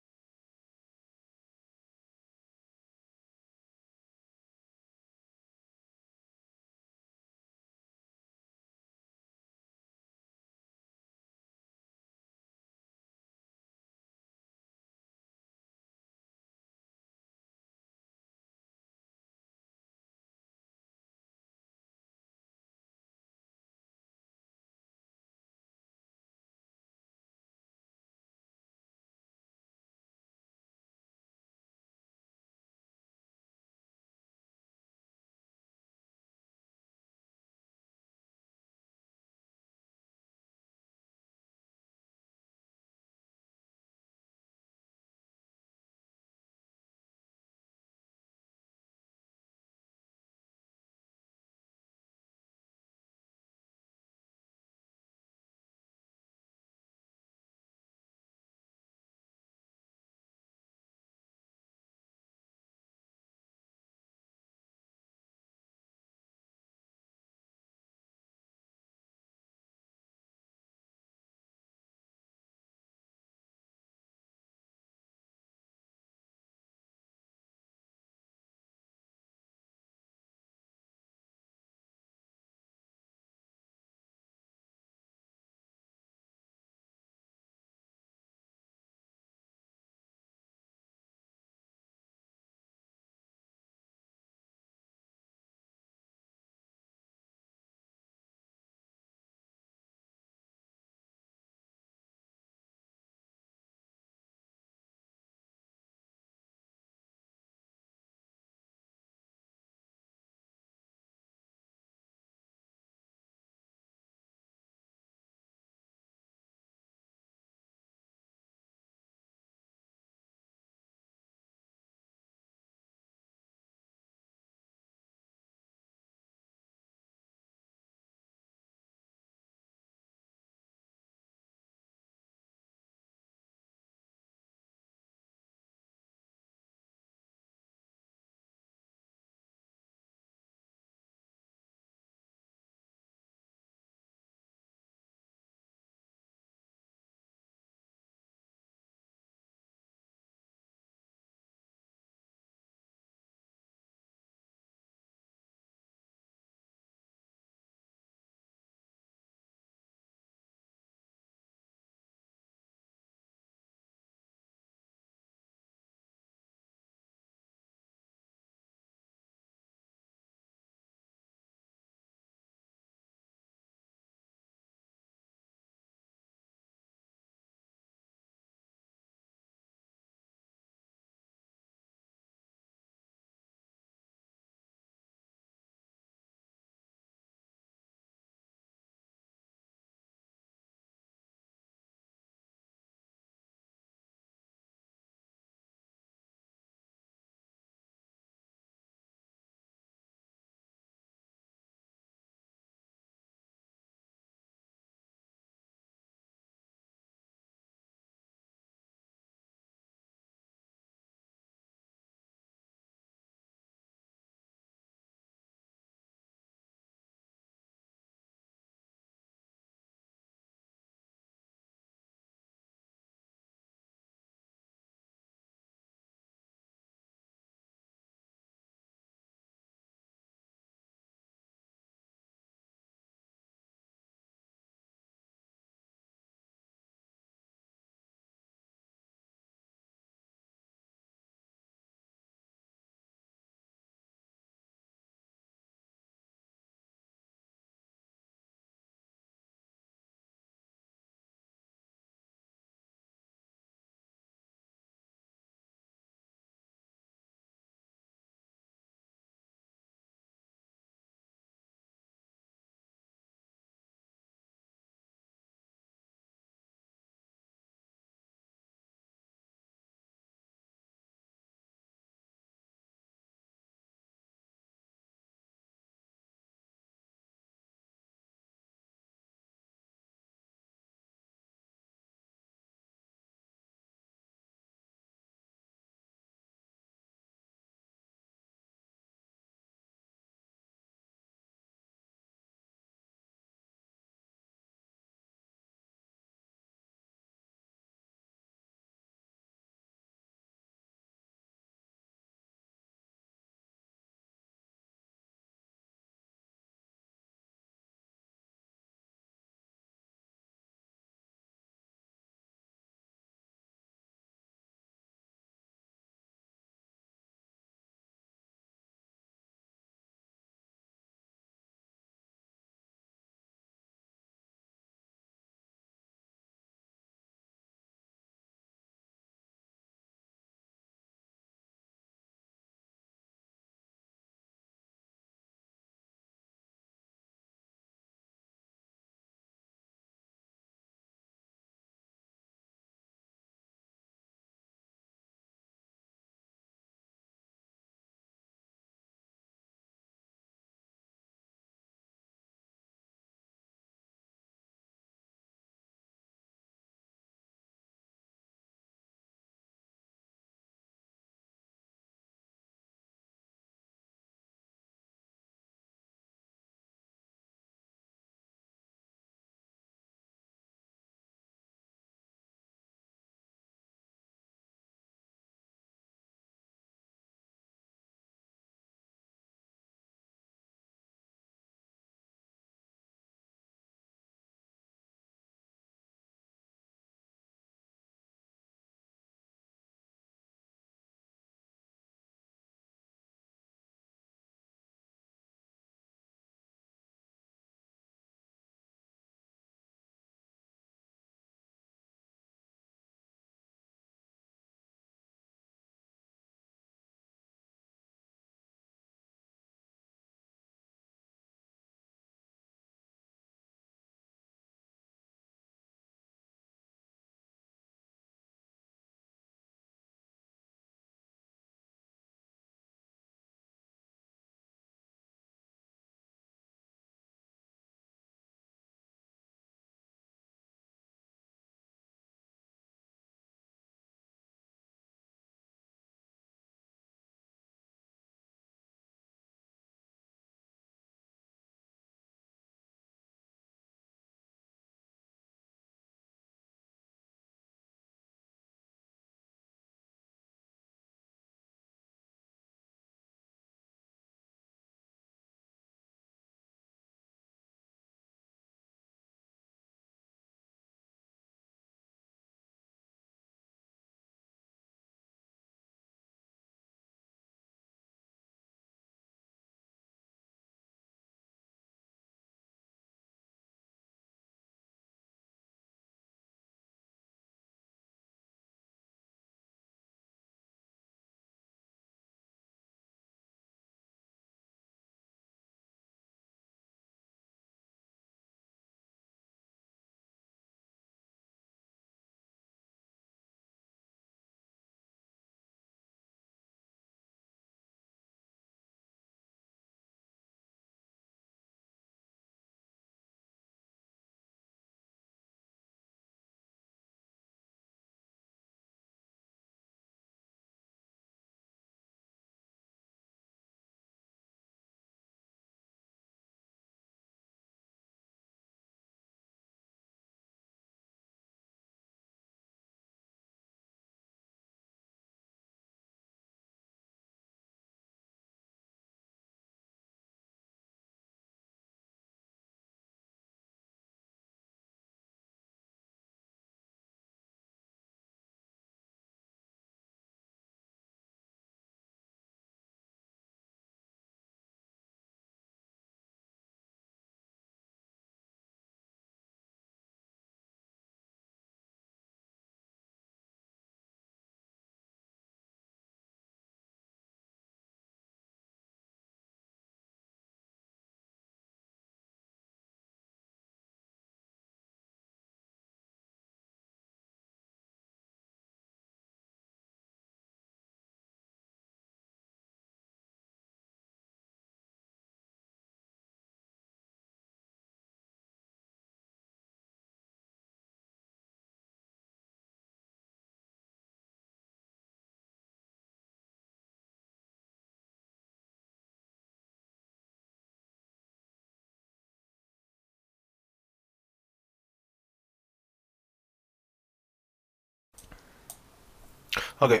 Okay,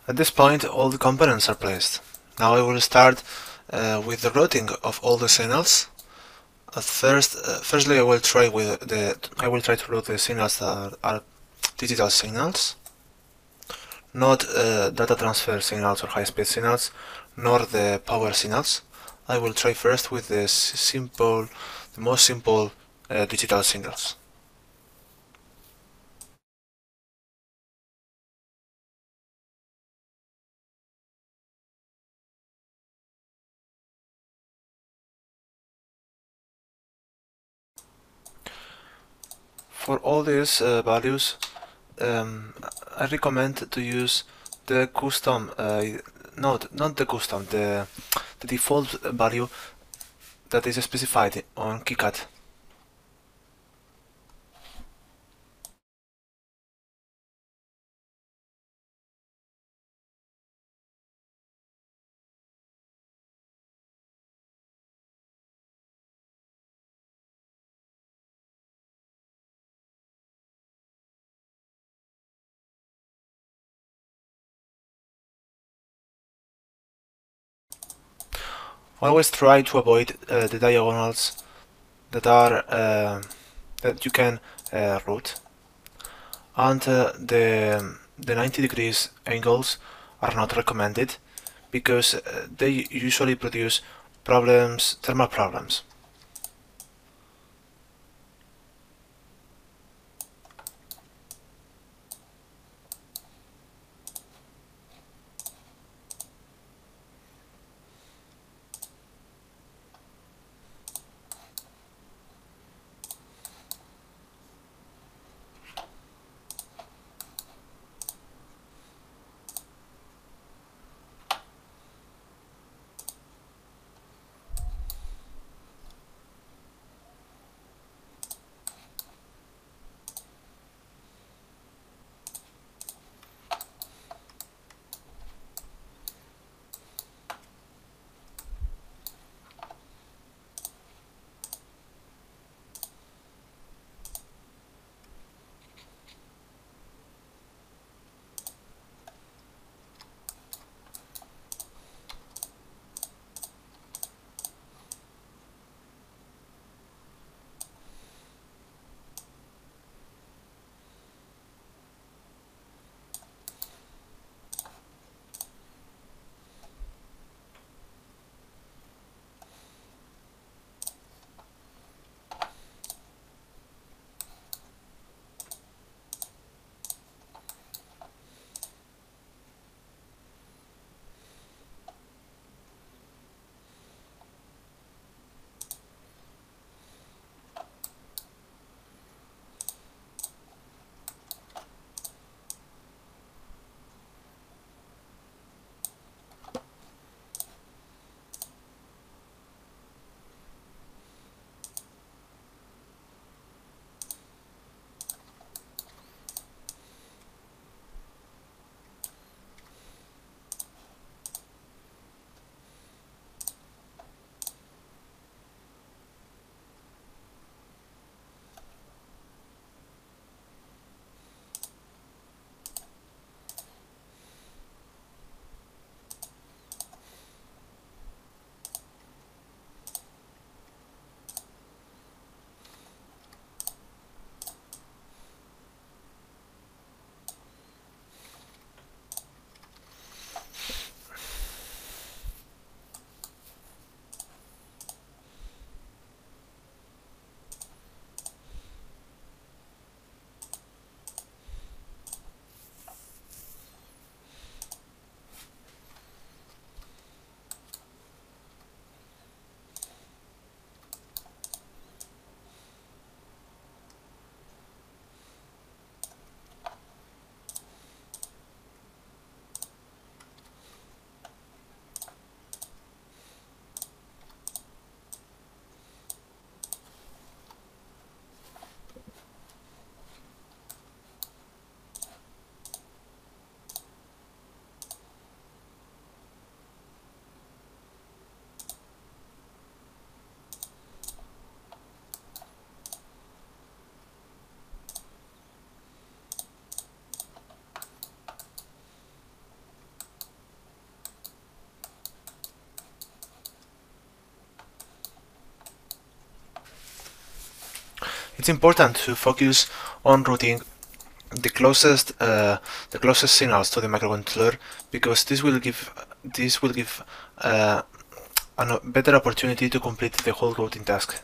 at this point all the components are placed. Now I will start with the routing of all the signals. Firstly, I will try to route the signals that are digital signals, not data transfer signals or high-speed signals, nor the power signals. I will try first with the most simple digital signals. For all these values, I recommend to use the custom, not the custom, the default value that is specified on KiCad. Always try to avoid the diagonals that are that you can route, and the 90 degrees angles are not recommended because they usually produce thermal problems. It's important to focus on routing the closest signals to the microcontroller, because this will give a better opportunity to complete the whole routing task.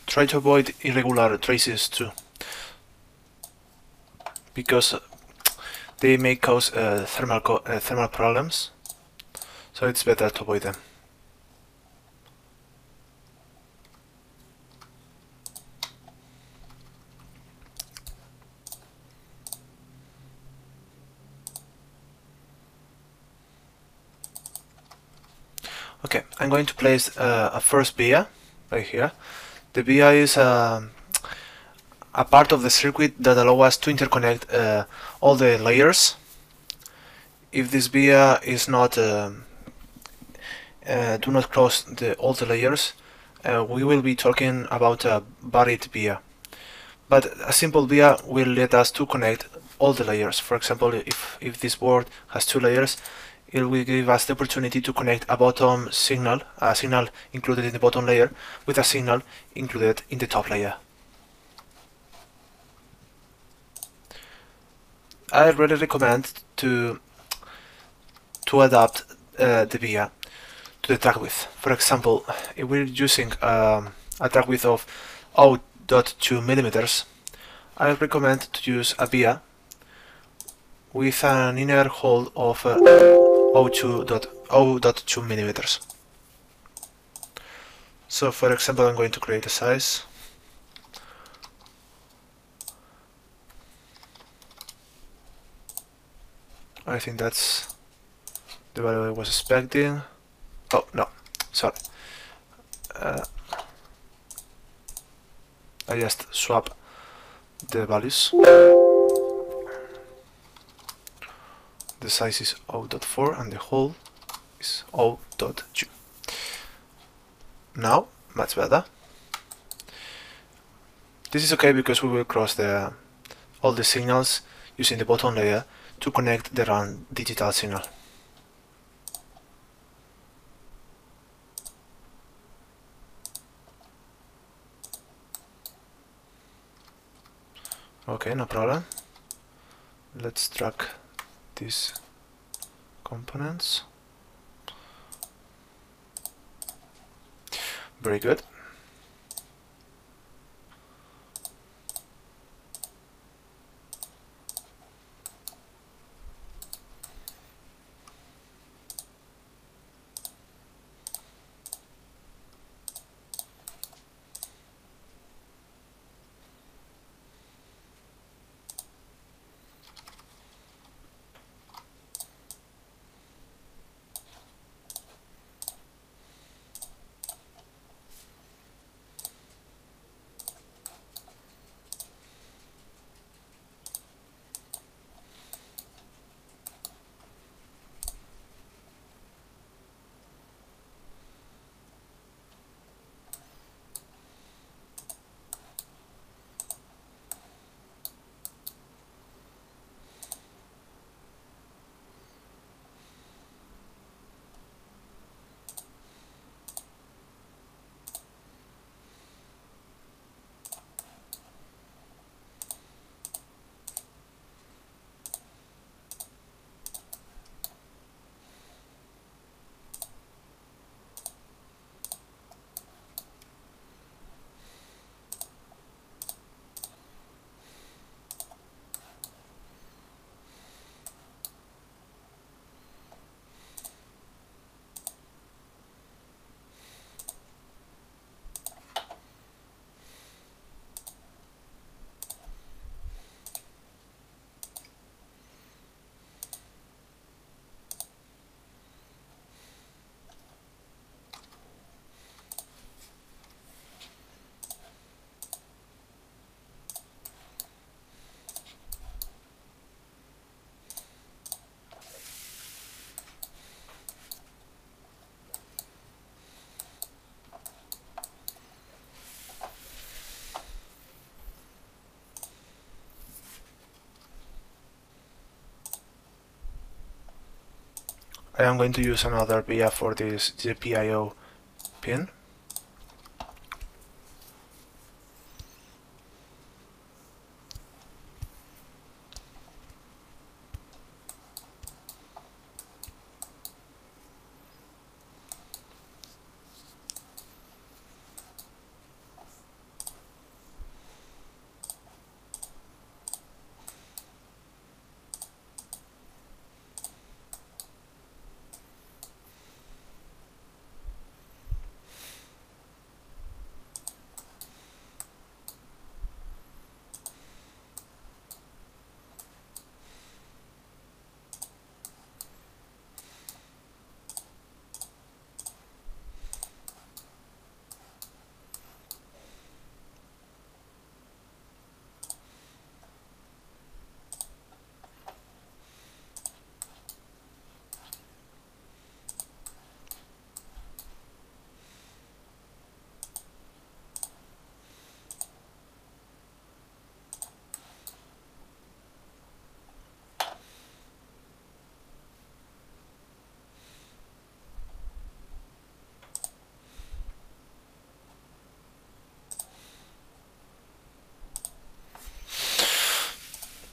Try to avoid irregular traces too, because they may cause thermal problems, so it's better to avoid them. Okay, I'm going to place a first via right here. The via is a part of the circuit that allows us to interconnect all the layers. If this via is not do not close all the layers, we will be talking about a buried via. But a simple via will let us to connect all the layers. For example, if this board has 2 layers, it will give us the opportunity to connect a signal included in the bottom layer with a signal included in the top layer. I really recommend to adapt the via to the track width. For example, if we're using a track width of 0.2 millimeters, I recommend to use a via with an inner hole of 0.2 millimeters. So for example, I'm going to create a size. I think that's the value I was expecting. Oh no, sorry. I just swap the values. The size is 0.4 and the hole is 0.2. Now, much better. This is okay because we will cross all the signals using the bottom layer to connect the run digital signal. Okay, no problem. Let's drag these components. Very good. I am going to use another via for this GPIO pin.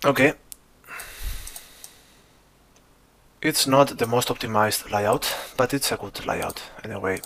Okay. It's not the most optimized layout, but it's a good layout anyway.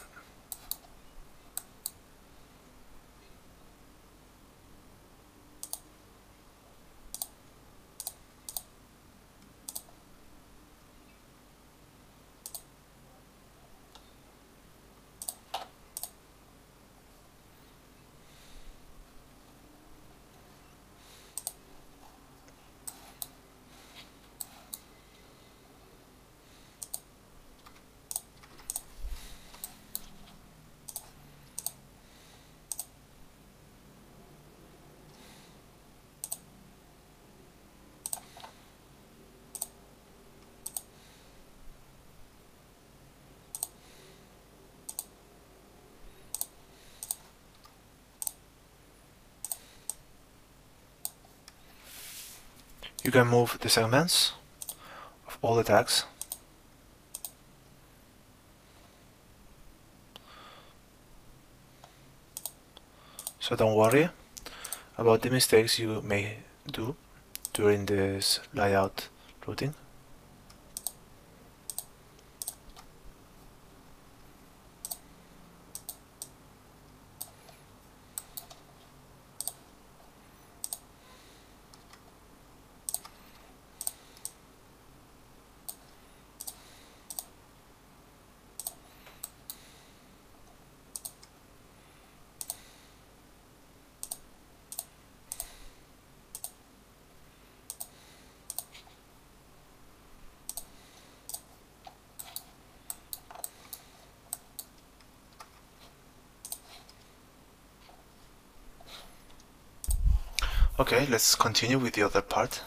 You can move the segments of all the tags. So don't worry about the mistakes you may do during this layout routing. Okay, let's continue with the other part.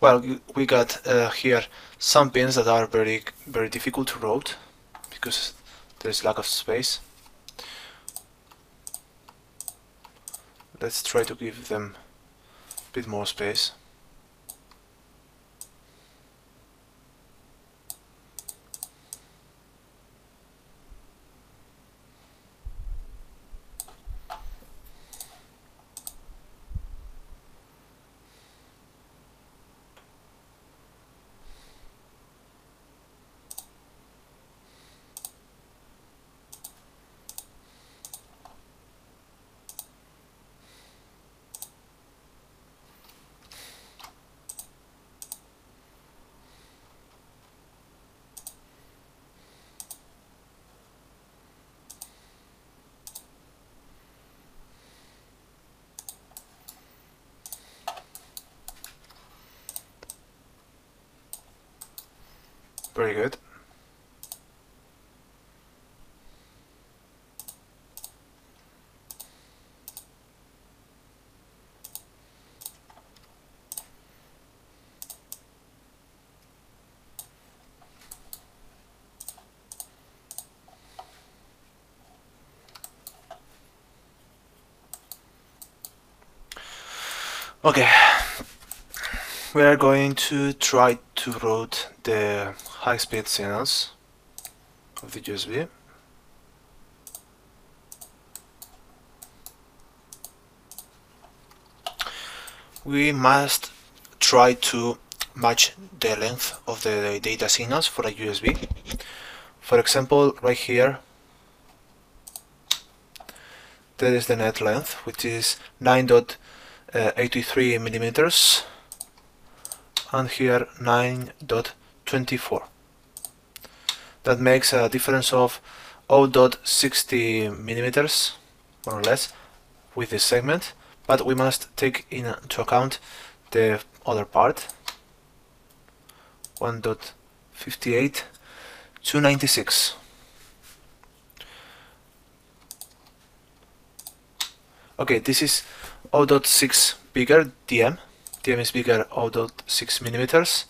Well, we got here some pins that are very difficult to route because there's lack of space. Let's try to give them a bit more space. Very good. Okay, we are going to try to route the high-speed signals of the USB. We must try to match the length of the data signals for a USB. For example, right here, there is the net length, which is 9.83 millimeters, and here 9.24. That makes a difference of 0.60 millimeters, more or less, with this segment, but we must take into account the other part, 1.58 to 96. Okay, this is 0.6 bigger, DM is bigger, 0.6 millimeters,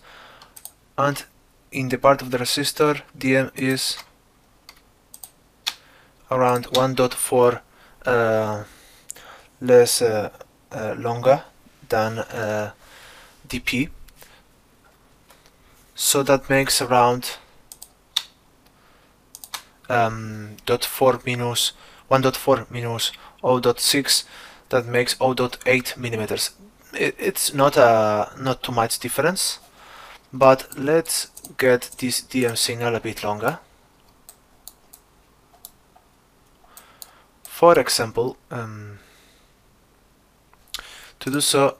and in the part of the resistor, DM is around 1.4 less longer than DP, so that makes around .4 minus 1.4 minus 0.6, that makes 0.8 millimeters. It's not too much difference, but let's get this DM signal a bit longer. For example, to do so,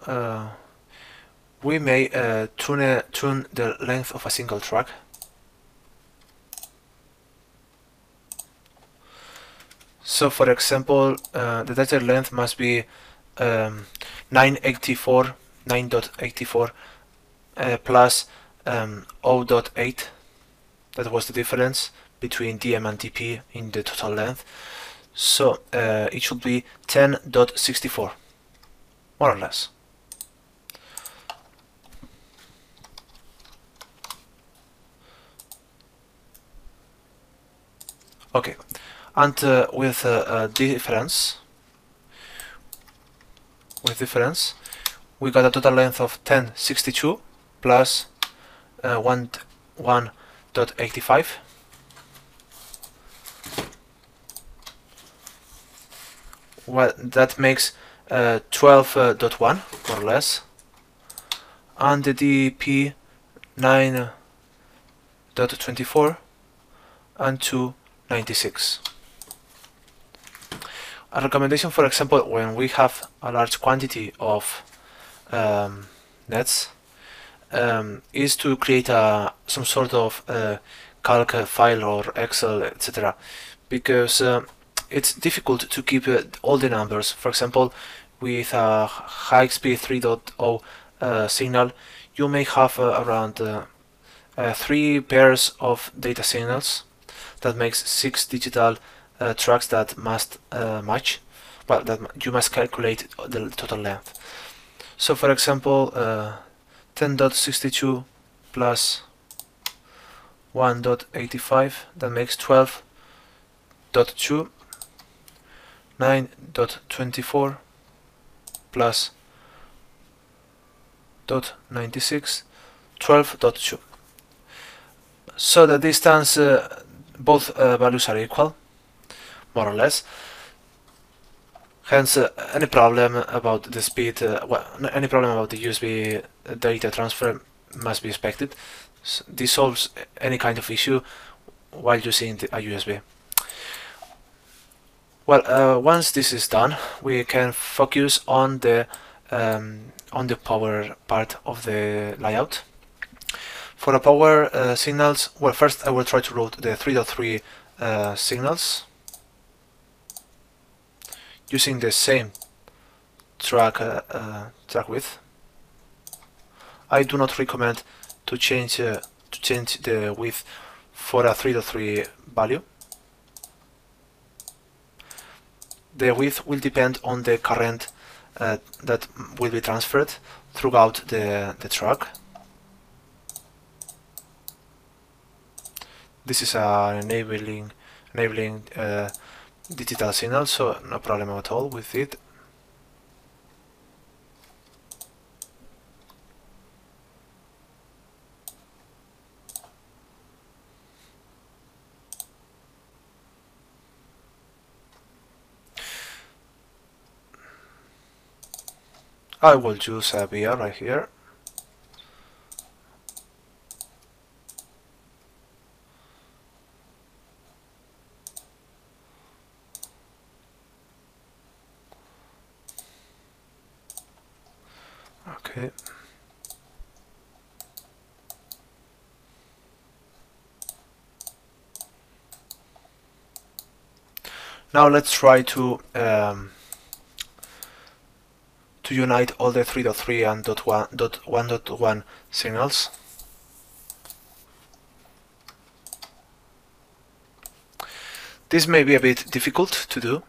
we may tune the length of a single track. So, for example, the data length must be 9.84 plus 0.8. That was the difference between DM and DP in the total length. So it should be 10.64, more or less. Okay, and with difference, we got a total length of 1062 plus 1.85. Well, that makes 12.1 more or less, and the DP 9.24 and 2.96. A recommendation, for example, when we have a large quantity of nets, is to create some sort of calc file or Excel, etc. Because it's difficult to keep all the numbers. For example, with a high-speed 3.0 signal, you may have around 3 pairs of data signals. That makes 6 digital tracks that must match. Well, that you must calculate the total length. So, for example, 10.62 plus 1.85, that makes 12.2. 9.24 plus 0.96, 12.2. So the distance, both values are equal, more or less. Hence, any problem about the speed, any problem about the USB data transfer must be expected. So this solves any kind of issue while using a USB. Well, once this is done, we can focus on the power part of the layout. For the power signals, well, first I will try to route the 3.3 signals using the same track width. I do not recommend to change the width for a 3.3 value. The width will depend on the current that will be transferred throughout the track. This is an enabling digital signal, so no problem at all with it. I will choose a VR right here. Okay. Now let's try to unite all the 3.3 and .1.1 signals. This may be a bit difficult to do.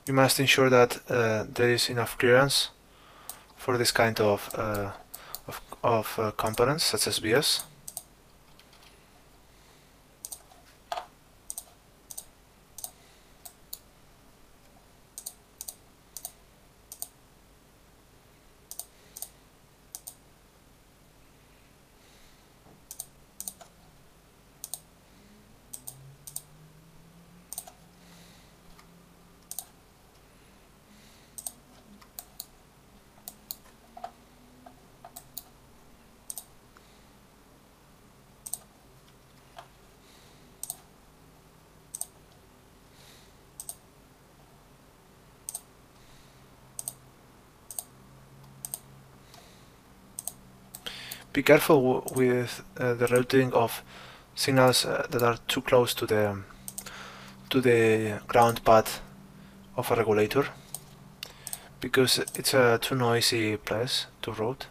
you must ensure that there is enough clearance for this kind of components such as BIOS. Be careful with the routing of signals that are too close to the ground path of a regulator, because it's a too noisy place to route.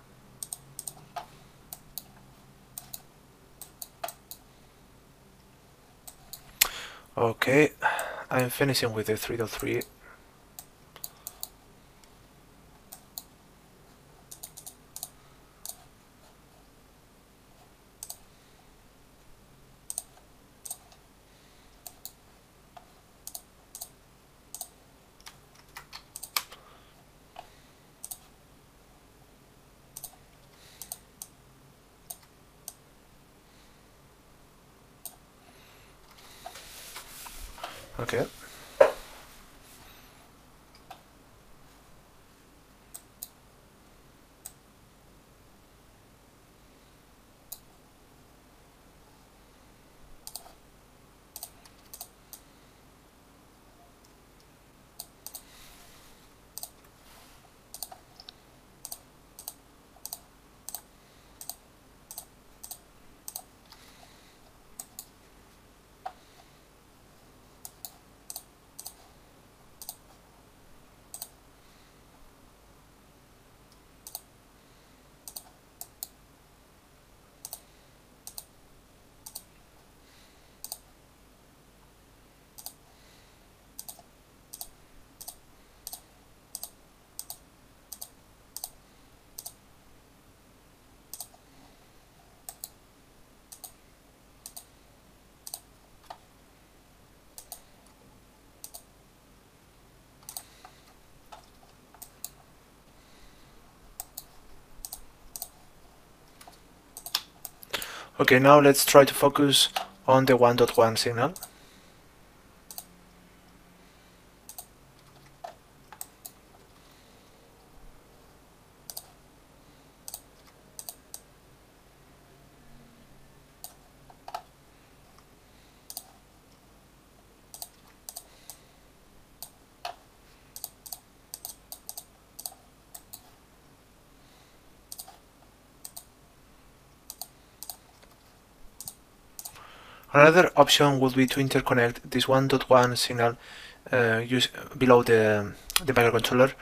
Okay, I'm finishing with the 3.3. Okay. Okay, now let's try to focus on the 1.1 signal. Another option would be to interconnect this 1.1 signal below the microcontroller,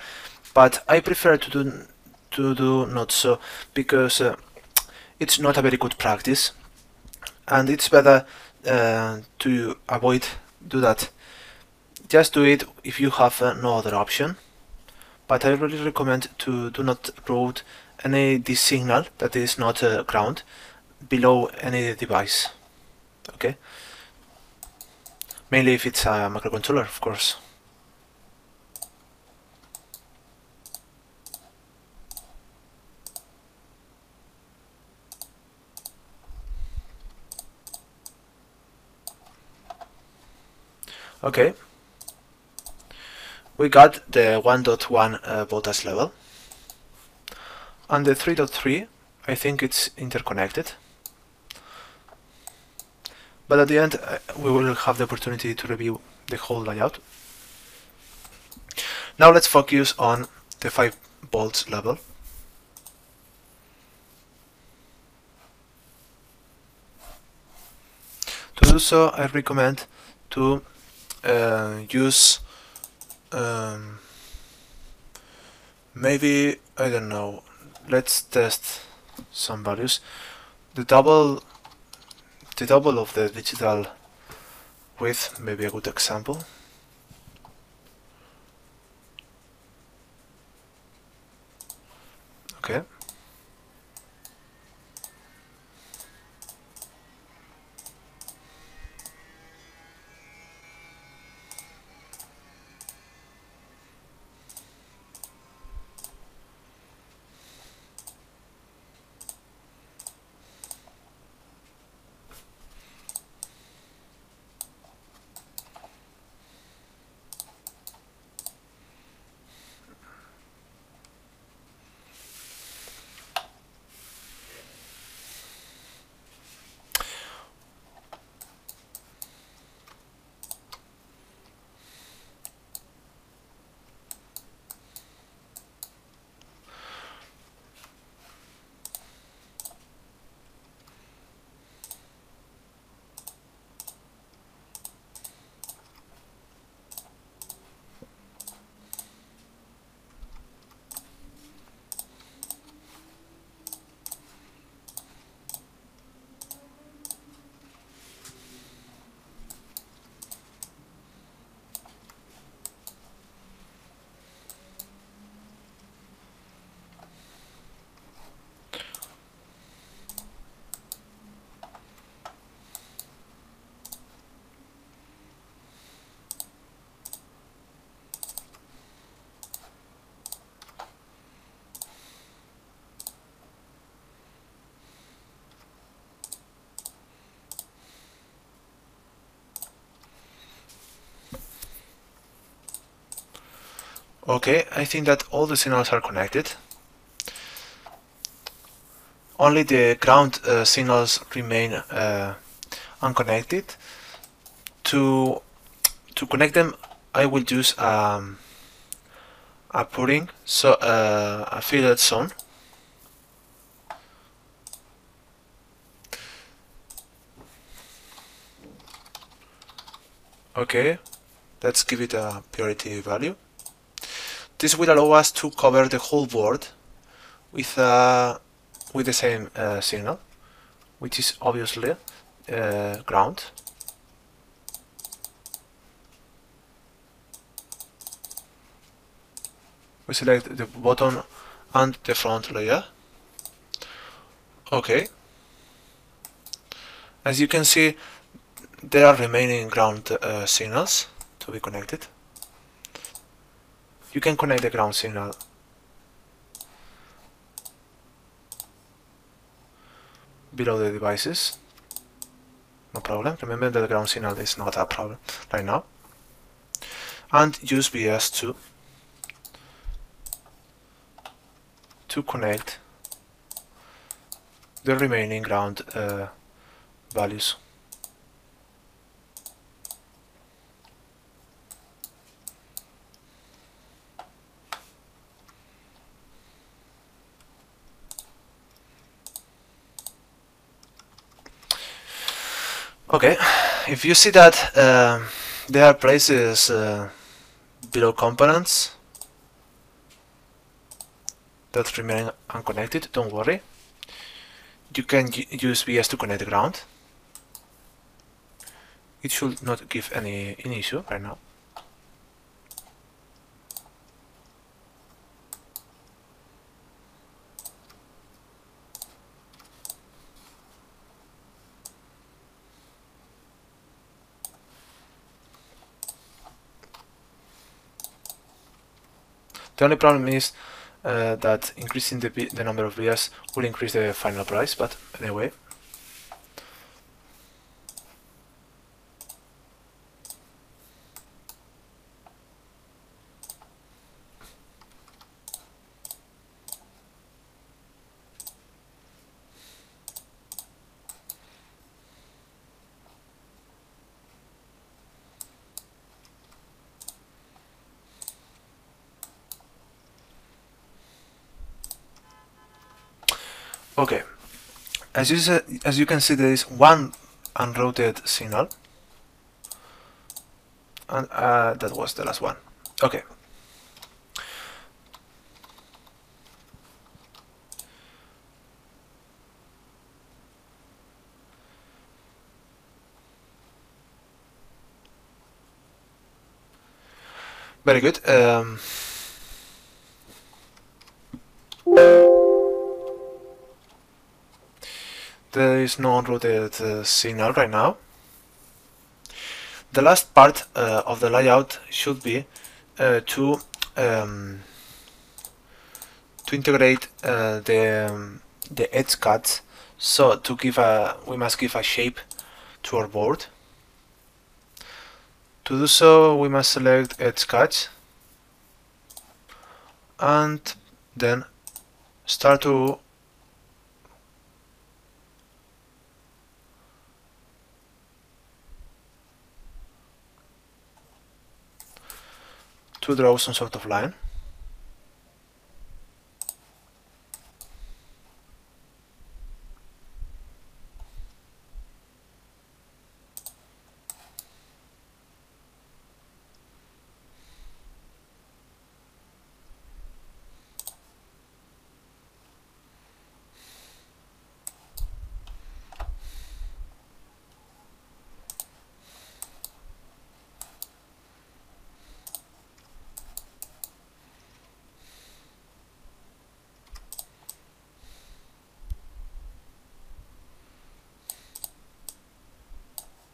but I prefer to do not so, because it's not a very good practice, and it's better to avoid do that. Just do it if you have no other option, but I really recommend to do not route any this signal that is not ground below any device. Okay, mainly if it's a microcontroller, of course. Okay, we got the 1.1 voltage level, and the 3.3, I think it's interconnected. But at the end, we will have the opportunity to review the whole layout. Now let's focus on the 5 volts level. To do so, I recommend to use maybe, I don't know, let's test some values. The double of the digital width may be a good example. Okay. Okay, I think that all the signals are connected. Only the ground signals remain unconnected. To connect them, I will use a putting affiliate zone. Okay, let's give it a priority value. This will allow us to cover the whole board with the same signal, which is obviously ground. We select the bottom and the front layer. Okay. As you can see, there are remaining ground signals to be connected. You can connect the ground signal below the devices. No problem. Remember that the ground signal is not a problem right now. And use BS2 to connect the remaining ground values. Okay, if you see that there are places below components that remain unconnected, don't worry. You can use VS to connect the ground. It should not give any issue right now. The only problem is that increasing the number of vias will increase the final price, but anyway. Okay, as you can see, there is one unrouted signal, and that was the last one. Okay. Very good. there is no unrouted signal right now. The last part of the layout should be to integrate the edge cuts. So to give we must give a shape to our board. To do so, we must select edge cuts and then start to draw some sort of line.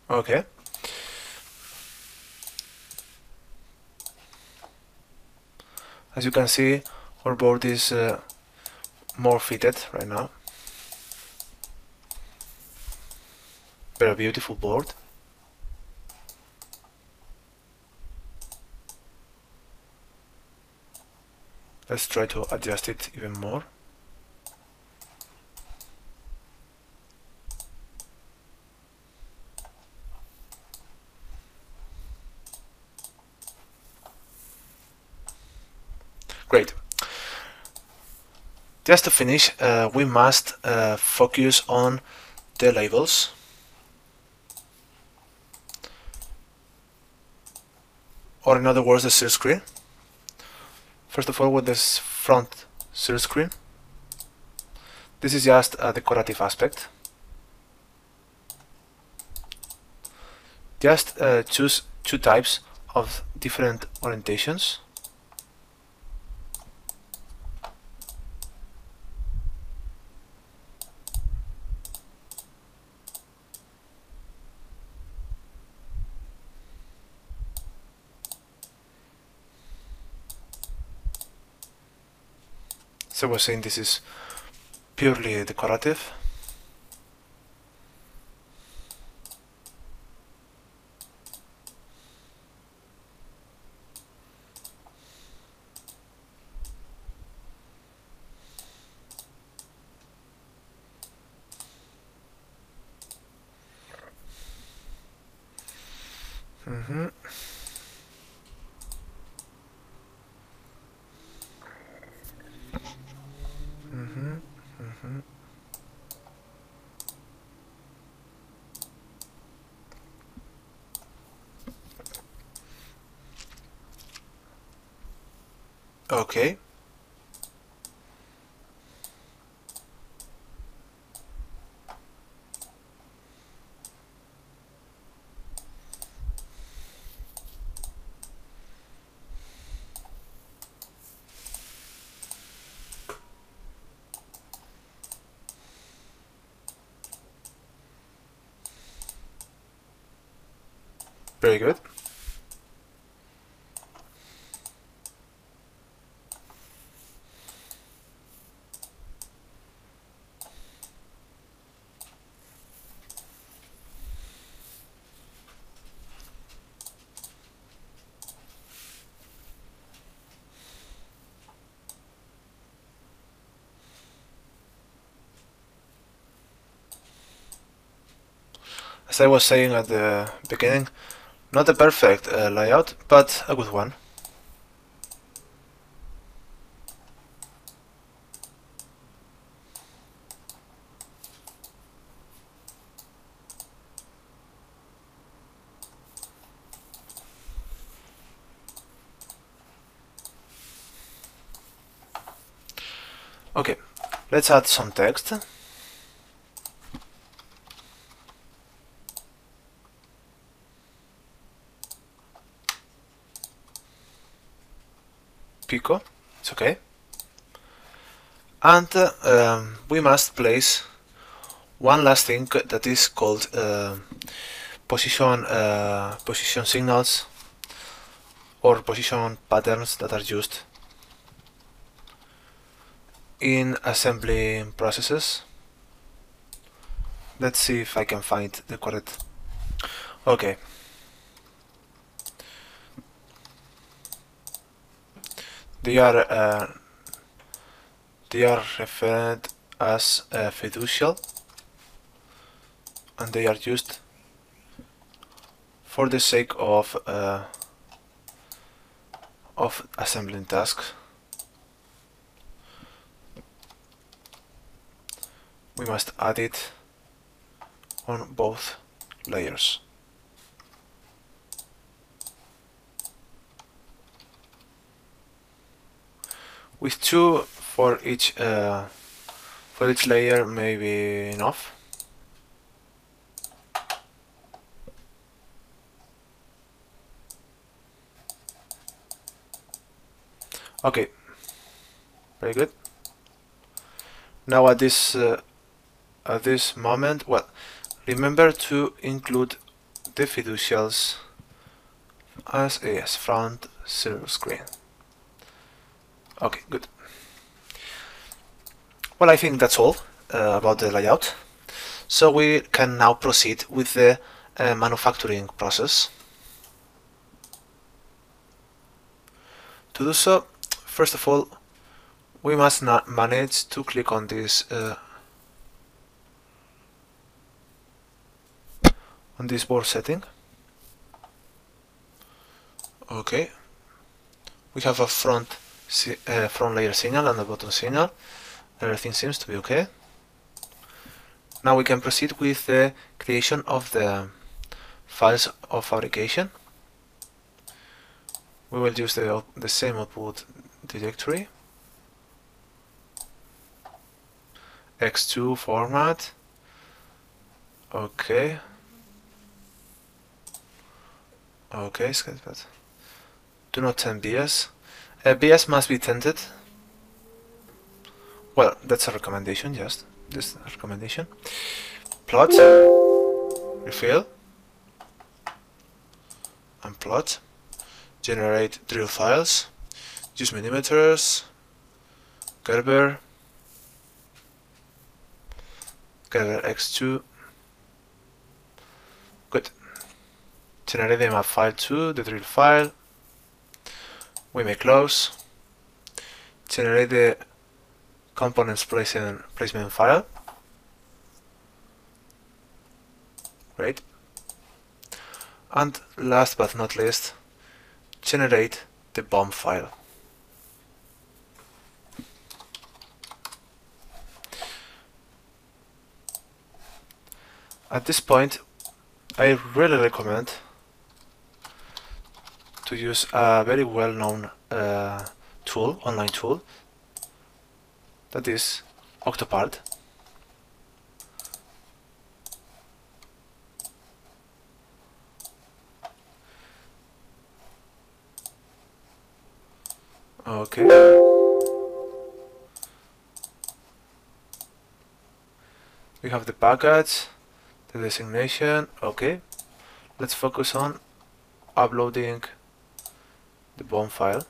Okay. As you can see, our board is more fitted right now. Very beautiful board. Let's try to adjust it even more. Great. Just to finish, we must focus on the labels. Or in other words, the seal screen. First of all, with this front seal screen. This is just a decorative aspect. Just choose two types of different orientations. So we're saying this is purely decorative. Okay. Very good. As I was saying at the beginning, not a perfect layout, but a good one. Okay, let's add some text. Pico, it's okay. And we must place one last thing that is called position signals or position patterns that are used in assembly processes. Let's see if I can find the correct. Okay. They are referred as fiducial, and they are used for the sake of assembling tasks. We must add it on both layers. With two for each layer may be enough. Okay, very good. Now at this moment, well, remember to include the fiducials as a front silver screen. Okay, good. Well, I think that's all about the layout. So we can now proceed with the manufacturing process. To do so, first of all, we must manage to click on this board setting. Okay, we have a front layer signal and a bottom signal. Everything seems to be okay. Now we can proceed with the creation of the files of fabrication. We will use the same output directory, x2 format. Okay. Okay, sketchpad. Do not temp BS. BS must be tented. Well, that's a recommendation, just this recommendation. Plot, refill, and plot. Generate drill files. Use millimeters. Gerber X2. Good. Generate the map file to the drill file. We may close. Generate the components placement file. Great. And last but not least, generate the Bom file. At this point, I really recommend to use a very well-known online tool, that is Octopart. Okay. We have the package, the designation. Okay. Let's focus on uploading the Bom file.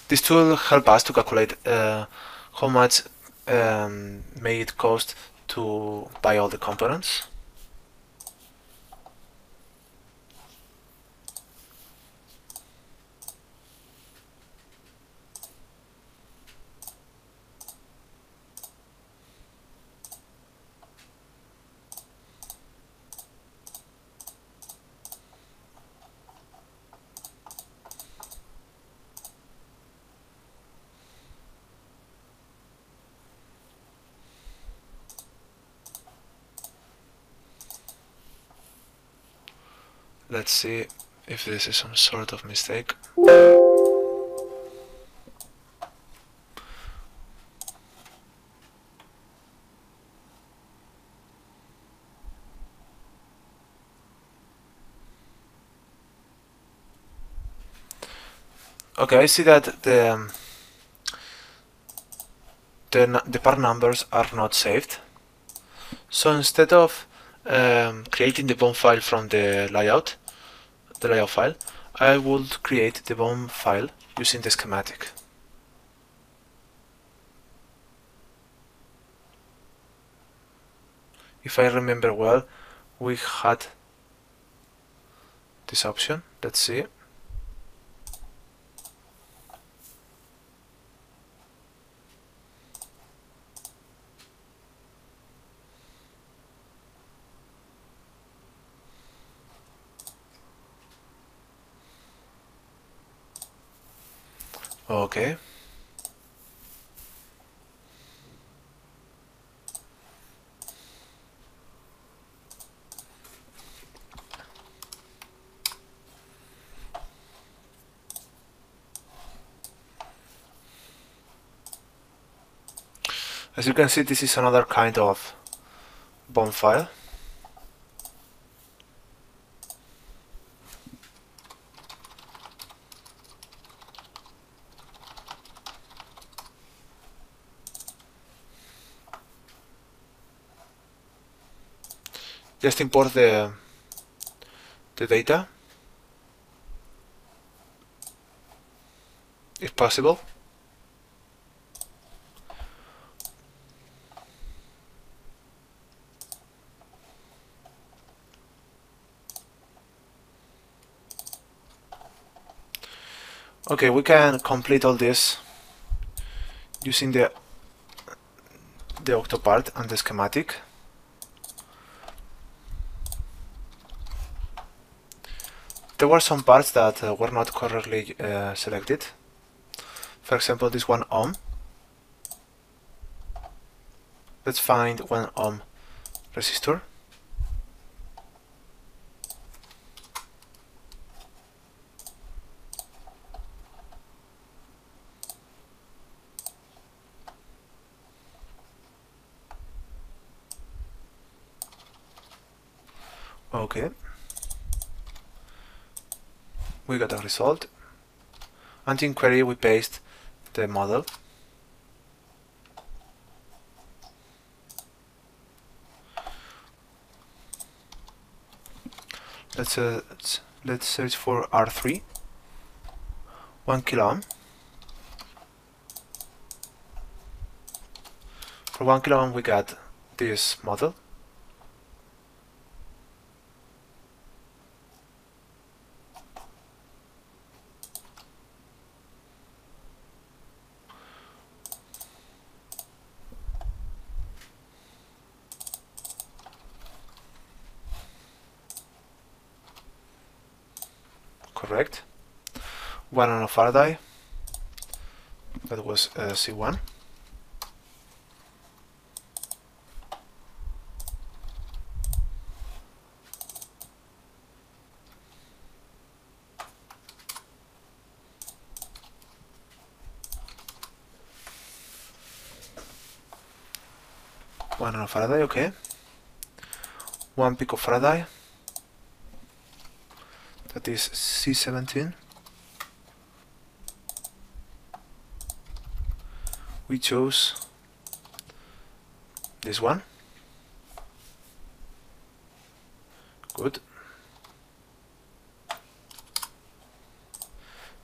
This tool helps us to calculate how much may it cost to buy all the components. Let's see if this is some sort of mistake. Okay, I see that the part numbers are not saved. So instead of creating the Bom file from the layout file, I would create the Bom file using the schematic. If I remember well, we had this option. Let's see. Okay. As you can see, this is another kind of Bom file. Just import the data, if possible. Okay, we can complete all this using the octo part and the schematic. There were some parts that were not correctly selected. For example, this 1 ohm. Let's find 1 ohm resistor. Okay. We got a result. And in query we paste the model. Let's search for R3, 1 kilo ohm. For 1 kilo ohm we got this model. Correct. 1 nanofarad, that was C1. One nanofarad, okay. 1 picofarad, that is C17. We chose this one. Good.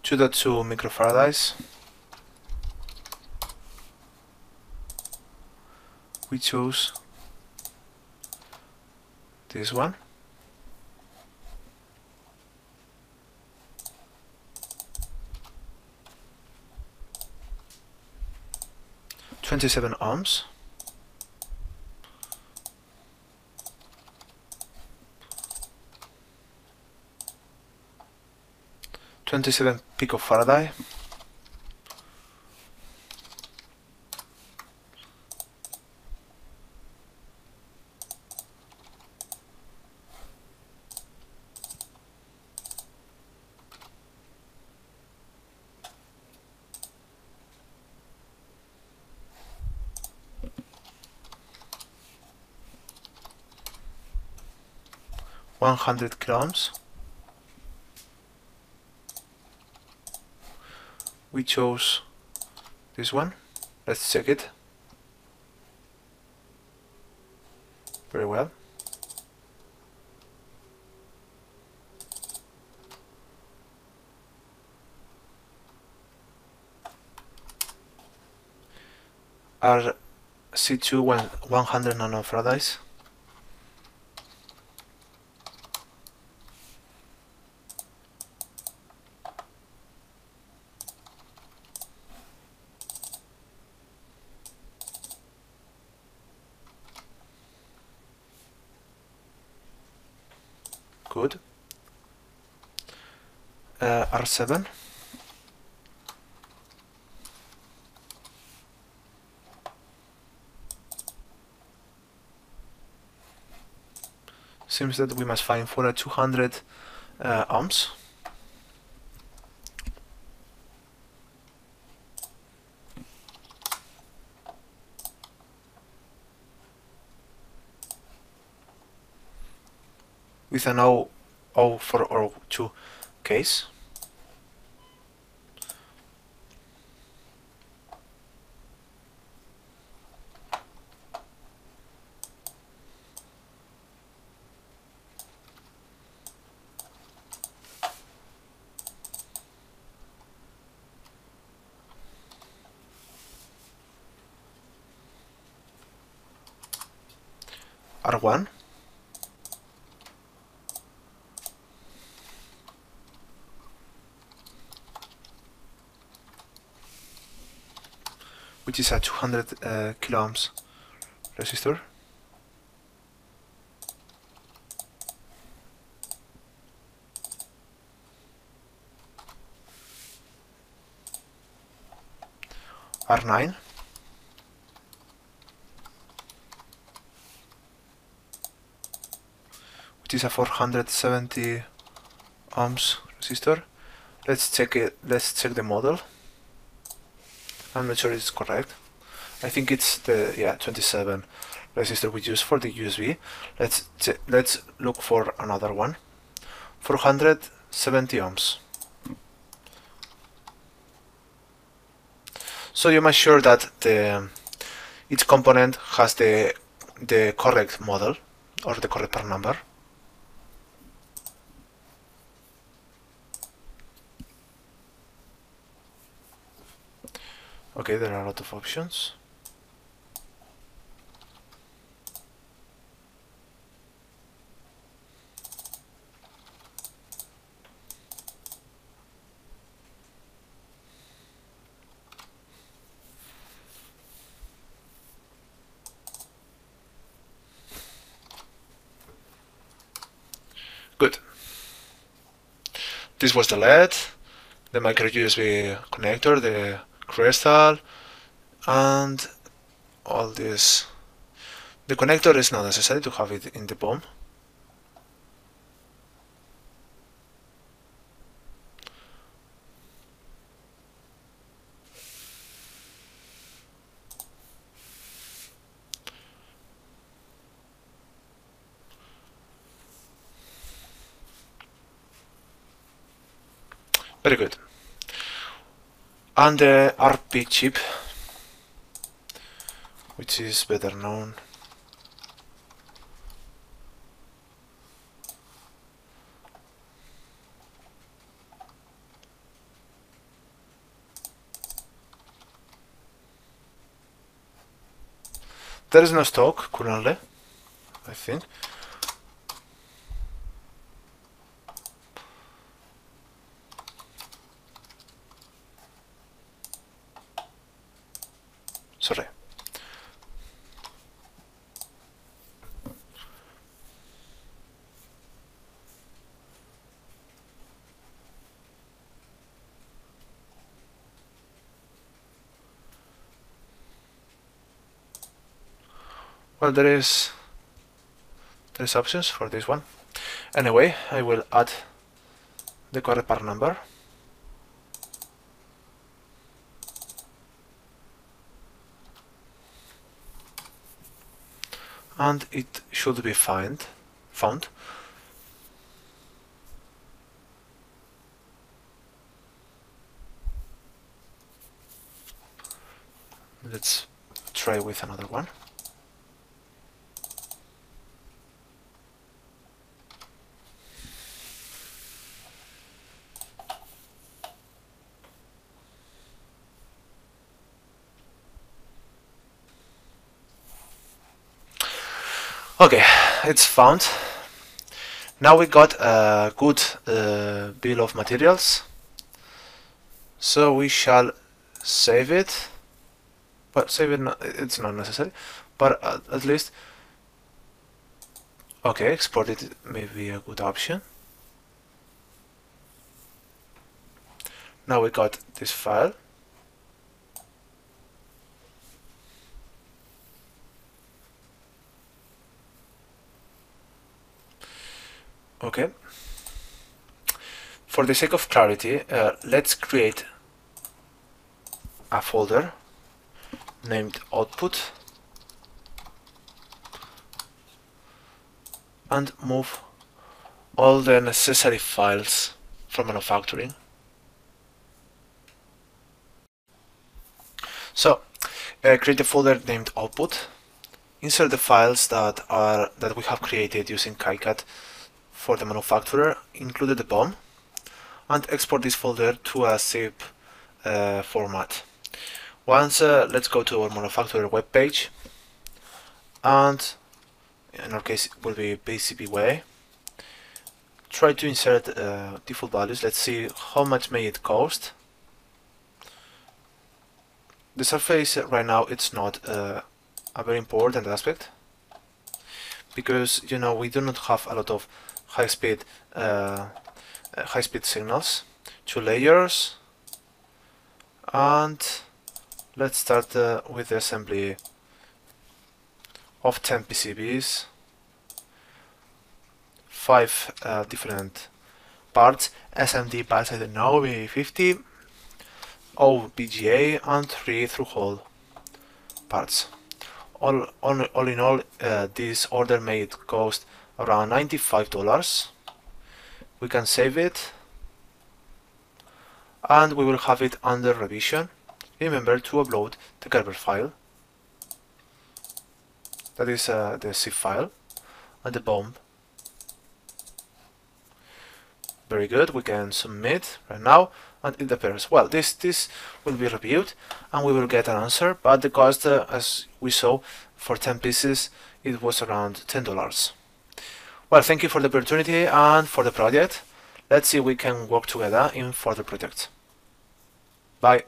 2.2 microfarads. We chose this one. $27 ohms. $27 picofarad. $100 kilo ohms. we chose this one. Let's check it. Very well. Our C2 100 nanofarads. Good. R7. Seems that we must find for 200 ohms. With an O402 case. R1. Which is a 200 kilo ohms resistor. R9. Which is a 470 ohms resistor. Let's check it. Let's check the model. I'm not sure it's correct. I think it's the 27 resistor we use for the USB. Let's look for another one. 470 ohms. So you make sure that each component has the correct model or the correct part number. Okay, there are a lot of options. Good. This was the LED, the micro USB connector, the crystal, and all this. The connector is not necessary to have it in the BOM. Very good. And the RP chip, which is better known. There is no stock currently, I think. Sorry. Well, there's options for this one. Anyway, I will add the correct part number. And it should be found. Let's try with another one. Okay, it's found. Now we got a good bill of materials, so we shall save it. But save it, it's not necessary, but at least, okay, export it may be a good option. Now we got this file. Okay. For the sake of clarity, let's create a folder named output and move all the necessary files from manufacturing. So create a folder named output, insert the files that we have created using KiCad for the manufacturer, included the BOM, and export this folder to a zip format. Once let's go to our manufacturer web page, and in our case it will be PCBWay. Try to insert default values. Let's see how much may it cost. The surface right now it's not a very important aspect, because you know we do not have a lot of high-speed signals. 2 layers, and let's start with the assembly of 10 PCBs, 5 different parts, SMD parts, I don't know, maybe 50, OBGA, and 3 through-hole parts. All in all, this order may cost around $95. We can save it, and we will have it under revision. Remember to upload the Gerber file, that is the zip file, and the BOM. Very good, we can submit right now, and it appears. Well, this will be reviewed, and we will get an answer, but the cost, as we saw, for 10 pieces, it was around $10. Well, thank you for the opportunity and for the project. Let's see if we can work together in further projects. Bye.